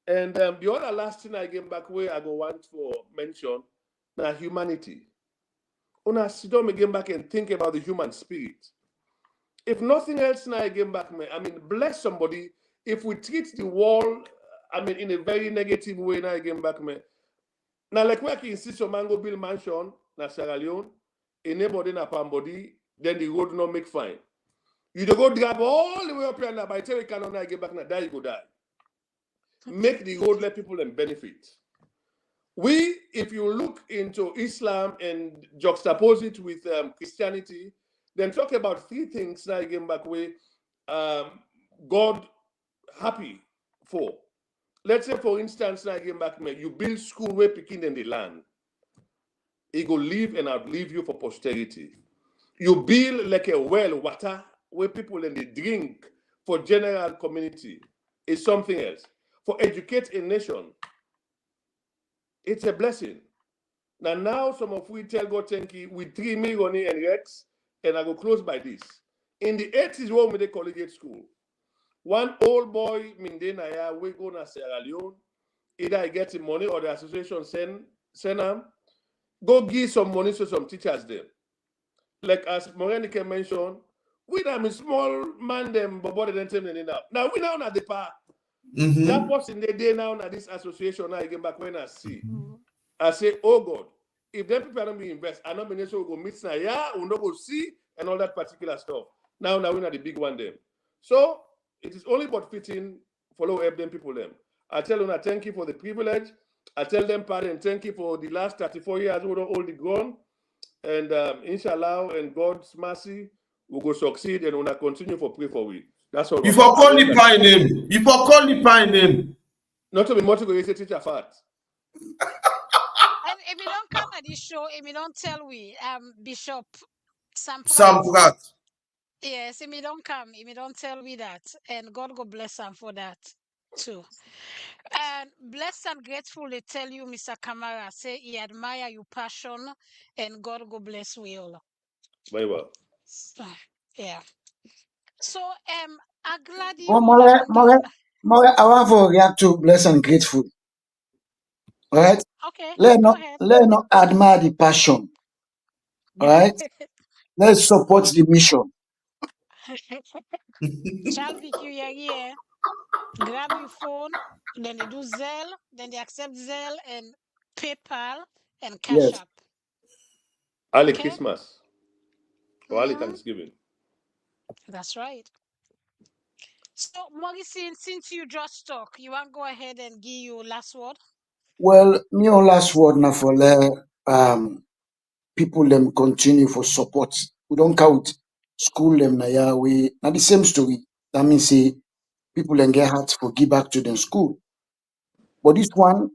S5: And the other last thing I came back where I go want for mention now humanity. Una sit down again back and think about the human spirit. If nothing else now again back, I mean, bless somebody. If we treat the world, I mean, in a very negative way now again back, now like where can see some mango bill mansion na Sierra Leone, anybody na Pambody, then the road not make fine. You go drive all the way up here now, by the time you cannot get back now, die you go die. Make the road let people and benefit. We, if you look into Islam and juxtapose it with Christianity, then talk about 3 things now again back way God happy for. Let's say, for instance, now again back, you build school where picking in the land. It will live and outlive you for posterity. You build like a well water where people and they drink for general community. It's something else. For educate a nation. It's a blessing. Now some of we tell God thank you with 3 million and Rex, and I go close by this. In the 80s, we were in the collegiate school. One old boy, Mindenaya, we go to Sierra Leone. Either I get him money or the association send him. Go give some money to some teachers there. Like as Morenike mentioned, we have a small man them, but what they tell me now. Now we now at the park. That was in the day now at this association. Now I get back when I see. I say, oh God, if them people don't be invest, I know many so go meet now, yeah, we no go see and all that particular stuff. Now we're not the big one them. So it is only but fitting follow help them people them. I tell them I thank you for the privilege. I tell them parents thank you for the last 34 years we don't hold the ground. And inshallah and God's mercy we go succeed and we'll continue for pray for we. That's all.
S3: You for call the pine name. You for call the pine name.
S5: Not to be motivated teacher fat.
S2: And if you don't come at this show, if you don't tell we, Bishop Sam
S3: Pratt.
S2: Yes, if you don't come, if you don't tell me that, and God go bless him for that too. And blessed and gratefully tell you, Mr. Kamara, say he admire your passion, and God go bless we all.
S5: Very well.
S2: Yeah. So Agladi
S6: More, I want to react to blessed and grateful. All right.
S2: Okay.
S6: Let not admire the passion. All right. Let's support the mission.
S2: Chalvik, you here. Grab your phone, then they do Zelle, then they accept Zelle and PayPal and Cash App.
S5: Early Christmas or early Thanksgiving.
S2: That's right. So, Morrison, since you just talk, you want to go ahead and give your last word?
S6: Well, my last word now for people them continue for support. We don't count school them now. We now the same story. That means say people then get heart for give back to them school. But this one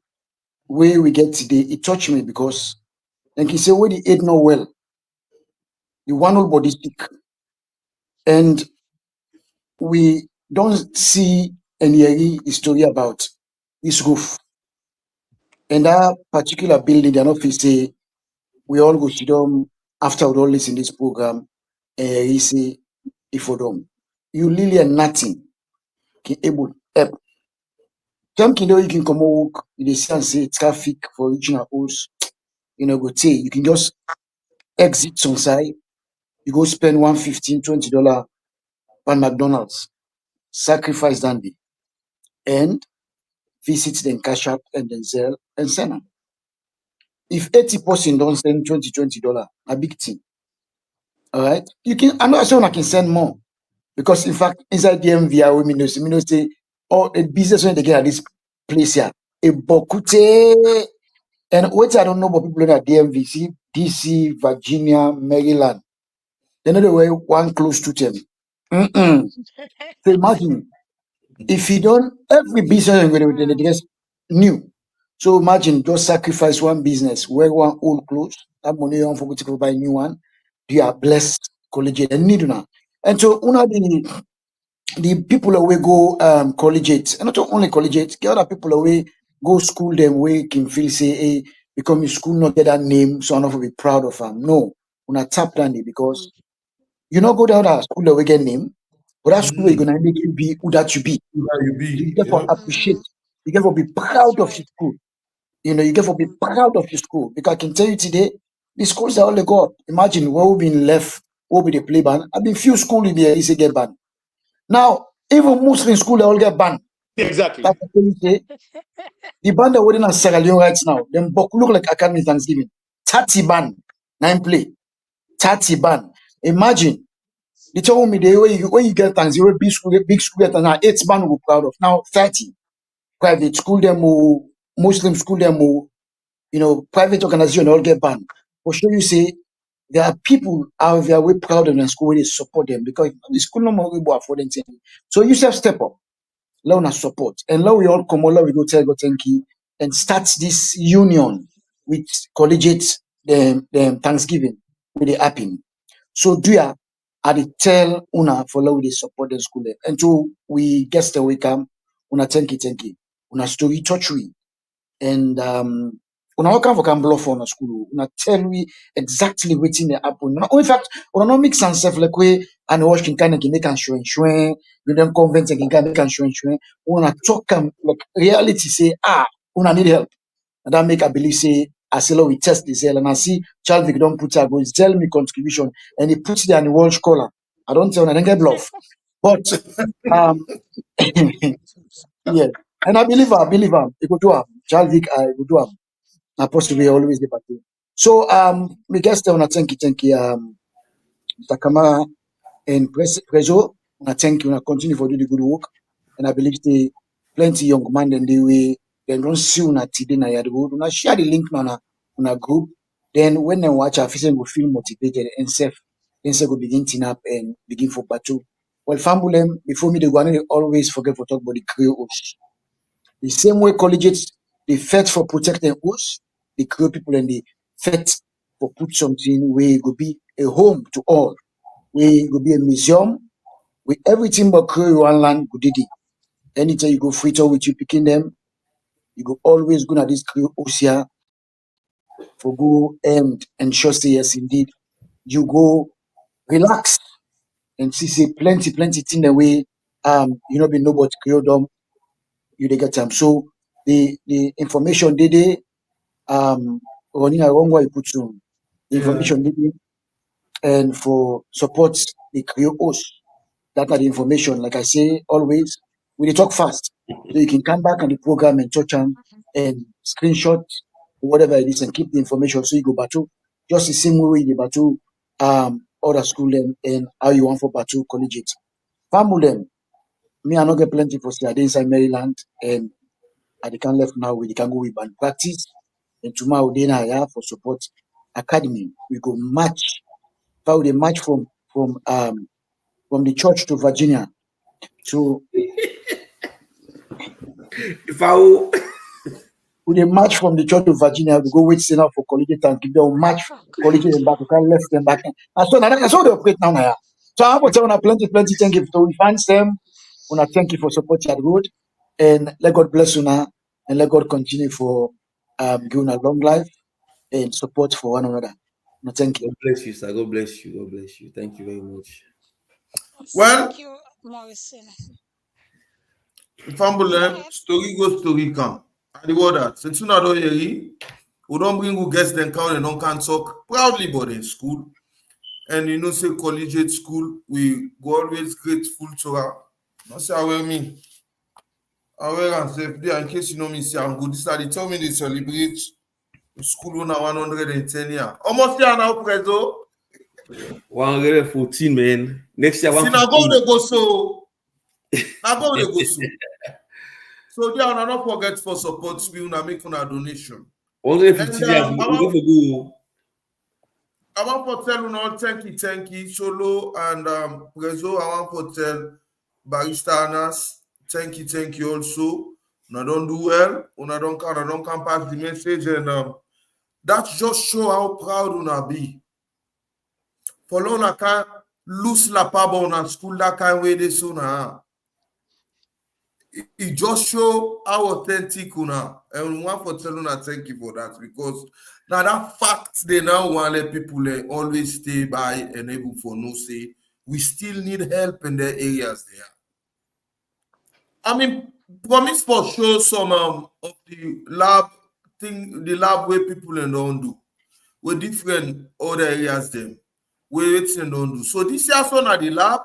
S6: way we get today, it touched me because like he say where the ate not well, the one whole body sick, and we don't see any story about this roof. And that particular building, they're not say we all go to them after we all listen this program, and he say if for them. You really are nothing can able help. Some can you can come work, you see and say traffic for reaching a house, go say you can just exit some side, you go spend $115, $20 on McDonald's, sacrifice that day, and visit then Cash App and then sell and send them. If 80% don't send $20, a big thing. All right. You can I know someone I can send more. Because in fact, inside the MVR, we say all a business when they get at this place here, a bokute, and what I don't know about people in the DMV, DC, Virginia, Maryland, they know the way one close to them. So imagine if you don't every business they just new. So imagine just sacrifice one business where one old close, that money on for to buy a new one. You are blessed collegiate and need now. And so una the people away go collegiate, and not only collegiate, the other people away go school them way can feel say, hey, become your school not get that name, so I'm not be proud of them. No, when I tap down it because you not go down that school that we get name, but that school is gonna make you be who that you be. You get for appreciate, you get for be proud of your school. You get for be proud of your school. Because I can tell you today, the schools are all they got. Imagine where we've been left, where we the play band. I've been few school in there, is get banned. Now, even Muslim school, they all get banned.
S5: Exactly.
S6: That's what you say. The band are waiting in Sierra Leone right now. Them look like Academy Thanksgiving. 30 band, 9 play. 30 band. Imagine. They told me the way you get Thanksgiving, big school get now 8 band we're proud of. Now 30. Private school them, Muslim school them, private organization all get banned. For sure you say there are people out there we proud of their school where they support them because the school no more will afford them. So you self step up. Allow us support. And now we all come, allow we go tell God thank you and start this union with collegiate Thanksgiving with the happen. So do ya I dey tell una for allow they support the school. And so we guess the we come, una thank you. Una story touch we. And una welcome for can bluff on a school. Una tell we exactly what's in the happen. In fact, una no mix and self like way and wash can kind of make and show. You don't convince and can make and show. Una talk like reality say una need help. And that make I believe say as we test the Zell and I see Chalvik don't put her go tell me contribution and he puts there in the world scholar. I don't tell I don't get bluff. But yeah. And I believe her. It go do her. Chalvik, I go do her. Apostle we always the party. So we guess them thank you, Mr. Kamara and Prezo. Thank you, continue for doing the good work. And I believe the plenty young man and the way they don't see una today na Yad Rod. Una share the link na una group. Then when they watch our film will feel motivated and safe. Then say go begin team up and begin for battle. Well, family, before me, they go and always forget to talk about the creators. The same way colleges, they fight for protecting us, the Creole people and they fight for put something where it could be a home to all, where it could be a museum, with everything but Creole one land good it. Anytime you go free talk with you picking them, you go always go at this Creole Osia for go and sure say yes indeed. You go relax and see say plenty thing the way you know be know about Creole dom, you they get them. So the information they running around what you put on the information needed and for support the Creole host. That are the information. Like I say always, we dey talk fast. So you can come back on the program and touch on and screenshot whatever it is and keep the information so you go battle. Just the same way you battle other school and how you want for battle collegiate. Family, me I not get plenty for say I dey inside Maryland and I can left now we can go with band practice. And tomorrow day na here for support academy. We go match. How they match from the church to Virginia. So
S4: If I will,
S6: we dey match from the church to Virginia, we go wait now for collegiate and give them match collegiate and back. We can left them back. And so now that's how they operate now. Now. So I want to tell you plenty thank you to we fans them. Una thank you for support Yad Rod. And let God bless you now and let God continue for giving a long life and support for one another. No, thank you.
S4: God bless you, sir. God bless you. God bless you. Thank you very much.
S3: Well,
S2: Thank you, Morrison.
S3: Family, story go story come. And the word that since you don't hear it, we don't bring who guests then count and don't can talk proudly about in school. And you know, say collegiate school, we go always grateful to her. Not say I me. I will and say there in case you know me, say I'm good. This are they tell me they celebrate school on 110 years. Almost there now, Prezo.
S4: 114, man. Next year,
S3: See, now go
S4: 115.
S3: they go so. Now go they go so. So there, I not forget for support we una make una donation.
S4: 115 years,
S3: And
S4: we go for go.
S3: I want to tell you now, thank you, Solo and Prezo. I want to tell Barista Anas, thank you also. Una don't do well, una don't come pass the message, and that just show how proud una be. For long, I can't lose la pabo on school that kind way they so now. It just show how authentic una, and we want to tell una thank you for that because now that fact they now want let people always stay by and able for no say we still need help in the areas there. I mean, promise for show some of the lab thing, the lab where people and don't do with different other areas them where it's and don't do. So this year so at the lab,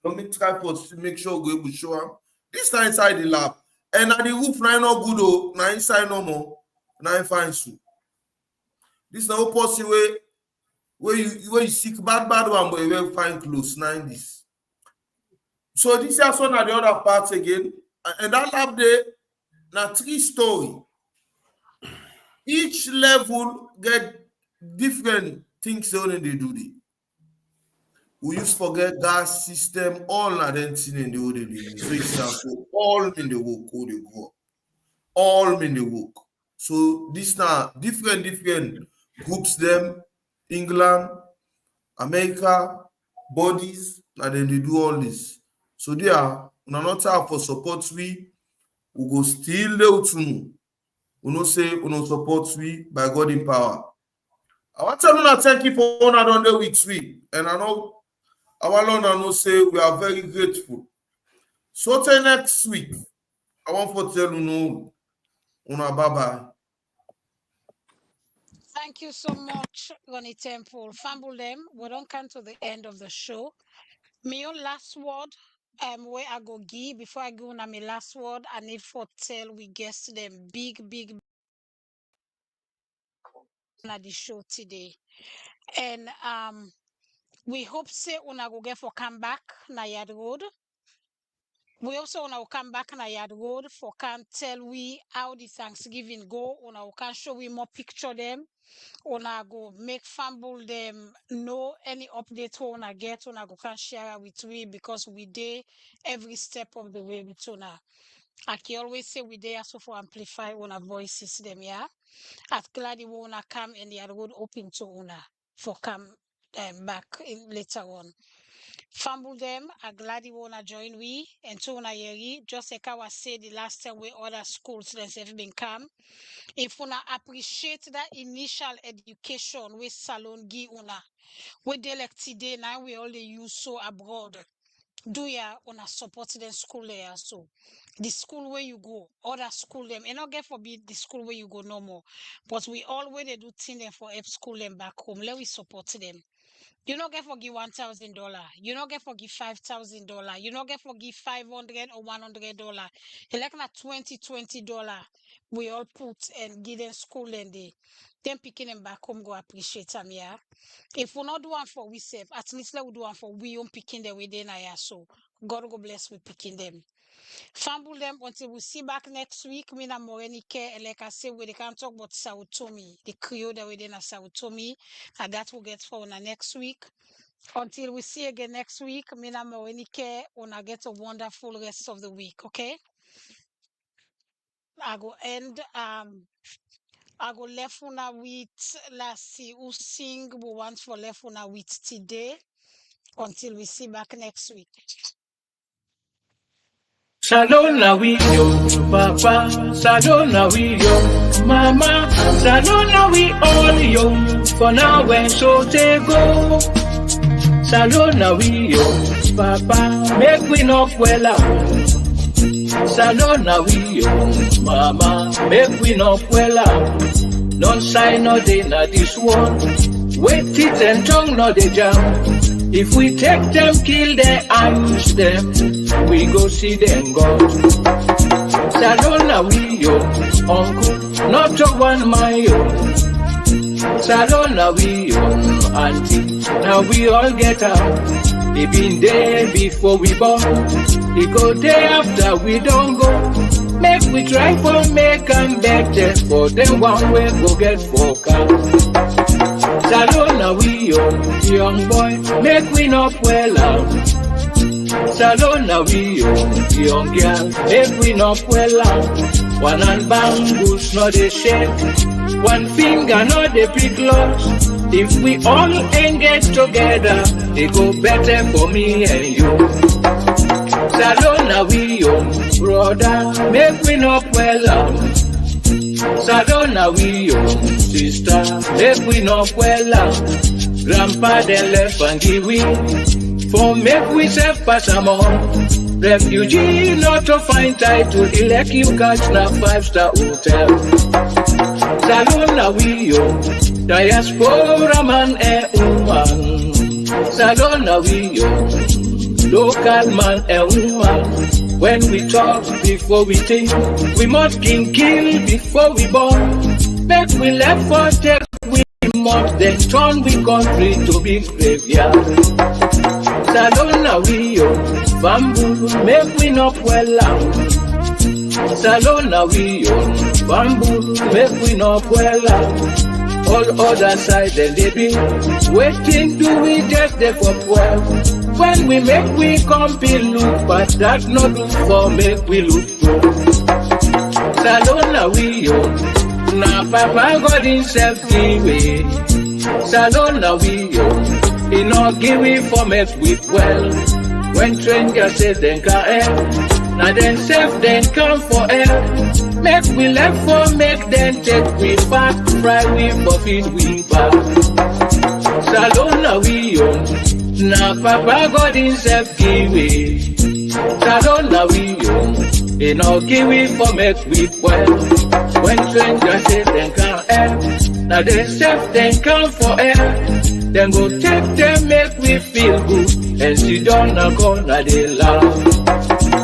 S3: let me try for to make sure we will show them. This time inside the lab. And at the roof now not good oh, now inside no more. Now fine so. This now possible where you seek bad one, but you will find close 90s. So this is also now the other parts again. And that lab there, now 3-story. Each level get different things only they do there. We used to forget gas system, all identity in the way they use. So it's now all in the work, how they go. All in the work. So this now different groups them, England, America, bodies, and then they do all this. So they are not have for support we go still there to know. We no say we no support we by God in power. I want to tell you thank you for 100 weeks we, and I know our Lord and no say we are very grateful. So till next week, I want to tell you no, una bye bye.
S2: Thank you so much, Ronnie Temple. Fumble them. We don't come to the end of the show. My last word, where I go give before I go on my last word, I need for tell we guess them big on the show today. And we hope say una go get for come back na Yad Rod. We also wanna come back na Yad Rod for can tell we how the Thanksgiving go. Una can show we more picture them. Una go make fumble them know any update we una get. Una go can share with we because we day every step of the way with una. I can always say we there also for amplify una voices them, yeah. At glad you wanna come and the Yad Rod open to una for come back in later on. Fumble them, I'm glad you wanna join we and to una yeri. Just like I was said the last time we other schools have been come. If una appreciate that initial education with salon gi una, we dey like today now we only use so abroad. Do ya una support the school there so the school where you go, other school them, and not get forbid the school where you go no more. But we always do thing them for help school them back home. Let we support them. You not get for give $1,000. You not get for give $5,000. You not get for give $500 or $100. You like na $20 we all put and give them school and they then picking them back home go appreciate them, yeah. If we not do one for we save, at least let we do one for we own picking them within a year. So God go bless we picking them. Fumble them until we see back next week. Me na Morenike, and like I say, we can talk about Sao Tome, the Creole that we did in Sao Tome, and that will get for next week. Until we see again next week, me na Morenike, una get a wonderful rest of the week, okay? I go end I go left una with let's see who sing we want for left una with today until we see back next week.
S1: Salona we yo, papa, salona we yo, mama, salona we all yo, for now when so they go. Salona we yo, papa, make we knock well out. Salona we yo, mama, make we knock well out. Don't sign no day na this one, wait teeth and tongue no they jam. If we take them, kill them, and use them, we go see them go. Salona we yo, uncle, not to one my yo. Salona we yo, auntie, now we all get out. They been there before we born, they go there after we don't go. Make we try for make and better for them one way go get focused. Salona we yo, young boy, make we not well out. Salona we yo, young girl, make we not well out. One hand bangles not a shake, one finger not a pick loss. If we all engage together, they go better for me and you. Salona we yo, brother, make we not well out. Salona we yo, sister, make we not well out. Grandpa they left and give we, for make we self pass am on. Refugee not to find title, elect you catch na 5-star hotel. Salona we yo, diaspora man and woman. Salona we yo, local man and woman. When we talk before we think, we must kill before we born. Make we left for take we must then turn we country to be graveyard. Salona we yo, bamboo, make we not well out. Salona we yo, bamboo, make we not well out. All other side then they be waiting do we just there for 12. When we make we compete look, but that not look for make we look good. Salona we yo, na papa God himself give way. Salona we yo, he not give we for make we well. When strangers say then can help, now then self then come for help. Make we left for make them take we back, fry we for feed we back. Salona we yo, na papa God himself give way. Salona we yo, he no give we for make we well. When strangers say them can help, now they self then come for help. Then go take them make we feel good, and sit down and corner they laugh.